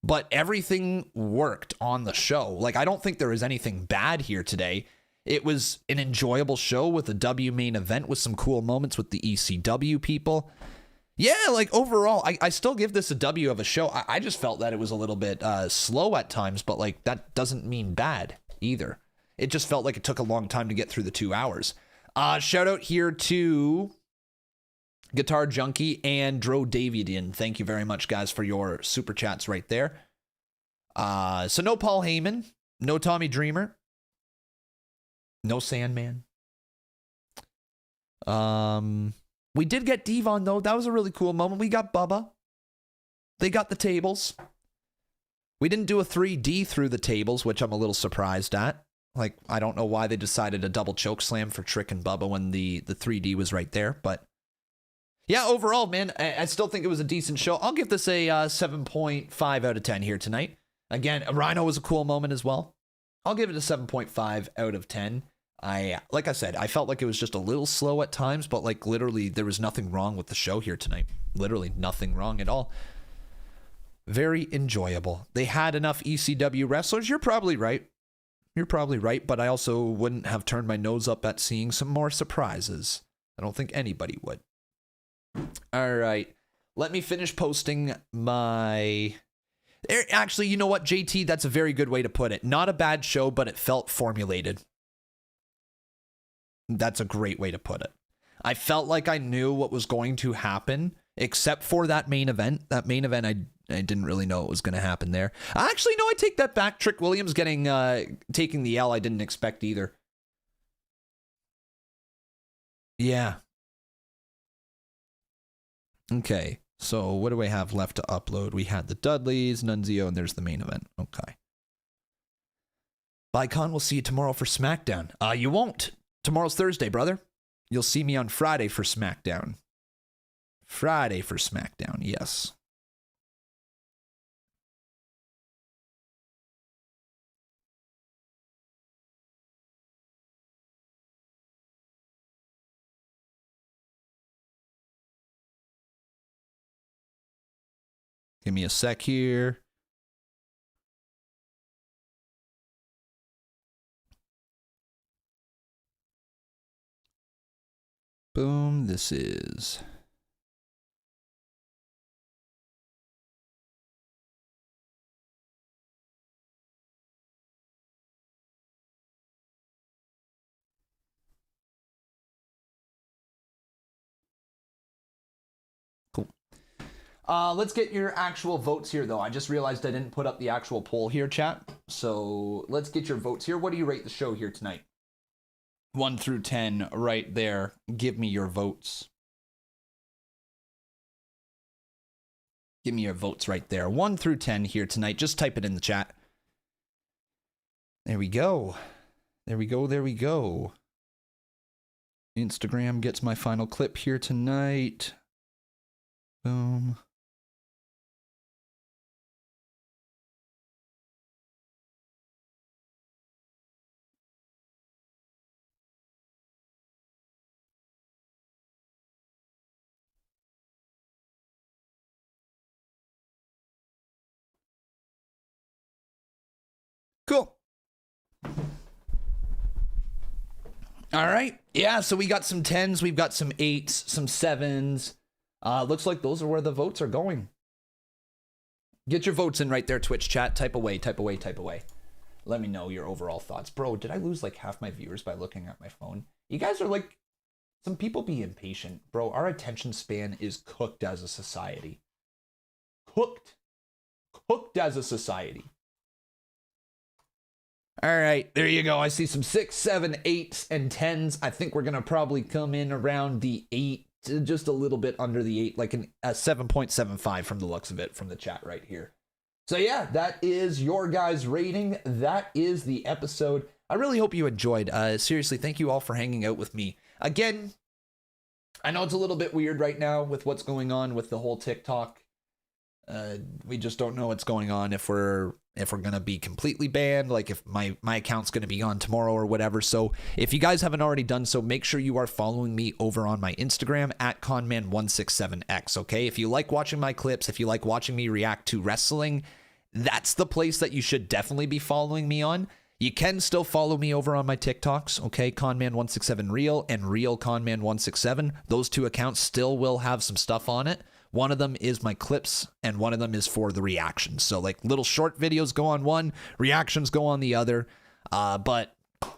But everything worked on the show. Like, I don't think there was anything bad here today. It was an enjoyable show with a W main event with some cool moments with the ECW people. Yeah, like overall, I still give this a W of a show. I just felt that it was a little bit slow at times, but like that doesn't mean bad either. It just felt like it took a long time to get through the 2 hours. Shout out here to Guitar Junkie and Dro Davidian. Thank you very much, guys, for your super chats right there. So no Paul Heyman, no Tommy Dreamer. No Sandman. We did get Devon, though. That was a really cool moment. We got Bubba. They got the tables. We didn't do a 3D through the tables, which I'm a little surprised at. Like, I don't know why they decided a double choke slam for Trick and Bubba when the 3D was right there. But, yeah, overall, man, I still think it was a decent show. I'll give this a 7.5 out of 10 here tonight. Again, Rhino was a cool moment as well. I'll give it a 7.5 out of 10. Like I said, I felt like it was just a little slow at times, but like literally there was nothing wrong with the show here tonight. Literally nothing wrong at all. Very enjoyable. They had enough ECW wrestlers. You're probably right. But I also wouldn't have turned my nose up at seeing some more surprises. I don't think anybody would. All right. Let me finish posting my... Actually, you know what, JT? That's a very good way to put it. Not a bad show, but it felt formulated. That's a great way to put it. I felt like I knew what was going to happen, except for that main event. That main event, I didn't really know what was going to happen there. Actually, no, I take that back. Trick Williams taking the L, I didn't expect either. Yeah. Okay, so what do we have left to upload? We had the Dudleys, Nunzio, and there's the main event. Okay. Bicon, we'll see you tomorrow for SmackDown. You won't. Tomorrow's Thursday, brother. You'll see me on Friday for SmackDown. Friday for SmackDown, yes. Give me a sec here. Boom, this is... Cool. Let's get your actual votes here, though. I just realized I didn't put up the actual poll here, chat. So let's get your votes here. What do you rate the show here tonight? 1 through 10 right there. Give me your votes. Give me your votes right there. 1 through 10 here tonight. Just type it in the chat. There we go. There we go. There we go. Instagram gets my final clip here tonight. Boom. Cool. All right. Yeah, so we got some 10s, we've got some 8s, some 7s. Looks like those are where the votes are going. Get your votes in right there, Twitch chat. Type away, type away, type away. Let me know your overall thoughts. Bro, did I lose like half my viewers by looking at my phone? You guys are like, some people be impatient. Bro, our attention span is cooked as a society. Cooked. cooked as a society. All right, there you go. I see some 6, 7, 8s, and 10s. I think we're going to probably come in around the 8, just a little bit under the 8, like a 7.75 from the looks of it from the chat right here. So yeah, that is your guys' rating. That is the episode. I really hope you enjoyed. Seriously, thank you all for hanging out with me. Again, I know it's a little bit weird right now with what's going on with the whole TikTok. We just don't know what's going on, if we're gonna be completely banned, like if my account's gonna be gone tomorrow or whatever. So if you guys haven't already done so, make sure you are following me over on my Instagram at conman167x. Okay, if you like watching my clips, if you like watching me react to wrestling, that's the place that you should definitely be following me on. You can still follow me over on my TikToks, okay? Conman167real and realconman167. Those two accounts still will have some stuff on it. One of them is my clips, and one of them is for the reactions. So, like, little short videos go on one, reactions go on the other. But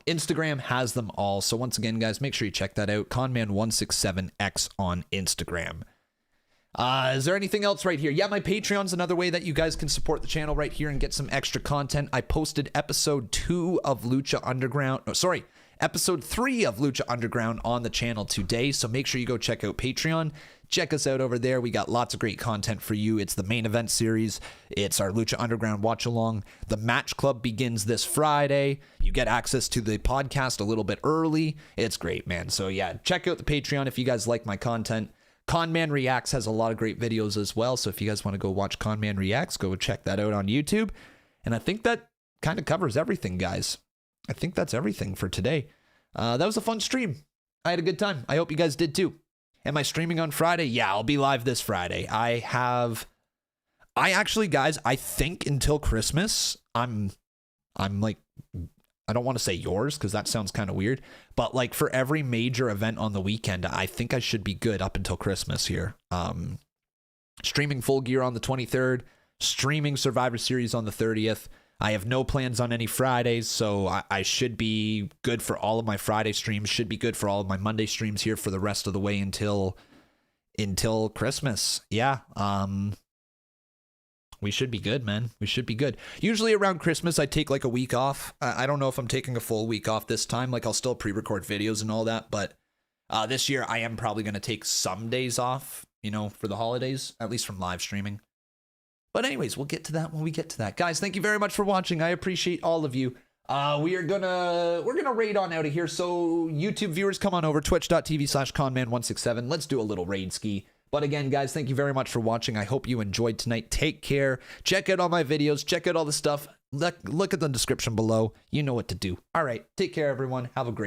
Instagram has them all. So, once again, guys, make sure you check that out. Conman167x on Instagram. Is there anything else right here? Yeah, my Patreon's another way that you guys can support the channel right here and get some extra content. I posted episode 2 of Lucha Underground. Oh, sorry. Episode 3 of Lucha Underground on the channel today. So make sure you go check out Patreon. Check us out over there. We got lots of great content for you. It's the main event series. It's our Lucha Underground Watch Along. The Match Club begins this Friday. You get access to the podcast a little bit early. It's great, man. So yeah, check out the Patreon if you guys like my content. Conman Reacts has a lot of great videos as well. So if you guys want to go watch Conman Reacts, go check that out on YouTube. And I think that kind of covers everything, guys. I think that's everything for today. That was a fun stream. I had a good time. I hope you guys did too. Am I streaming on Friday? Yeah, I'll be live this Friday. I actually, guys, I think until Christmas, I'm like, I don't want to say yours because that sounds kind of weird, but like for every major event on the weekend, I think I should be good up until Christmas here. Streaming Full Gear on the 23rd, streaming Survivor Series on the 30th. I have no plans on any Fridays, so I should be good for all of my Friday streams, should be good for all of my Monday streams here for the rest of the way until Christmas. Yeah, we should be good, man. We should be good. Usually around Christmas, I take like a week off. I don't know if I'm taking a full week off this time. Like I'll still pre-record videos and all that, but this year I am probably going to take some days off, you know, for the holidays, at least from live streaming. But anyways, we'll get to that when we get to that. Guys, thank you very much for watching. I appreciate all of you. We're gonna raid on out of here. So YouTube viewers, come on over, twitch.tv/conman167. Let's do a little raid ski. But again, guys, thank you very much for watching. I hope you enjoyed tonight. Take care. Check out all my videos. Check out all the stuff. Look at the description below. You know what to do. All right. Take care, everyone. Have a great night.